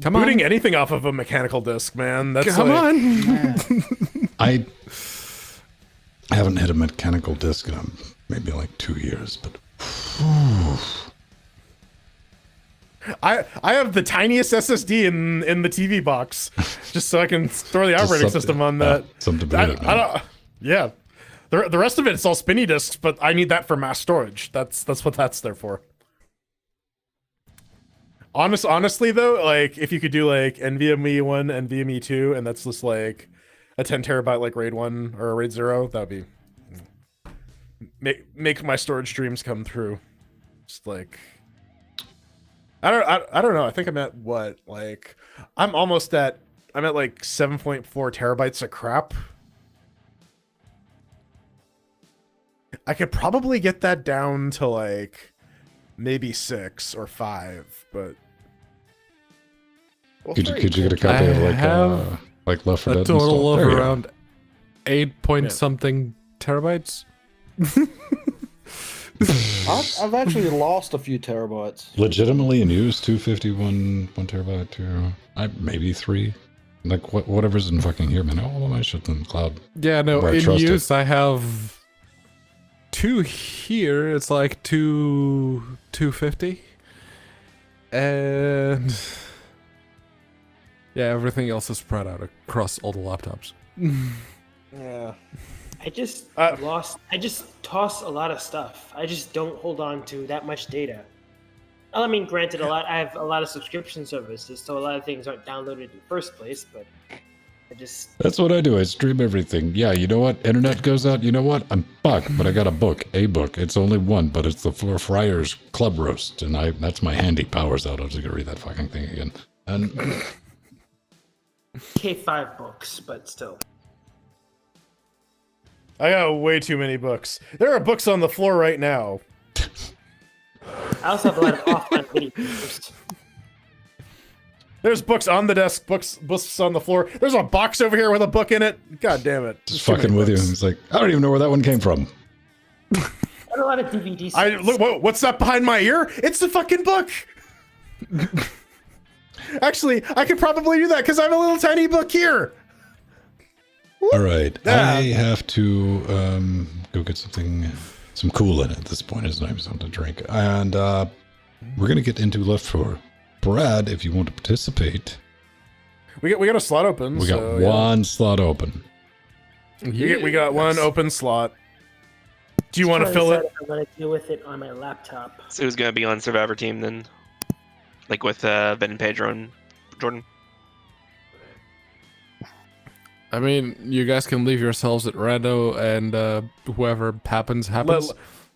Booting anything off of a mechanical disc, man. That's come like, on. Man. I haven't hit a mechanical disc in maybe like 2 years, but I have the tiniest SSD in the TV box, just so I can store the operating something- system on that. something to I, boot it, I man. don't. Yeah, the rest of it's all spinny discs, but I need that for mass storage. That's what that's there for. Honestly though, like if you could do like NVMe 1, NVMe 2, and that's just like a 10 terabyte like RAID 1 or a RAID 0, that would be make my storage dreams come true. Just like I don't know. I think I'm at what, like I'm at like 7.4 terabytes of crap. I could probably get that down to like maybe 6 or 5, but Well, could you three. get a copy of have like Left 4 A Dead? total of There you go. around 8 point something terabytes. I've actually lost a few terabytes. Legitimately in use, 251, 1 terabyte, 2, maybe 3. Like whatever's in fucking here, man. All of my shit's in the cloud. Yeah, no, Where I in trust it. use I have 2 here. It's like 250. And yeah, everything else is spread out across all the laptops. yeah. I just Uh, I just toss a lot of stuff. I just don't hold on to that much data. I mean, granted, I have a lot of subscription services, so a lot of things aren't downloaded in the first place, but I just... That's what I do. I stream everything. Yeah, you know what? Internet goes out. You know what? I'm fucked, but I got a book. It's only one, but it's the Four Friars Club Roast, and that's my handy powers out. I was gonna read that fucking thing again. And K5 books, but still. I got way too many books. There are books on the floor right now. I also have a lot of offline video games. There's books on the desk, books on the floor. There's a box over here with a book in it. God damn it. Just fucking with you. He's like, I don't even know where that one came from. Got a lot of DVD sets. What's that behind my ear? It's the fucking book. Actually, I could probably do that because I have a little tiny book here. All right. Yeah. I have to go get some coolant at this point. It's not even something to drink. And we're going to get into Left 4. Brad, if you want to participate. We got a slot open. We got one slot open. We got one open slot. Do you want to fill it? I'm going to deal with it on my laptop. So who's gonna be on Survivor team then? Like with Ben and Pedro and Jordan? I mean, you guys can leave yourselves at rando, and whoever happens.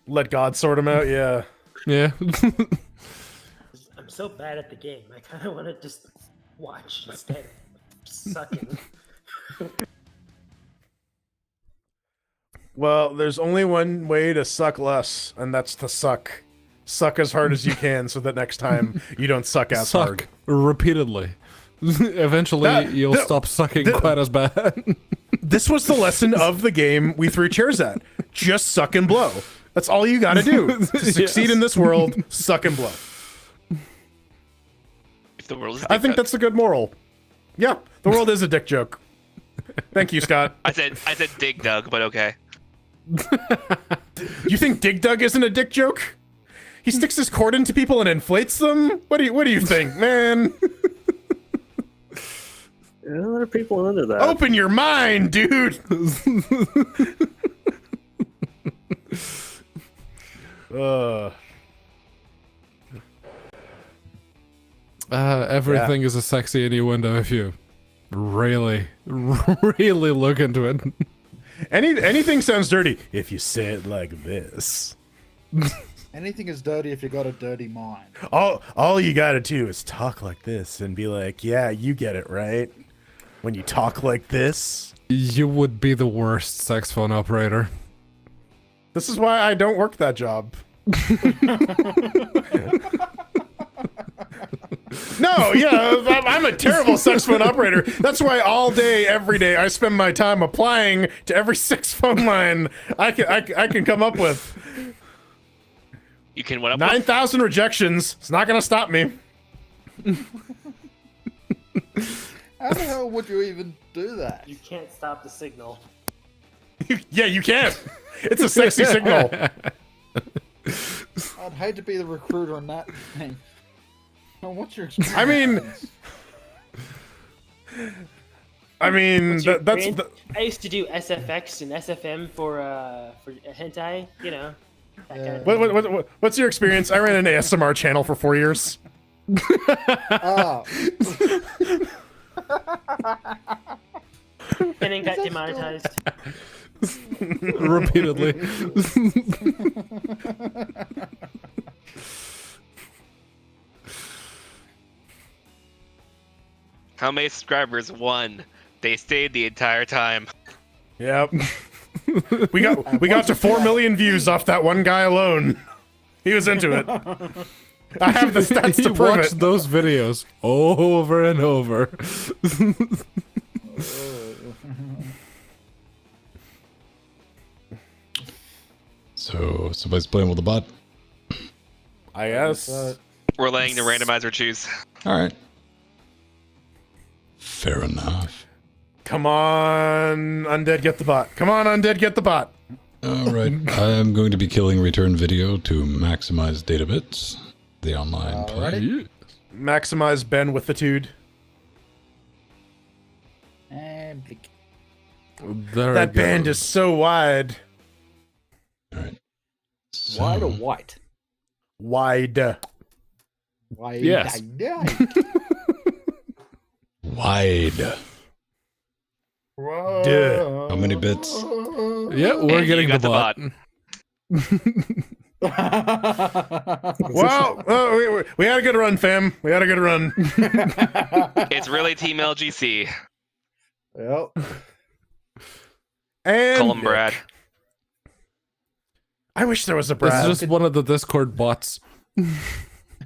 Let God sort them out. Yeah. Yeah. I'm so bad at the game. I kind of want to just watch instead of sucking. Well, there's only one way to suck less, and that's to suck. Suck as hard as you can so that next time you don't suck as hard. Suck repeatedly. Eventually, you'll stop sucking quite as bad. This was the lesson of the game we threw chairs at. Just suck and blow. That's all you gotta do. To succeed in this world, suck and blow. If the world is I think that's a good moral. Yeah, the world is a dick joke. Thank you, Scott. I said Dig Dug, but okay. You think Dig Dug isn't a dick joke? He sticks his cord into people and inflates them? What do you think, man? Yeah, a lot of people into that. Open your mind, dude. Everything is a sexy innuendo if you really look into it. Anything sounds dirty if you say it like this. Anything is dirty if you got a dirty mind. All you gotta do is talk like this and be like, yeah, you get it, right? When you talk like this. You would be the worst sex phone operator. This is why I don't work that job. No, yeah, I'm a terrible sex phone operator. That's why all day, every day, I spend my time applying to every sex phone line I can come up with. You can what up? 9,000 rejections. It's not gonna stop me. How the hell would you even do that? You can't stop the signal. Yeah, you can't. It's a sexy signal. I'd hate to be the recruiter in that thing. What's your experience? I mean, that's. I used to do SFX and SFM for hentai. You know. That kind of What's your experience? I ran an ASMR channel for 4 years. Oh. And then got demonetized. Repeatedly. How many subscribers? 1. They stayed the entire time. Yep. We got to 4 million views off that one guy alone. He was into it. I have the stats to prove watched it. those videos over and over. So somebody's playing with the bot. I guess. We're letting the randomizer choose. All right. Fair enough. Come on, Undead, get the bot. Come on, Undead, get the bot. All right. I'm going to be killing return video to maximize data bits. The online play. Maximize Ben with the tude. And blink. That band is so wide. All right. So, Wide or white? Wide. Wide. Yes. wide. Duh. How many bits? Yeah, we're And getting you the got bot. Well, we had a good run, fam. We had a good run. It's really Team LGC. Yep. And Call him Brad. I wish there was a Brad. It's just one of the Discord bots.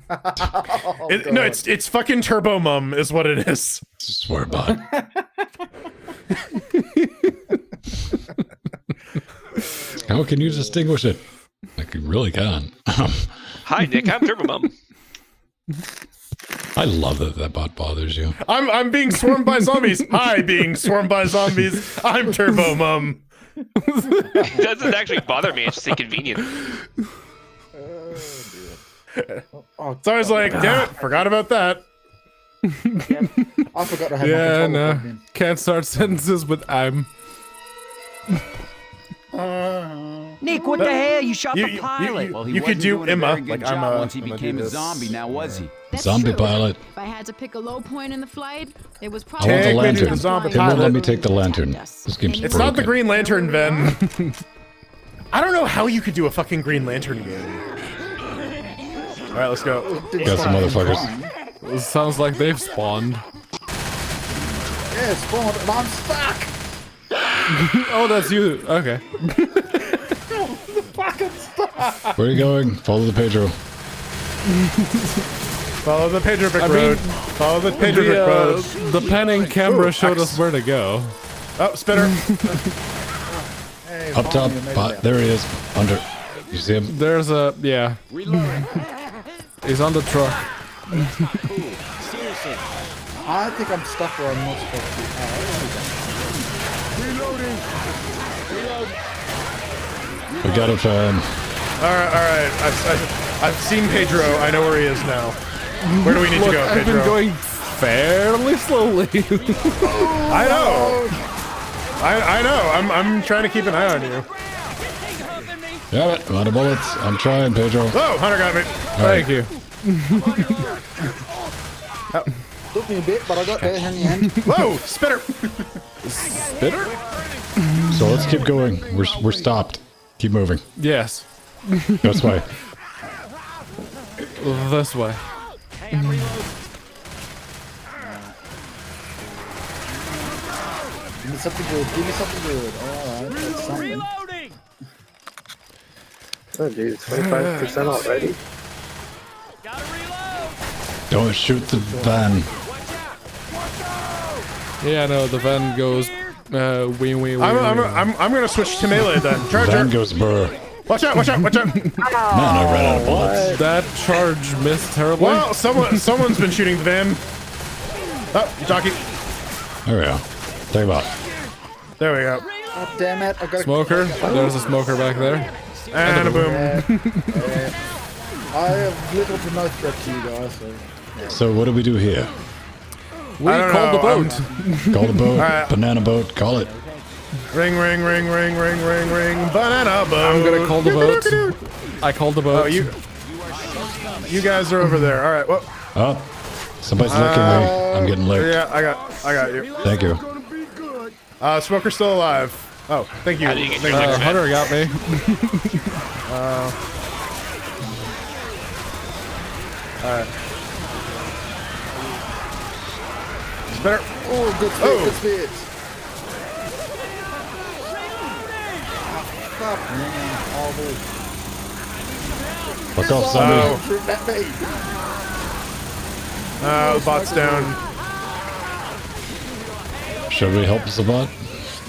Oh, No, God. it's fucking Turbo Mum is what it is. Swear bot. How can you distinguish it? Like you really can. Hi, Nick. I'm Turbo Mum. I love that that bot bothers you. I'm being swarmed by zombies. Hi, being swarmed by zombies. I'm Turbo Mum. It doesn't actually bother me. It's just inconvenient. Oh, So I was like, damn it, forgot about that. I forgot to have my Yeah, controller no. plugged in. Can't start sentences with I'm. Nick, what the hell? You shot You- the you- pilot. you- well, he you could wasn't do doing a Emma, very good like, I'm job a- once he I'm gonna became do a this. zombie, now was he? That's Zombie true. pilot. If I had to pick a low point in the flight, it was I probably want the Take me to the lantern. zombie They won't let pilot. me take the lantern. This game's It's not the broken. Green Lantern, Ben. I don't know how you could do a fucking Green Lantern game. All right, let's go. Got some motherfuckers. It sounds like they've spawned. Yeah, spawned, and I'm stuck. Oh, that's you. Okay. Fucking stuck. Where are you going? Follow the Pedro. Follow the Pedro Brick I mean, Road. Follow the Pedro Brick Road. The panning camera Ooh, showed X. us where to go. Oh, Spitter. Hey, Up top. finally, I made it Bot. out. There he is. Under. You see him? There's a yeah. He's on the truck. Seriously. I think I'm stuck where I'm not supposed to be. We got a fan. All right. I've seen Pedro. I know where he is now. Where do we need Look, to go, I've Pedro? been going fairly slowly. I know. I know. I'm trying to keep an eye on you. Damn it. I'm out of bullets. I'm trying, Pedro. Oh, Hunter got me. Thank you. Took me a bit, but I got there in the end. Whoa, Spitter. Spitter? So let's keep going. We're stopped. Keep moving. Yes. This way. This way. Give me something good. Give me something good. Alright, that's something. Oh, dude, 25% already. Don't shoot the van. Yeah, no, the van goes wee wee wee. I'm gonna switch to melee then. Van Charger. goes burr. Watch out! Watch out! Watch out! Man, I ran out of bullets. That charge missed terribly. Well, someone's been shooting the van. Oh, jockey. There we go. Take him out. There we go. God damn it. I got Smoker. There's a smoker back there. And a boom. I have little to no threat to you guys, so. So what do we do here? We I don't called the know, boat. Call the boat. Alright. Banana boat. Call it. Ring, ring, ring, ring, ring, ring, ring. Banana boat. I'm gonna call the boat. I called the boat. Oh, you guys are over there. All right. Well, Oh, somebody's licking me. I'm getting licked. yeah, I got you. Thank you. Smoker's still alive. Oh, thank you. How do you get Thank your you. legs Hunter got me. Better. Oh, good spit, Oh. good spit. Fuck, man. Oh, boy. Fuck off, zombie. Oh. Shoot that bait. The bot's down. Should we help the bot?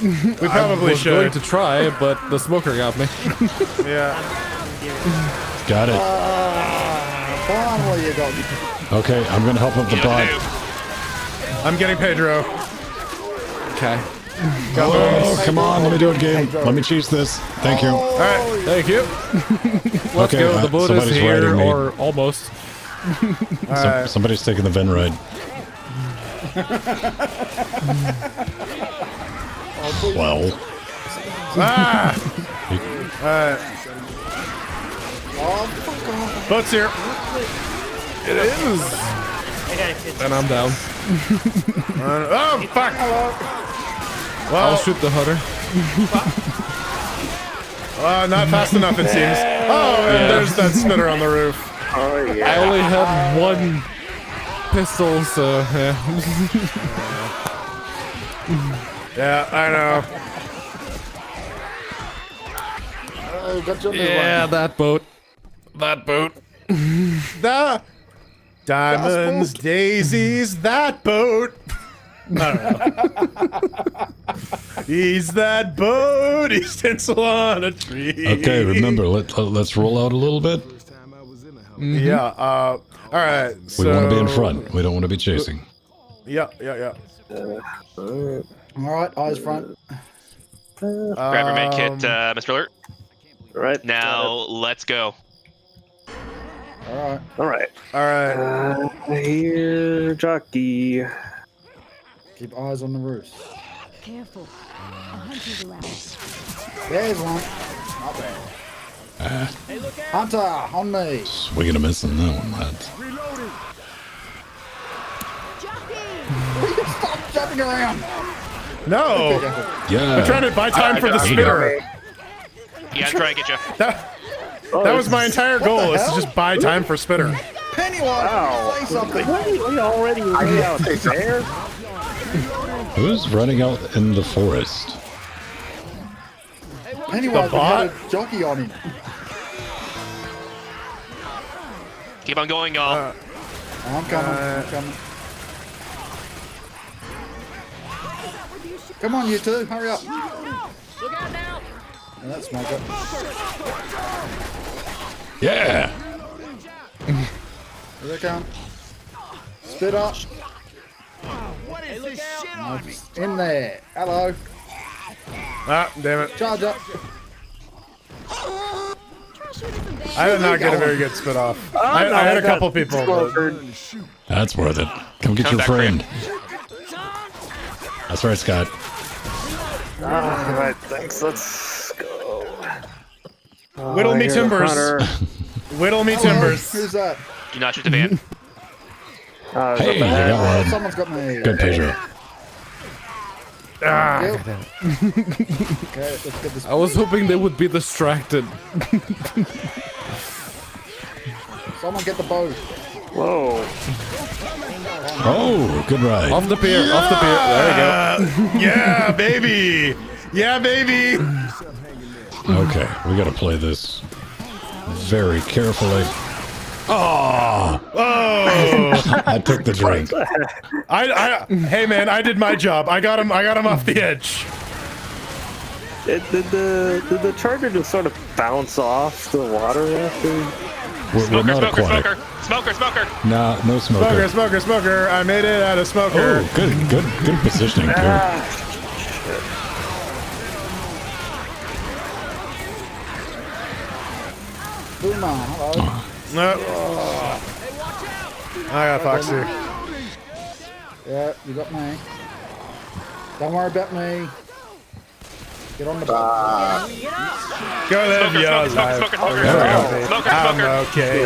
We I probably was going should. to try, but the smoker got me. Yeah. Got it. Finally, you got me. Okay, I'm gonna help up the bot. I'm getting Pedro. Okay. Oh, come on, let me do it, game. Let me cheese this. Thank you. All right. Thank you. Let's Okay, go. The boat is somebody's here, riding me. or almost. Somebody's taking the Ven ride. Well, Ah. Oh, fuck off. Boat's here. It is. I got it. And I'm down. Oh fuck. I'll Well, shoot the hunter. not fast enough it seems. Oh, and there's that spitter on the roof. Oh, I yeah. only had one pistol, so yeah. Yeah, I know. Oh, got you on the Yeah, run. that boat. That boat. Ah, Diamonds, daisies, that boat. I don't know. He's that boat. He's tinsel on a tree. Okay, remember, let's roll out a little bit. Yeah. All right. We want to be in front. We don't want to be chasing. Yeah. All right, eyes front. Grab your med kit, Mr. Alert. Right. Now, let's go. All All right. right. Here, jockey. Keep eyes on the roost. Careful. A hunter's around. There's one. Not bad. Hunter, on me. Swinging a miss on that one, lads. Stop jumping around. No. Yeah. I'm trying to buy time for the spitter. Yeah, I'm trying to get you. That was my entire goal, is to just buy time for spitter. Pennywise, say something. We already way out there. Who's running out in the forest? Pennywise had a jockey on him. Keep on going, y'all. I'm coming. Come on, you two, hurry up. Look out now. And that's my good. Yeah. Here they come. Spit up. What is this shit on me? In there. Hello. Ah, damn it. Charge up. I did not get a very good spit off. I had a couple people. But... That's worth it. Come get your friend. That's right, Scott. All right, thanks. Let's go. Whittle me timbers. Whittle me timbers. Who's that? Do not shoot the van. Hey, I got one. Someone's got me. Good picture. Ah, Okay, let's get this. I was hoping they would be distracted. Someone get the boat. Whoa. Oh, good ride. Off the pier, off the pier. There you go. Yeah, baby. Yeah, baby. Okay, we gotta play this very carefully. Oh! I took the drink. Hey man, I did my job. I got him off the edge. Did the charger just sort of bounce off the water after? We're not aquatic. Smoker. Nah, no smoker. Smoker. I made it out of smoker. Oh, good positioning. Boom on, hello. No. I got Foxy. Yeah, you got me. Don't worry about me. Get on the boat. Go live your life. Smoker. I'm okay.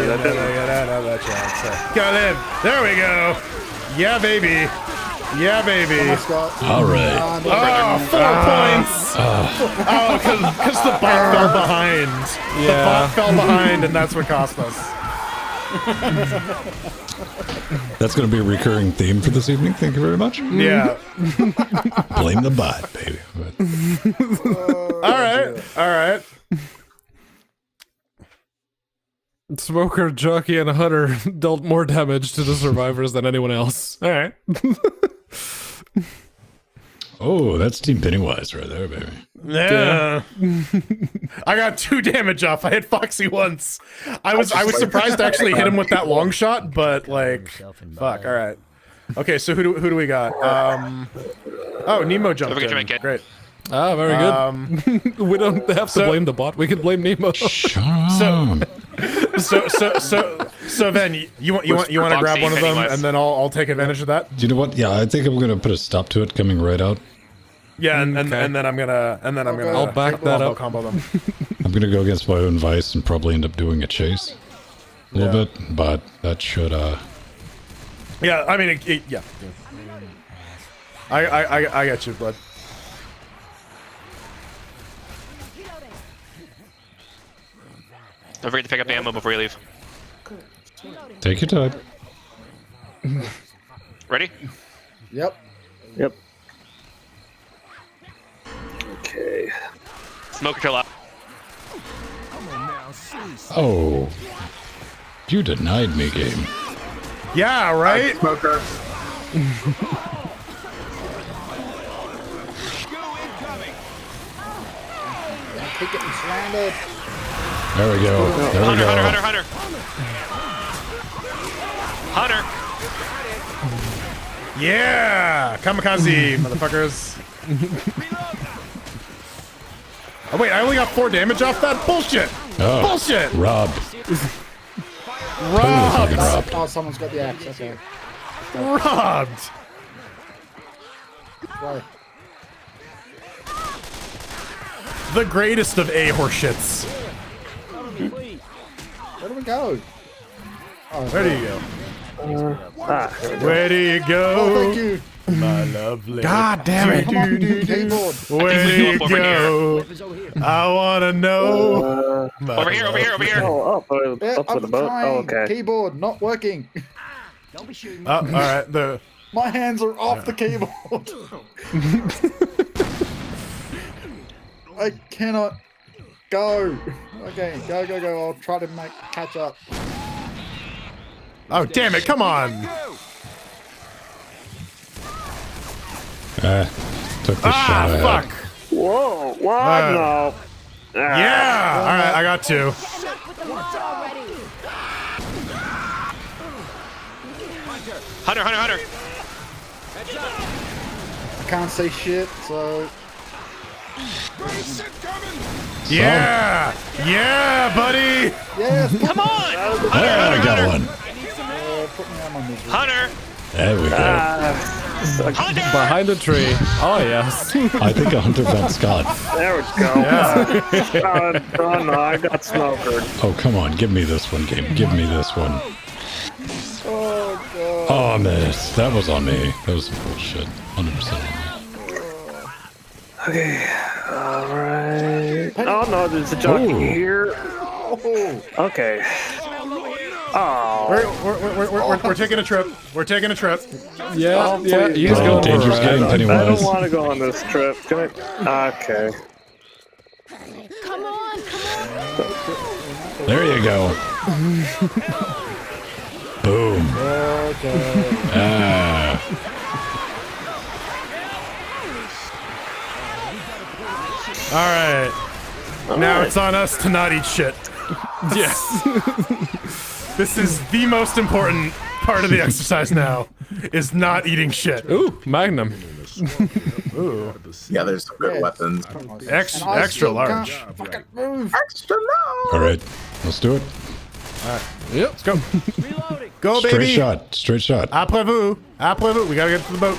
Go live. There we go. Yeah, baby. All right. Oh, 4 points. Oh, because the bot fell behind. Yeah. The bot fell behind, and that's what cost us. That's going to be a recurring theme for this evening. Thank you very much. Yeah. Blame the bot, baby. All right. Smoker, Jockey, and Hunter dealt more damage to the survivors than anyone else. All right. Oh, that's Team Pennywise right there, baby. Yeah. I got 2 damage off. I hit Foxy once. I was surprised to actually hit him with that long shot, but like, fuck. All right. Okay, so who do we got? Oh, Nemo jumped in. Great. Ah, very good. We don't have to blame the bot. We can blame Nemo. Shut up. So then you want to grab one of them, and then I'll take advantage of that. Do you know what? Yeah, I think I'm gonna put a stop to it coming right out. Yeah, and then I'm gonna I'll back that up. Combo them. I'm gonna go against my own vice and probably end up doing a chase a little bit, but that should Yeah, I mean yeah. I got you, bud. Don't forget to pick up ammo before you leave. take your time. Ready? Yep. Okay. Smoker kill up. Oh, you denied me, game. Yeah, right? Smoker. Keep getting surrounded. There we go. There we Hunter, go. Hunter, Hunter, Hunter. Hunter. Yeah! Kamikaze, motherfuckers. Oh, wait, I only got 4 damage off that? Bullshit! Oh, Bullshit! Robbed. Robbed! Totally fucking robbed. Oh, someone's got the axe. Okay. Robbed! Right. The greatest of A-horseshits. Where do we go? Oh, Where do you go? Here we go. Where do you Oh, go? thank you. My lovely. God damn it. Come on, keyboard. Where do you go? I wanna know. My Over here, over here, over here. Oh, up Yeah, with the I'm boat. trying. Oh, okay. Keyboard not working. Don't be shooting. Oh, all right. The My hands are off the keyboard. I cannot go. Okay, go, go, go. I'll try to catch up. oh, damn it! Come on. Took the shot ahead. Fuck. Whoa! What? No. Yeah. All right, I got 2. Enough with the words already. Hunter, Hunter, Hunter. I can't see shit, so Yeah. Yeah, buddy. yes. Come on. There, I got one. Put me on my misery. Hunter. There we go. Hunter. Behind the tree. Oh, yes. I think a hunter found Scott. There we go. Oh no, I got smokered. Oh, come on. Give me this one, game. Give me this one. Oh god. Oh, miss. That was on me. That was some bullshit. 100% on me. Okay. Alright. Oh no, there's a jockey Ooh. here. Oh. Okay. Oh. We're taking a trip. We're taking a trip. Yeah, yeah. please. He's Oh, going for dangerous it. game, I Pennywise. don't want to go on this trip. Can I? Okay. Come on, come on. There you go. Boom. Okay. Ah. All right. Now it's on us to not eat shit. Yes. This is the most important part of the exercise now, is not eating shit. Ooh, Magnum. Yeah, there's some good Yeah. weapons. Extra, And I extra still large. can't fucking move. Extra low. All right. Let's do it. Yep. Let's go. Go, Straight baby. shot. Straight shot. Après vous. Après vous. We gotta get to the boat.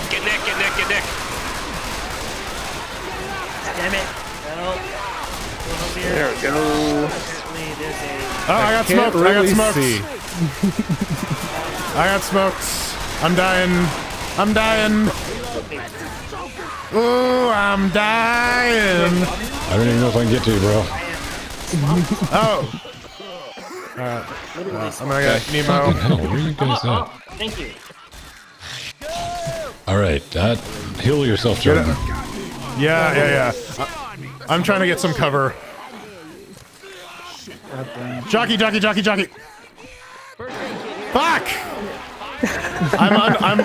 Get Nick, get Nick, get Nick. Damn it. Well, over here. There we go. Apparently there's a... Oh, I got Can't smoked. I got really smoked. see. I got smoked. I'm dying. I'm dying. Ooh, I'm dying. I don't even know if I can get to you, bro. Oh. Alright. I'm gonna get Nemo. Hell, where are you guys at? Thank you. All right. Heal yourself, Jordan. Yeah. I'm trying to get some cover. Jockey. Fuck! I'm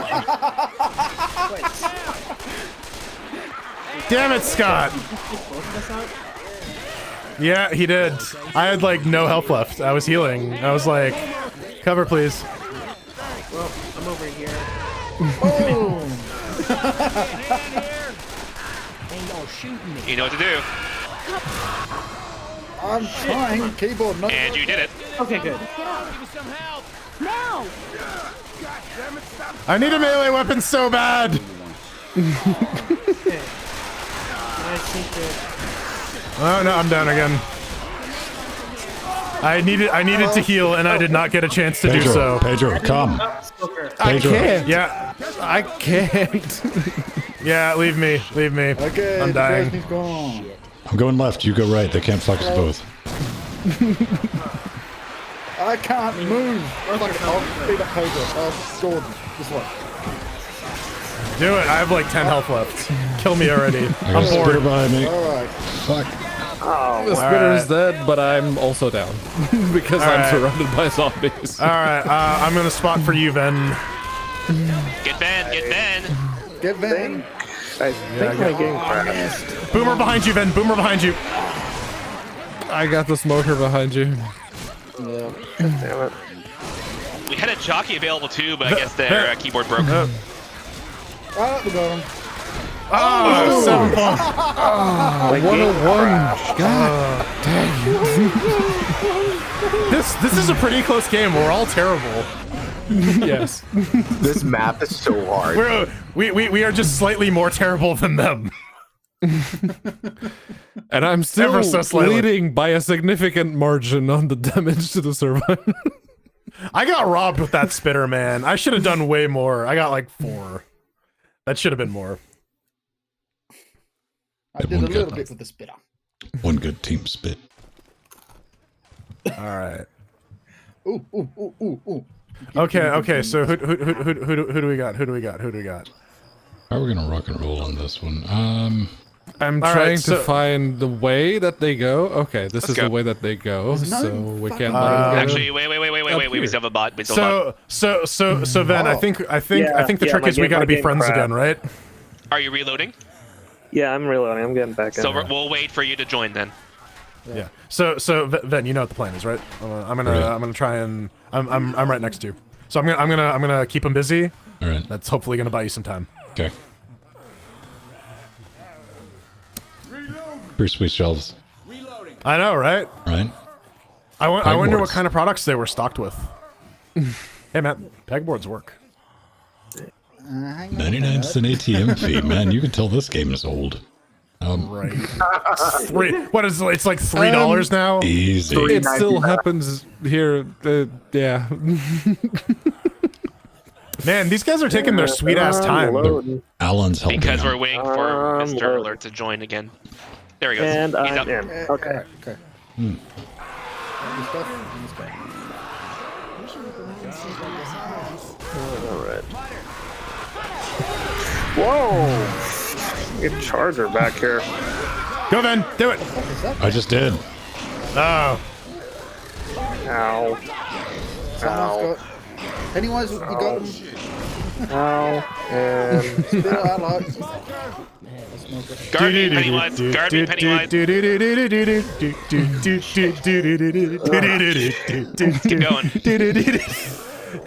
Damn it, Scott! Yeah, he did. I had like no health left. I was healing. I was like, cover please. Well, I'm over here. You know what to do. I'm trying. Keyboard not. And you did it. Okay, good. Now. I need a melee weapon so bad! I think that... Oh no, I'm down again. I needed to heal and I did not get a chance to do so. Pedro, come. I Pedro. can't. Yeah, I can't. Yeah, leave me. Okay, I'm the dying. person's gone. I'm going left. You go right. They can't fuck us both. I can't move. Fuck it, I'll beat up Pedro. Jordan, this way. Do it. I have like 10 health left. Kill me already. I got I'm a spear bored. behind me. All right. Fuck. Oh, The spitter is dead, but I'm also down because I'm surrounded by zombies. All right, I'm gonna spot for you, Ven. Get Ben, get Ben. Get Van. I think my game crashed. Boomer behind you, Ven. Boomer behind you. I got the smoker behind you. Yeah. Damn it. We had a jockey available too, but I guess their keyboard broke. Oh, we got him. Oh, 7 points. My game 101. God dang. This is a pretty close game. We're all terrible. Yes. This map is so hard. We are just slightly more terrible than them. And I'm still Ever so slightly. leading by a significant margin on the damage to the survivor. I got robbed with that spitter, man. I should have done way more. I got like 4. That should have been more. I did a little bit with the spitter. One good team spit. All right. Ooh. Okay. So who do we got? Who do we got? How are we gonna rock and roll on this one? I'm All trying right, to find the way that they go. Okay, this is go. the way that they go, There's no so we fucking- can't let them get Actually, in. wait. We still have a bot. We still have a bot. So Ven, I think the trick my is we game- got to my be game friends crashed. again, right? Are you reloading? Yeah, I'm reloading. I'm getting back in. So there. we'll wait for you to join then. Yeah. So Ven, you know what the plan is, right? I'm gonna try and I'm right next to you. So I'm gonna keep him busy. All right. That's hopefully gonna buy you some time. Okay. Pretty sweet shelves, I know, right? right? I wonder what Pegboards. kind of products they were stocked with. Hey Matt, pegboards work. Hang on. 99 cent ATM fee, man. You can tell this game is old. Right. What is it's like $3 now? Easy. It still happens here. Yeah. Man, these guys are taking their sweet ass time. Loading. Alan's helping. Because out. we're waiting for Mr. loading. Alert to join again. There he goes. And He's I'm up. in. Okay. Okay. Hmm. This stuff, this guy. Alright. Whoa! Get charger back here. Go then, do it. I just did. Oh, Ow. Someone's got. Anyways, you got him. Ow. And Spitter, hello. Guard me, Pennywise. Guard me, Pennywise. Keep going.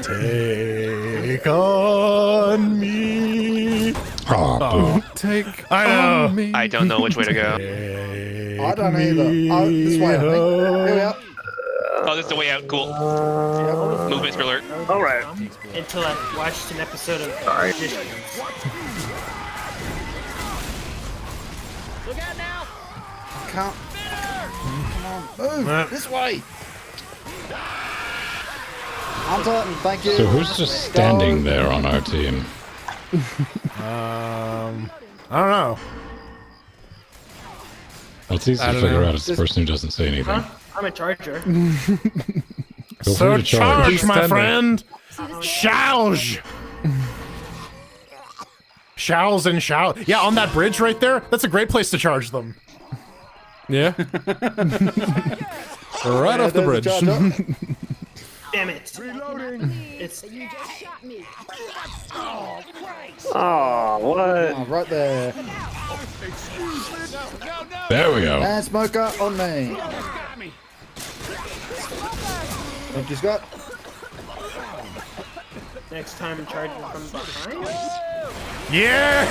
Take on me. Oh, Take I know. on me. I don't know which way to go. I don't either. Oh, this way, I think. Here we are. Oh, this is the way out. Cool. Move, Mr. Alert. alright. Until I watched an episode of Magicians. Look out now! Can't. Come on, move this way. Hunter, thank you. so who's just standing there on our team? I don't know. Well, it's easy to don't figure know. out. It's the person who doesn't say anything. Huh? I'm a charger. Feel So free to charge. charge, my Standing. friend. Charge. Showls and showl. Yeah, on that bridge right there. That's a great place to charge them. Yeah. Right off the there's a bridge. charger. Damn it. It's You just shot me. Oh, what? Oh, right there. There we go. And smoker on me. Thank you, Scott. next time charging from behind. Yeah!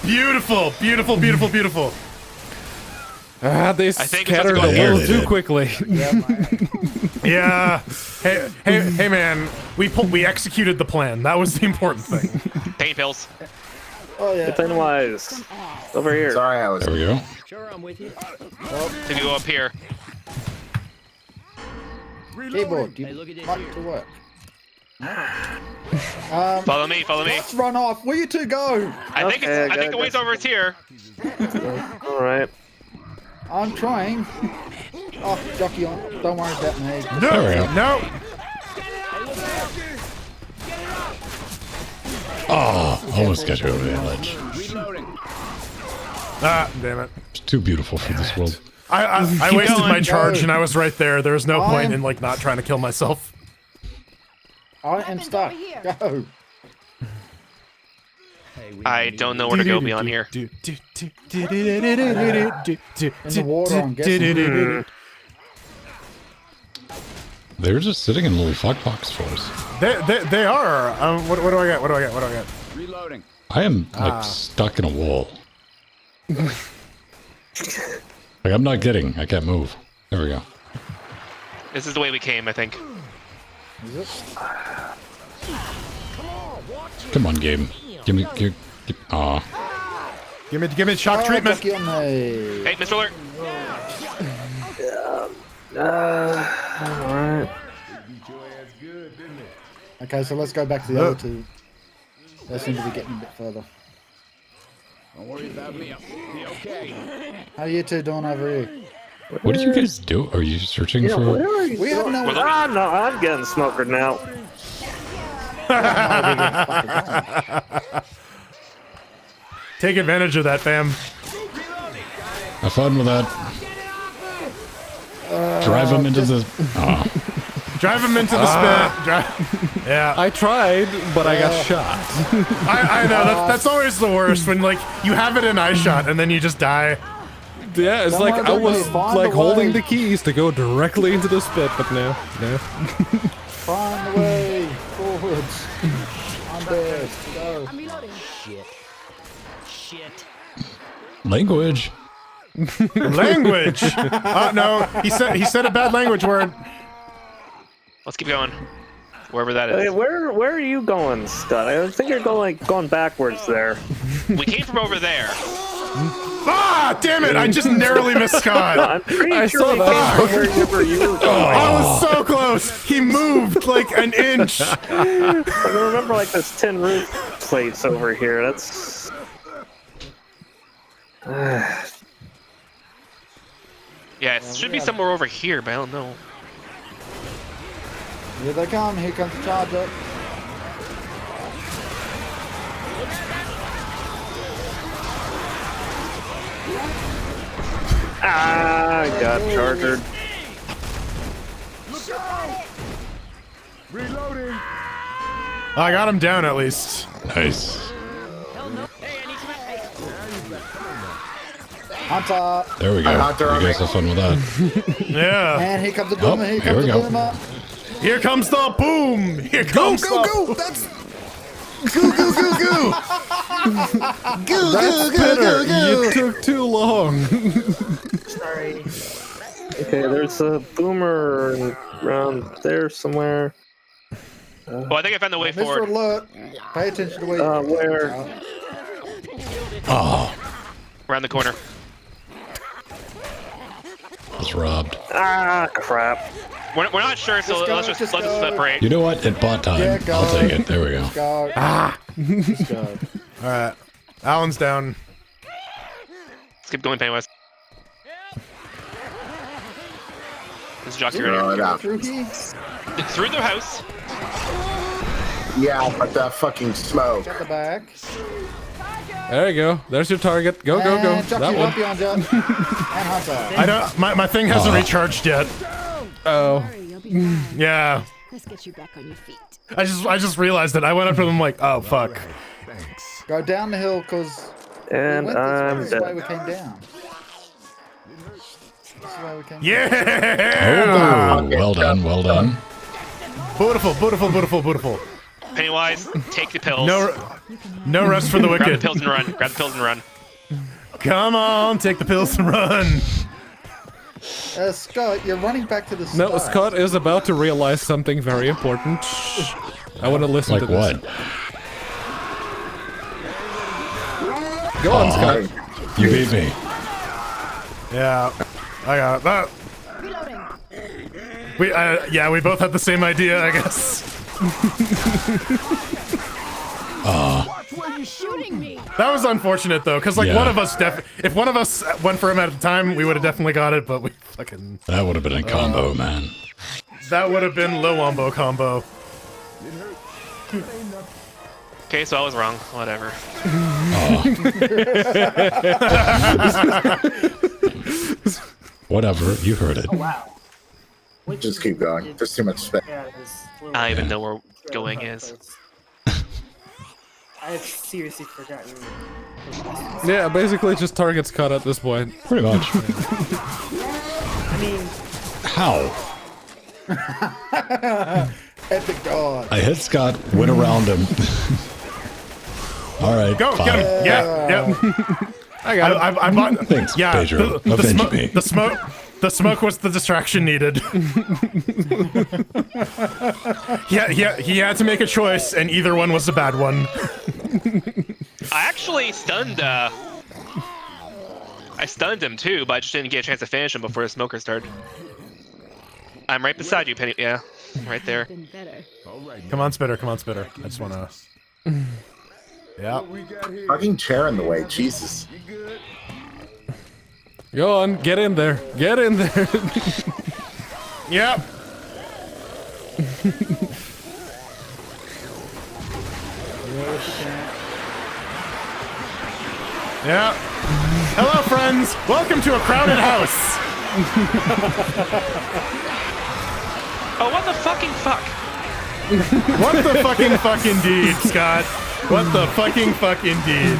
Beautiful, beautiful, beautiful, beautiful. They think it's scattered a supposed to go little here. too quickly. Yeah. Hey, man. We executed the plan. That was the important thing. Pain pills. Oh yeah. Pennywise. Over here. Sorry, I was. There we go. Sure, I'm with you. If you go up here. Keyboard, you Hey, look at this like here. to work. Follow me, follow me. Let's run off. Where you two go? I think Okay, I think the way's over is here. All right. I'm trying. Oh, jockey on. Don't worry about me. There we go. No. Oh, almost got you over the ledge. Reloading. Ah, damn it. It's too beautiful for this world. I wasted my charge and I was right there. There was no point I'm- in like not trying to kill myself. I am stuck. Go. I don't know where to go beyond here. In the water, I'm guessing. They're just sitting in little fuck box for us. They are. What do I get? What do I get? What do I get? Reloading. I am like stuck in a wall. Like I'm not kidding. I can't move. There we go. This is the way we came, I think. Is it? Come on, game. Give me. Aw. Give me shock treatment. Ducky on me. Hey, Mr. Alert. Alright. Okay, so let's go back to the other two. They seem to be getting a bit further. Don't worry about me. I'll be okay. How are you two doing over here? What did you guys do? Are you searching Yeah, for? where are you? We have no. Ah, no, I'm getting smokered now. Take advantage of that, fam. Have fun with that. Drive him into the. Aw. Drive him into the spit. Yeah. I tried, but I got shot. I know. That's always the worst when like you have it in eye shot and then you just die. Yeah, it's Don't like worry, I don't was worry, find like a holding way. the keys to go directly into the spit, but no. Find the way forwards. I'm dead. Go. I'm reloading. Shit. Language. Language. No, he said a bad language word. Let's keep going. Wherever that Hey, is. where are you going, Scott? I think you're going backwards there. We came from over there. Ah, damn it! I just narrowly missed Scott. I'm pretty I sure saw we that. came from wherever you were going. I was so close. He moved like an inch. I remember like this tin roof plates over here. That's. Yeah, it should be somewhere over here, but I don't know. Here they come. Here comes the charger. Ah, I got chargered. I got him down at least. Nice. Hunter. There we go. Hunter, You guys have fun with that. Yeah. And here comes the boomer. Here comes we the go. boomer. Here comes the boom. Here comes the That's That's better. You took too long. Sorry. Okay, there's a boomer around there somewhere. Oh, I think I found the way Mr. forward. Alert. Pay attention to where Where? Oh, Around the corner. was robbed. Ah, crap. We're not sure, so Just go, let's just just let's go. separate. You know what? At bot time. Yeah, go. I'll take it. There we go. Go. Let's go. All right. Alan's down. Let's keep going, Pennywise. This is Jockey right here. Through here. Through the house. Yeah, but that fucking smoke. Got the back. There you go. There's your target. Go, go, go. And Jockey That right one. behind you. And Hunter. I don't. My thing hasn't recharged yet. Oh. Worry, you'll be fine. Yeah. Let's get you back on your feet. I just realized it. I went up to them like, oh fuck. Go down the hill, cause And I'm this is the way dead. we came down. This is the way we came down. Yeah. Oh, well done. Well done. Beautiful, beautiful, beautiful, beautiful. Pennywise, take the pills. No rest for the Grab the wicked. pills and run. Grab the pills and run. Come on, take the pills and run. Scott, you're running back to the No, start. Scott is about to realize something very important. Shh. I want to listen Like to this. what? Go on, Scott. You beat me. Yeah, I got that. Reloading. We both had the same idea, I guess. You're shooting me. That was unfortunate though, because like Yeah. one of us if one of us went for him at a time, we would have definitely got it. But we fucking That would have been a combo, man. that would have been low wombo combo. Okay, so I was wrong. Whatever. Whatever, you heard it. Oh, wow. Just keep going. There's too much space. Yeah, there's a little I don't even Yeah. know where bit going of a is. place. I've seriously forgotten. Yeah, basically just targets cut at this point. Pretty much. I mean, How? Epic God. I hit Scott, went around him. All right, Go, fine. get him. Yeah. I got it. I bought. Thanks, Yeah. Pedro. Avenge me. The smoke was the distraction needed. He had to make a choice, and either one was a bad one. I actually stunned. I stunned him too, but I just didn't get a chance to finish him before the smoker started. I'm right beside you, Penny. Yeah, right there. Been better. Come on, Spitter. Come on, Spitter. I just wanna. Yeah. Fucking chair in the way. Jesus. Go on, get in there. Get in there. Yep. Yeah. Hello, friends. Welcome to a crowded house. Oh, what the fucking fuck? What the fucking indeed, Scott. What the fucking indeed.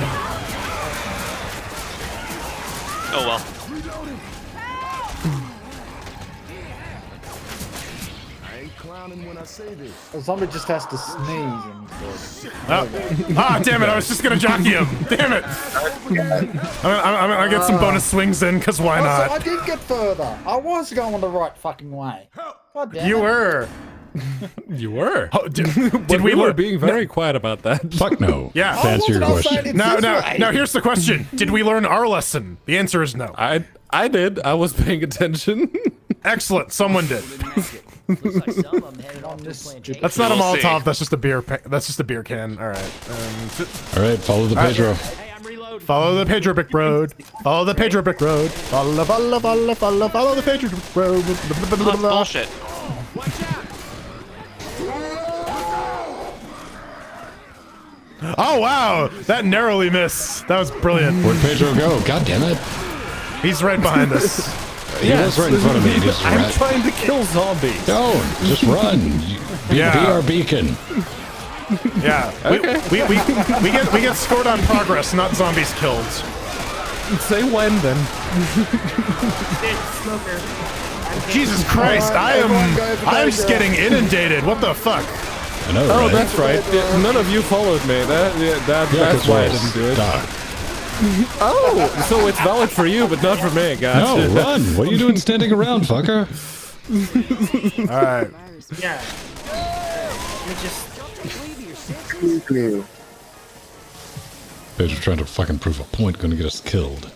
Oh well. Well, somebody just has to sneeze and. Damn it! I was just gonna jockey him. Damn it! I'm gonna get some bonus swings in, cause why Oh, so I not? did get further. I was going the right fucking way. God damn You it. were. You were. Oh, did But we we were learn? being very quiet about that. Fuck no. Yeah. To answer your I wasn't question. outside Now, this way. here's the question: did we learn our lesson? The answer is no. I did. I was paying attention. Excellent. Someone did. Looks like some of them headed off to the this plantation. That's not a We'll see. Molotov. That's just a beer. That's just a beer can. All right. All right, follow the Pedro. Hey, I'm reloading. Follow the Pedro Brick Road. Follow the Pedro Brick Road. Follow the Pedro Brick Road. That's bullshit. Oh wow, that narrowly missed. That was brilliant. Where'd Pedro go? God damn it. He's right behind us. He was right in front of me. Just I'm ran. trying to kill zombies. Don't. Just run. Be Yeah. our beacon. Yeah. We get scored on progress, not zombies killed. Say when then. smoker. Jesus Christ, everyone go for I'm Pedro. just getting inundated. What the fuck? I know, Oh, right? that's right. Yeah, none of you followed me. Yeah, That's 'cause why I we're didn't do it. stuck. Oh, so it's valid for you, but not for me, guys. No, run. What are you doing standing around, fucker? All right. Yeah. Let me just. Pedro's trying to fucking prove a point, gonna get us killed.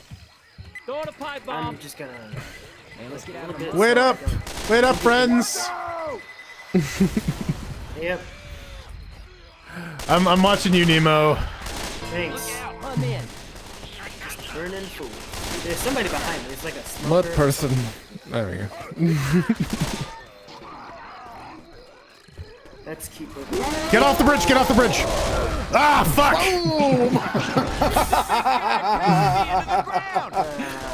Throw a pipe bomb. I'm just gonna. Let's get out of here. Wait up, friends. Yep. I'm watching you, Nemo. Thanks. I'm in. Burning food. There's somebody behind me. There's like a Mud smoker. person. There we go. Let's keep it. Get off the bridge. Get off the bridge. Ah, fuck.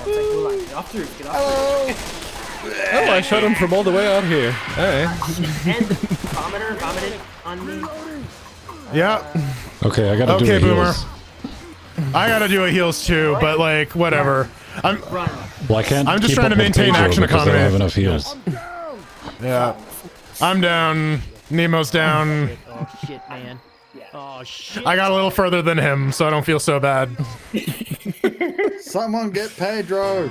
It's like, hold on, get off the roof. Get off the roof. Oh, I shot him from all the way out here. Hey. And vomited on me. Yeah. Okay, I gotta do Okay, the Boomer. heals. I gotta do a heals too, but like whatever. Run. Well, I can't. I'm just keep trying up to with maintain Pedro action because I don't economy. have enough heals. Yeah. I'm down. Nemo's down. Oh shit, man. Oh shit. I got a little further than him, so I don't feel so bad. Someone get Pedro.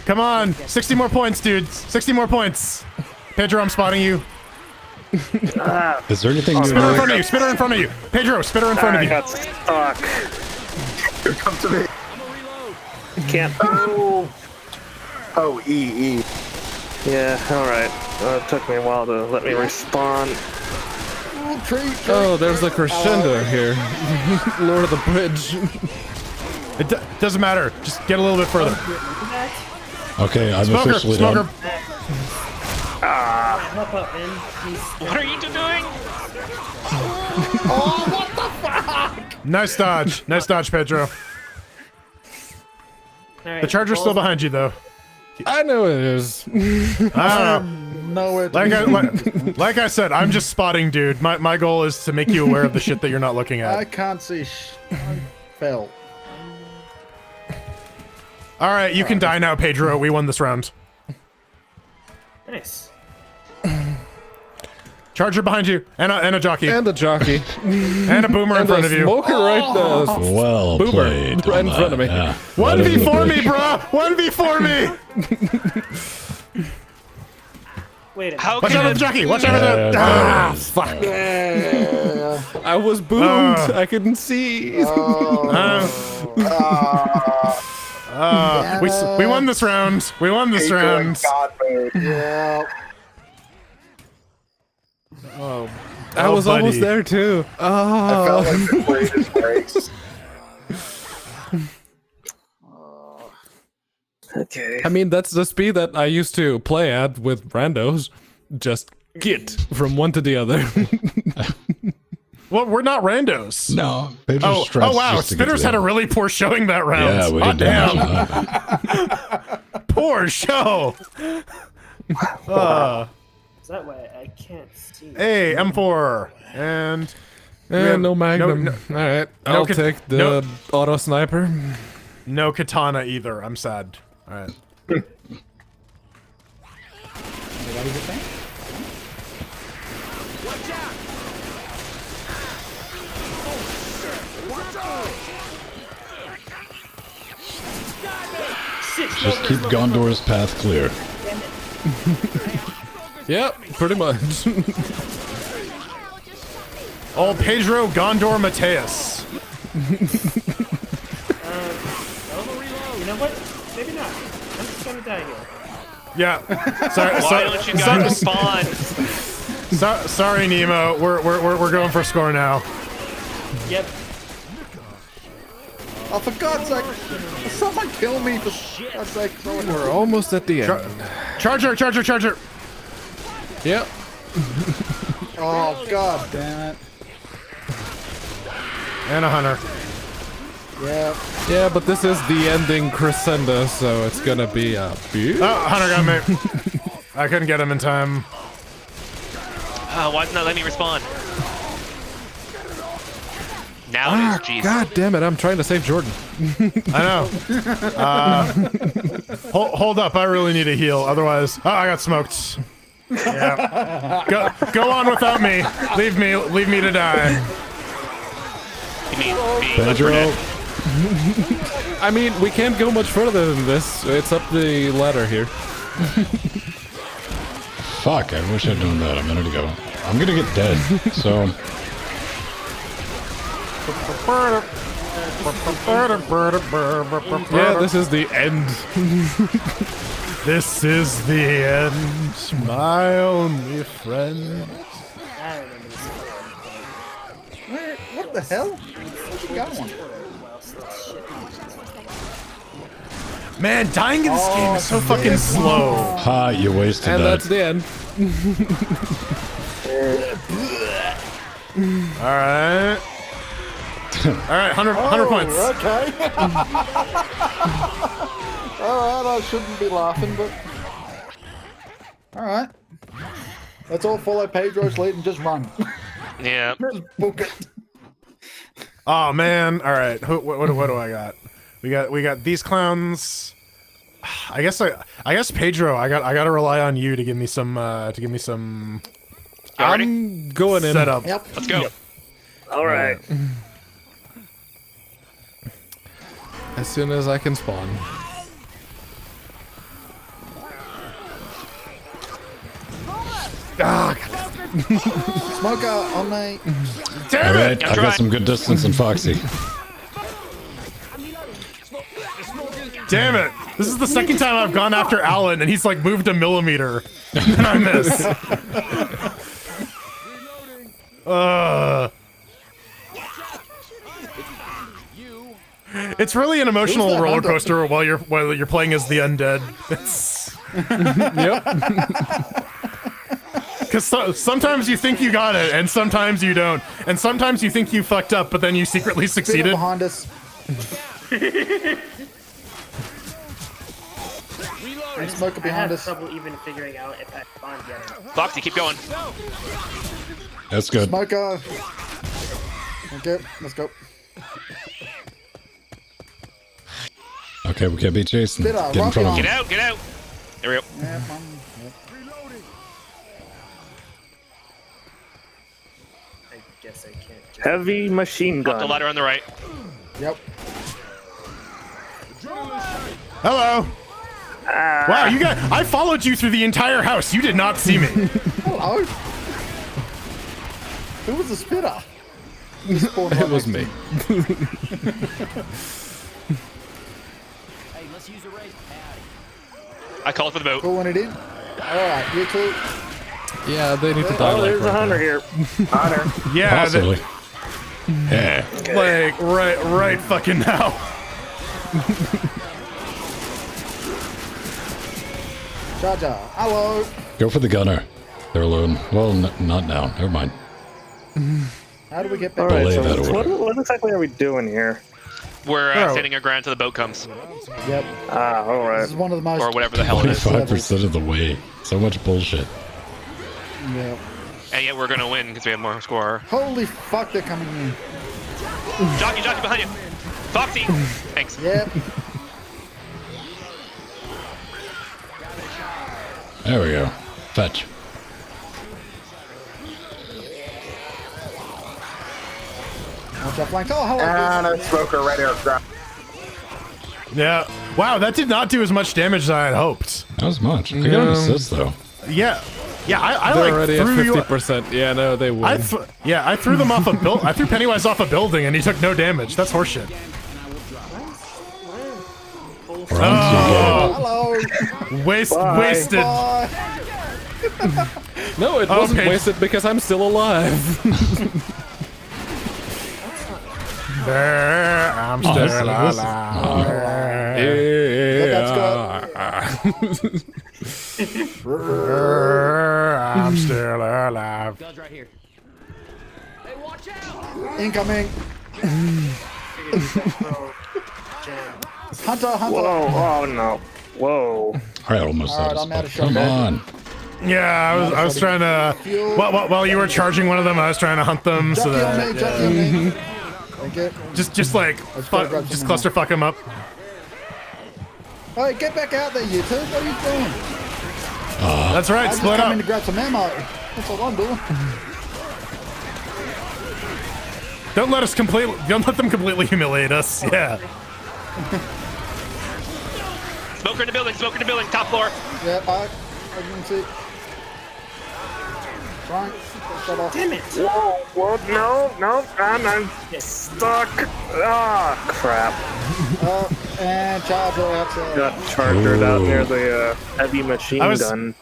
Come on, 60 more points, dudes. 60 more points. Pedro, I'm spotting you. Is there anything new? Spitter in front of you. Spitter in front of you. Pedro, spitter in front of I you. got stuck. Come to me. Can't. Oh, E. Yeah, alright. It took me a while to let me respawn. Oh, there's a crescendo here. Lord of the Bridge. It doesn't matter. Just get a little bit further. Okay, I'm Smoker, officially smoker. done. Hop up, man. Please. What are you two doing? Oh, what the fuck? Nice dodge. Nice dodge, Pedro. All right, The charger's still behind you, though. I know it is. I don't know. Nowhere to Like I said, I'm just spotting, dude. My goal is to make you aware of the shit that you're not looking I at. can't see I fell. All right, you can die now, Pedro. We won this round. Nice. Charger behind you, and a jockey, And a jockey. and a boomer in And front a of you. smoker right there. Well Boomer, played. right in front of me. Yeah. 1v4 me, bro. 1v4 me. Wait a minute. How Watch out for the can jockey. Watch out for the. Yeah. Fuck. I was boomed. I couldn't see. We won this round. We won this Pedro in round. God mode. Yeah. I was buddy. almost there too. I felt like the greatest breaks. Okay. I mean, that's the speed that I used to play at with randos. Just get from one to the other. Well, we're not randos. No. Pedro's Oh stressed wow! just to get Spitters to had a the- really poor showing that round. Yeah, we Hot did damn. damage. Poor show. Is that why I can't see? Hey, M4 and No magnum. no- All right, no I'll cat- take the no- auto sniper. no katana either. I'm sad. All right. Just keep Gondor's path clear. Yep, pretty much. Old Pedro Gondor Mateus. You know what? Maybe not. I'm just gonna die here. Yeah. Sorry. Why don't you guys respond? Sorry, Nemo. We're going for a score now. Yep. Oh, for God's sake! Someone kill me for God's sake! We're almost at the end. Charger. Yep. Oh, God damn it. And a hunter. Yeah. Yeah, but this is the ending crescendo, so it's gonna be a big. Oh, hunter got me. I couldn't get him in time. Why does it not let me respond? Now it is, jeez. God damn it! I'm trying to save Jordan. I know. Hold up. I really need a heal. Otherwise, I got smoked. Yeah. Go on without me. Leave me to die. You mean me? Pedro. I mean, we can't go much further than this. It's up the ladder here. Fuck, I wish I'd known that a minute ago. I'm gonna get dead, so... Yeah, this is the end. This is the end, my only friend. I remember this. Where? What the hell? Where's he going? Man, dying in this game is so fucking slow. Ha, you wasted And that. that's the end. Alright. Alright, 100 points. Okay. Alright, I shouldn't be laughing, but... Alright. Let's all follow Pedro's lead and just run. Yeah. Just book it. Oh man. Alright, what do I got? We got these clowns. I guess Pedro, I gotta rely on you to give me some Y'all ready? I'm going in. setup. Yep. Let's go. All right. As soon as I can spawn. Smoker on me. Damn Alright, it! I've got some good distance in Foxy. Damn it! This is the second time I've gone after Alan and he's like moved a millimeter. And I miss. It's really an emotional Who's that roller hunter? coaster while you're playing as the undead. It's Yep. Because sometimes you think you got it, and sometimes you don't. And sometimes you think you fucked up, but then you secretly Spitter succeeded. behind us. And smoker I behind have us. trouble even figuring out if I spawned yet. Foxy, keep going. That's good. Smoker. Okay, let's go. Okay, we can't beat Jason. Spitter, Get in rock front of on. him. Get out, get out. There we go. Yep. I guess I can't. Heavy machine Up the gun. ladder on the right. Yep. Hello. Wow, you guys! I followed you through the entire house. You did not see me. Hello. Who was the spitter? It was me. Hey, let's use a race pad. I called for the boat. Pulling it in. All right, you two. Yeah, they need to die Oh, like there's a right hunter now. here. Hunter. Yeah, Possibly. Yeah. like right fucking now. Charger. Hello. Go for the gunner. They're alone. Well, not now. Never mind. How do we get All back? right, Belay so that order. what exactly are we doing here? We're Oh. standing our ground until the boat comes. Yep. Ah, all This right. is one of the most. Or whatever the hell it is. 25% of the way. So much bullshit. Yep. And yet we're gonna win because we have more score. Holy fuck, they're coming in. Jockey behind you. Foxy. Thanks. Yep. There we go. Fetch. Watch out, flank. Oh, hello. And a smoker right here. Yeah. Wow, that did not do as much damage as I had hoped. That was much. I got an assist, though. Yeah. Yeah, I They're like already at threw you. 50%. Yeah, no, they win. I threw them off a build. I threw Pennywise off a building, and he took no damage. That's horseshit. We're on to Hello. Wasted. Bye. No, it wasn't Okay. wasted because I'm still alive. There, I'm still this is- alive. I'm still alive. Guns right here. Incoming. Hunter. Whoa, oh no. Whoa. I almost All right, had a I'm out of spot. Come shotgun. on. Yeah, I was trying to. While you were charging one of them, I was trying to hunt them so Jockey on me. that Jockey on me. Thank you. just like just clusterfuck them up. Hey, get back out there, you two. What are you doing? That's right. I just Split come up. in to grab some ammo. That's what I'm doing. Don't let them completely humiliate us. Yeah. Smoker in the building, top floor. Yeah, I can see. Frank, shut off. Damn it! Whoa, what? No, I'm stuck. Ah, crap. And charger outside. Got chartered out near the heavy machine I was- gun.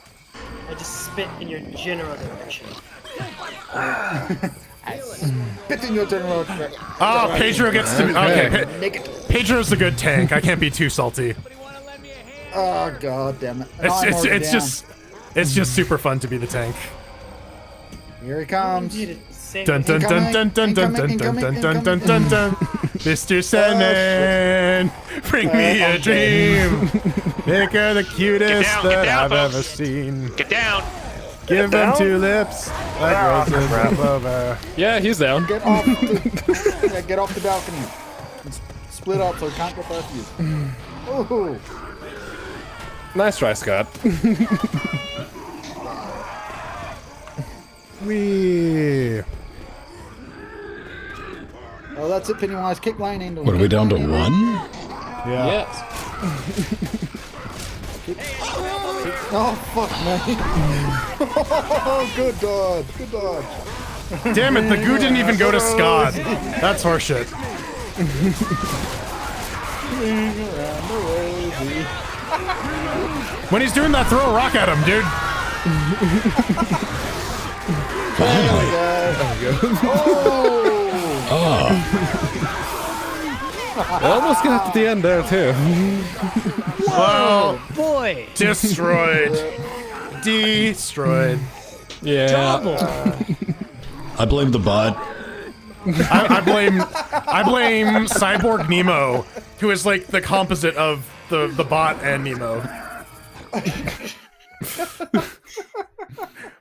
I just spit in your general direction. Spit in your general. Oh, Pedro gets to be. Okay, Naked. Pedro's a good tank. I can't be too salty. Oh god damn it. And It's I'm it's already it's down. just super fun to be the tank. Here he comes. You did it. Same Dun dun dun dun dun dun dun dun dun dun dun dun dun. Mr. Sandman, bring me a dream. Make her the cutest Get that down, I've folks. ever seen. Get down. Give them down. 2 lips like roses above. Yeah, he's down. Get off get off the balcony. And split up so we can't get both of you. Ooh. Nice try, Scott. Wee. Oh, that's it, Pennywise. Kick lane into him. What are we down to 1? Yeah. Yes. Oh, fuck me. Oh, good dodge. Good dodge. Damn it, the goo didn't even go to Scott. That's horseshit. When he's doing that, throw a rock at him, dude. Finally. Oh. I almost got to the end there, too. Well, Boy! destroyed. Destroyed. Yeah. I blame the bot. I blame Cyborg Nemo, who is like the composite of the bot and Nemo.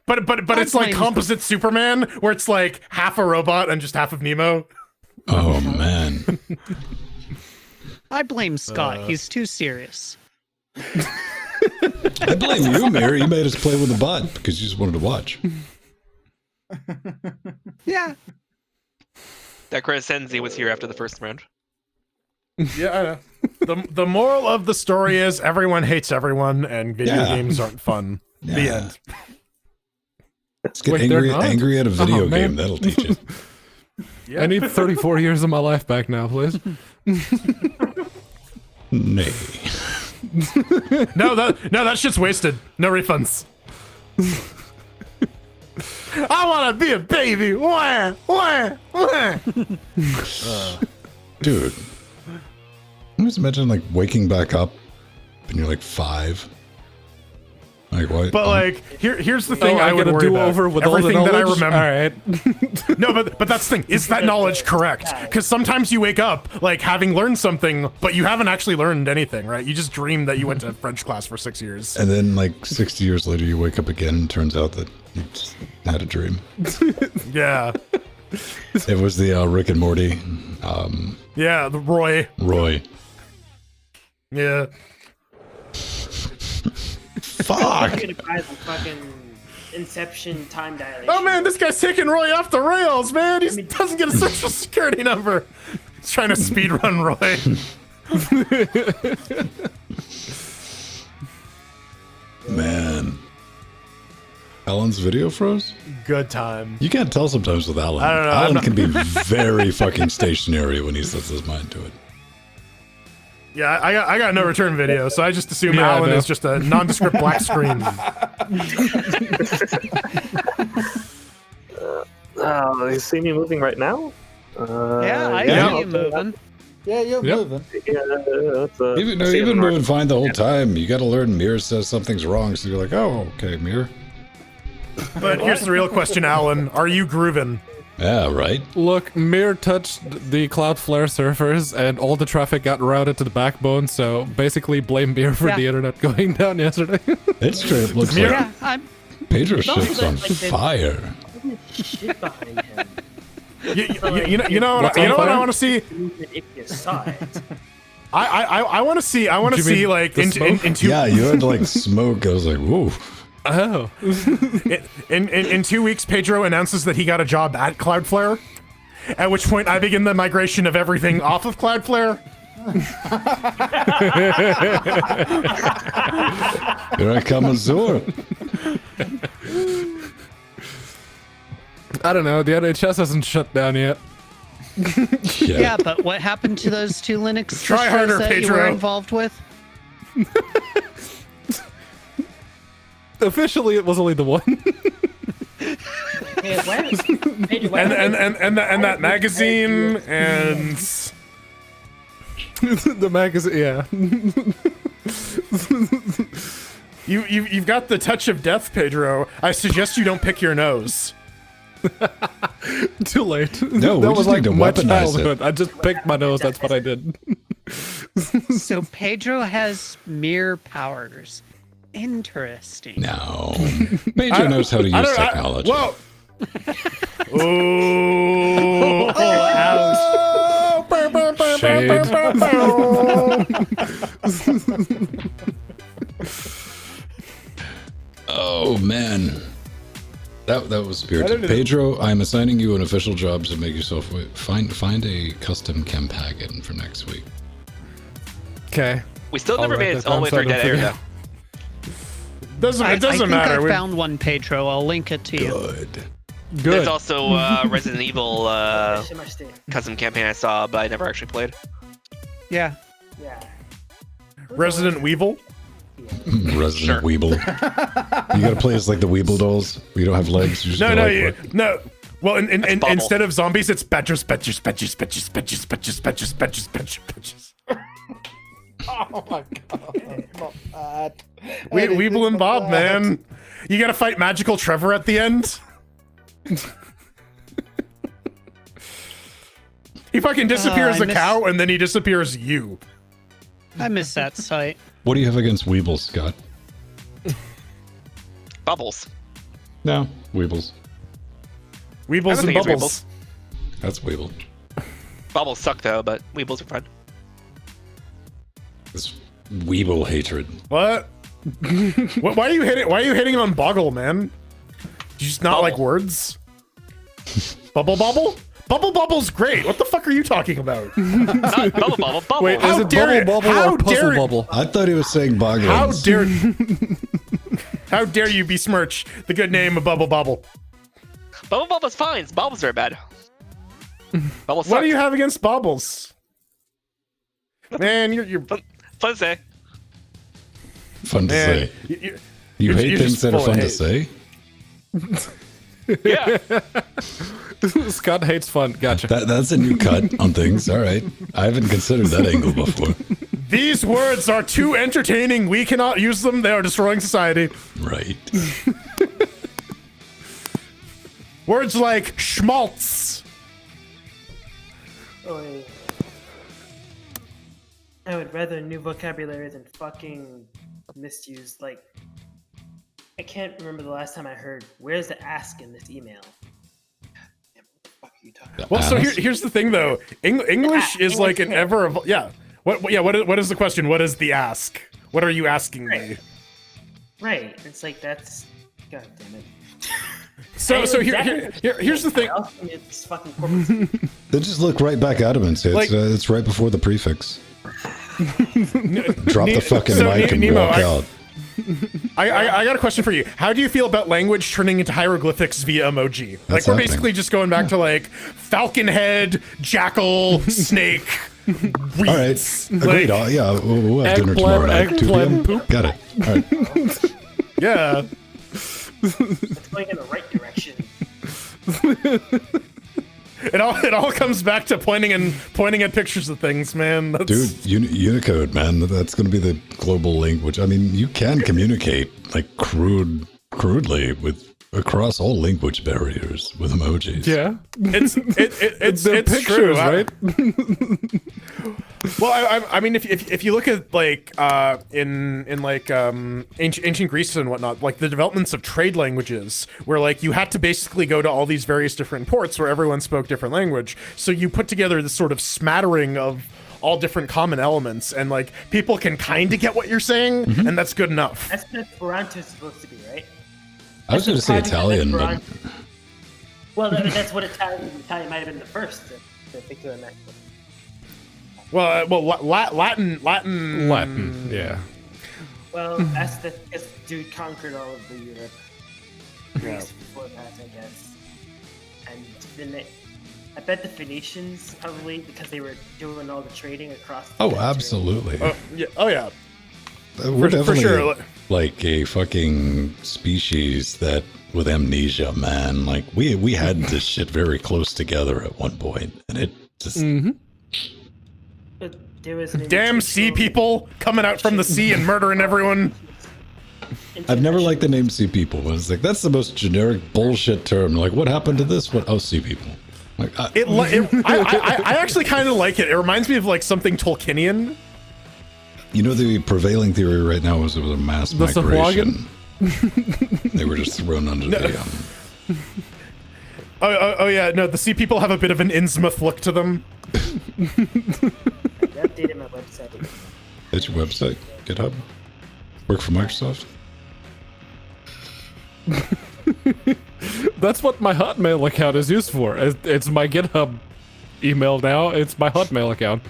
But it's like composite Superman, where it's like half a robot and just half of Nemo. Oh man. I blame Scott. He's too serious. I blame you, Mary. You made us play with the bot because you just wanted to watch. Yeah. That Crescenzi was here after the first round. Yeah, I know. The moral of the story is everyone hates everyone, and video games aren't fun. Yeah. The end. Let's get Wait, they're angry not? at a video Oh, man. game. That'll teach you. Yeah. I need 34 years of my life back now, please. Nay. No, that shit's wasted. No refunds. I want to be a baby. Wah, wah, wah. Dude. I just imagine like waking back up and you're like 5. Like what? But like, here's the thing I would gotta worry do about. over with all the Everything that I knowledge? remember. All right. No, but that's the thing. Is that knowledge correct? Because sometimes you wake up like having learned something, but you haven't actually learned anything, right? You just dreamed that you went to French class for 6 years. And then like 60 years later you wake up again and turns out that you just had a dream. Yeah. It was the Rick and Morty. Yeah, the Roy. Yeah. Fuck. I'm gonna buy the fucking Inception time dilation. Oh man, this guy's taking Roy off the rails, man. He doesn't get a social security number. He's trying to speedrun Roy. Man. Alan's video froze? Good time. You can't tell sometimes with Alan. I don't know, Alan can be very fucking stationary when he sets his mind to it. Yeah, I got no return video, so I just assume Yeah, I Alan know. is just a nondescript black screen. You see me moving right now? Yeah, I yeah. see you moving. Yeah, you're Yep. moving. You've been moving fine the whole time. You gotta learn Mir says something's wrong, so you're like, oh, okay, Mir. But here's the real question, Alan. Are you grooving? Yeah, right? Look, Mir touched the Cloudflare servers and all the traffic got routed to the backbone, so basically blame Mir for Yeah. the internet going down yesterday. It straight looks Mir- like Yeah, I'm. Pedro's Don't shit's let, on like, the- fire. Shit behind him. You know what What's I on fire? want to see? If you saw it. I want to see. I want to Do you see mean like the in smoke? 2 Yeah, you had like smoke. I was like, whoa. Oh. in 2 weeks, Pedro announces that he got a job at Cloudflare. At which point, I begin the migration of everything off of Cloudflare. Here I come, Azure. I don't know, the NHS hasn't shut down yet. Yeah, but what happened to those 2 Linux Try distros harder, that you were Pedro. involved with? Officially, it was only the one. Hey, Pedro, what And that magazine and The magazine, yeah. you've got the touch of death, Pedro. I suggest you don't pick your nose. Too late. No, we that was just like need to my weaponize childhood. I just picked my nose. That's what I did. So Pedro has mirror powers. Interesting. No. Pedro knows how to use technology. Whoa. Oh. Oh, man. That was spirited. Pedro, I'm assigning you an official job to make yourself find a custom Campagon for next week. Okay. We still never I'll made write it that all the way down through so I Dead don't Air, forget. though. It doesn't I think matter. I We- found one, Pedro. I'll link it to you. Good. There's Good. also Resident Evil custom campaign I saw, but I never actually played. Yeah. Yeah. Resident Weevil. Resident Weeble. You gotta play as like the Weeble dolls. Where you don't have legs. You just go like, No. Well, Bubble. instead of zombies, it's badgers. Oh my god, not bad. Weeble and Bob, man. You gotta fight Magical Trevor at the end. He fucking disappears I a miss- cow, and then he disappears you. I miss that site. What do you have against Weebles, Scott? Bubbles. No, Weebles. Weebles and Everything is Bubbles. That's Weeble. Bubbles suck though, but Weebles are fun. This Weeble hatred. What? Why are you hitting? Why are you hitting on Boggle, man? Do you just not like words? Bubble Bobble? Bubble Bubble's great. What the fuck are you talking about? Not Bubble Bubble. Bubble. Wait, How is it dare Bubble you- Bubble how or Puzzle dare- Bubble? I thought he was saying Bogglins. How dare How dare you besmirch the good name of Bubble Bobble? Bubble Bubble's fine. Bubbles are bad. Bubbles What suck. do you have against Bubbles? Man, you're Fun to say. Fun to man, say. you- You hate you're things just that are full of fun to hate. say? Yeah. Scott hates fun. Gotcha. That's a new cut on things. All right. I haven't considered that angle before. These words are too entertaining. We cannot use them. They are destroying society. Right. Words like schmaltz. Oh, wait. I would rather new vocabulary than fucking misused. Like, I can't remember the last time I heard, where's the ask in this email? What the fuck are you talking about? Well, so Ask? here's the thing, though. English is like an ever. Yeah. What is the question? What is the ask? What are you asking me? Right. It's like, that's. God damn it. So here's the thing. It's fucking corporate. Then just look right back at him and say it's right before the prefix. Drop the fucking so, mic and Nemo, walk out. I got a question for you. How do you feel about language turning into hieroglyphics via emoji? That's Like we're happening. basically just going back to like falcon head, jackal, snake. All right. Agreed. Yeah, we'll have dinner Eggplant, tomorrow night. 2 eggplant, p.m. Got it. All right. Yeah. It's going in the right direction. It all comes back to pointing at pictures of things, man. That's, Dude, Unicode, man. That's going to be the global language. I mean, you can communicate like crudely with across all language barriers with emojis. Yeah. it's The it's pictures, true, right? Well, I mean, if you look at like in like ancient Greece and whatnot, like the developments of trade languages, where like you had to basically go to all these various different ports where everyone spoke different language, so you put together this sort of smattering of all different common elements, and like people can kind of get what you're saying, and that's good enough. That's what Esperanto is supposed to be, right? I was going to say Italian, but Well, that's what Italian might have been the first to think to that. Well, Latin. Latin, yeah. Well, that's the dude conquered all of the Europe. Greece before that, I guess. And then I bet the Phoenicians probably, because they were doing all the trading across. The oh, absolutely. Oh yeah. We're for definitely sure. like a fucking species that with amnesia, man. Like we had this shit very close together at one point, and it just But there was an Damn sea people coming out from the sea and murdering everyone. I've never liked the name sea people, but it's like that's the most generic bullshit term. Like, what happened to this? What? Oh, sea people. Like, I actually kind of like it. It reminds me of like something Tolkienian. you know, the prevailing theory right now is it was a mass migration. They were just thrown under the. Oh yeah, no, the sea people have a bit of an Innsmouth look to them. I updated my website. That's your website, GitHub. Work for Microsoft. That's what my Hotmail account is used for. It's my GitHub email now. It's my Hotmail account.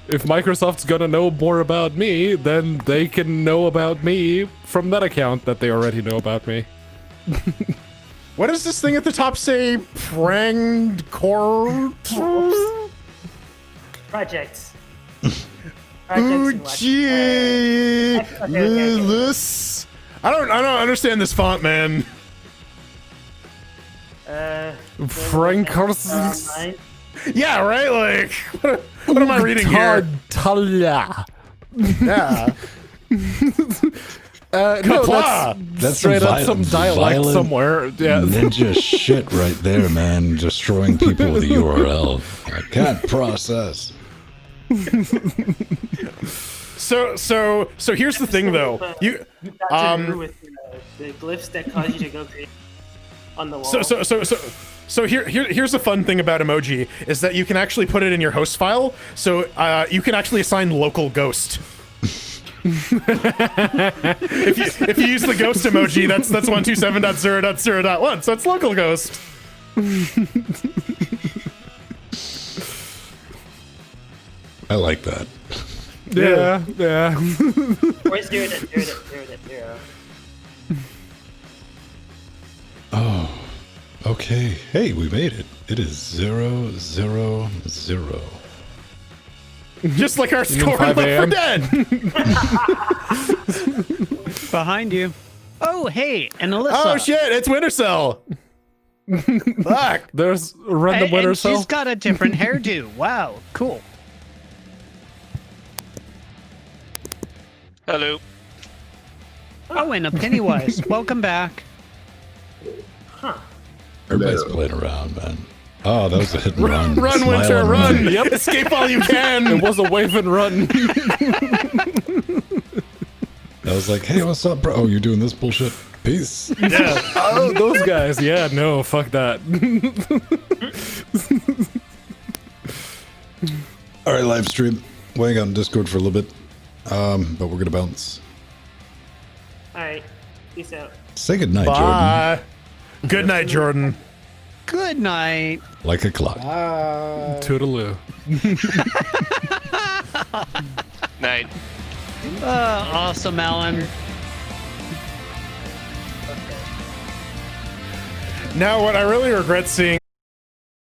If Microsoft's gonna know more about me, then they can know about me from that account that they already know about me. What does this thing at the top say? Pranged core? Projects. Oh gee, this. I don't understand this font, man. Frank online. Yeah, right. Like, what am I reading here? Talia. Yeah. No, Kapla! that's straight up some dialect violent somewhere. Yeah. ninja shit right there, man. Destroying people with a URL. I can't process. So here's the thing, though. You with the glyphs that cause you to go crazy on the wall. So here's the fun thing about emoji is that you can actually put it in your host file. So you can actually assign local ghost. if you use the ghost emoji, that's 127.0.0.1. So it's local ghost. I like that. Yeah. Where's 0.0.0.0? Oh, okay. Hey, we made it. It is 0, 0, 0. Just like our You mean score in 5 Left 4 a.m.? Dead. Behind you. Oh, hey, and Alyssa. Oh shit! It's Winter Cell. Fuck. There's random Winter and Cell. she's got a different hairdo. Wow, cool. Hello. Oh, and a Pennywise. Welcome back. Everybody's playing around, man. Oh, that was a hit and run. Run, Smile Winter, and run! Yep. Escape all you can. It was a wave and run. I was like, hey, what's up, bro? Oh, you're doing this bullshit? Peace. Yeah. Oh, those guys. Yeah, no, fuck that. All right, live stream. Weighing out on Discord for a little bit, but we're gonna bounce. Alright, peace out. Say goodnight, Bye. Good night, Jordan. Good night. Jordan. Like a clock. Toodaloo. Night. Awesome, Alan. Now, what I really regret seeing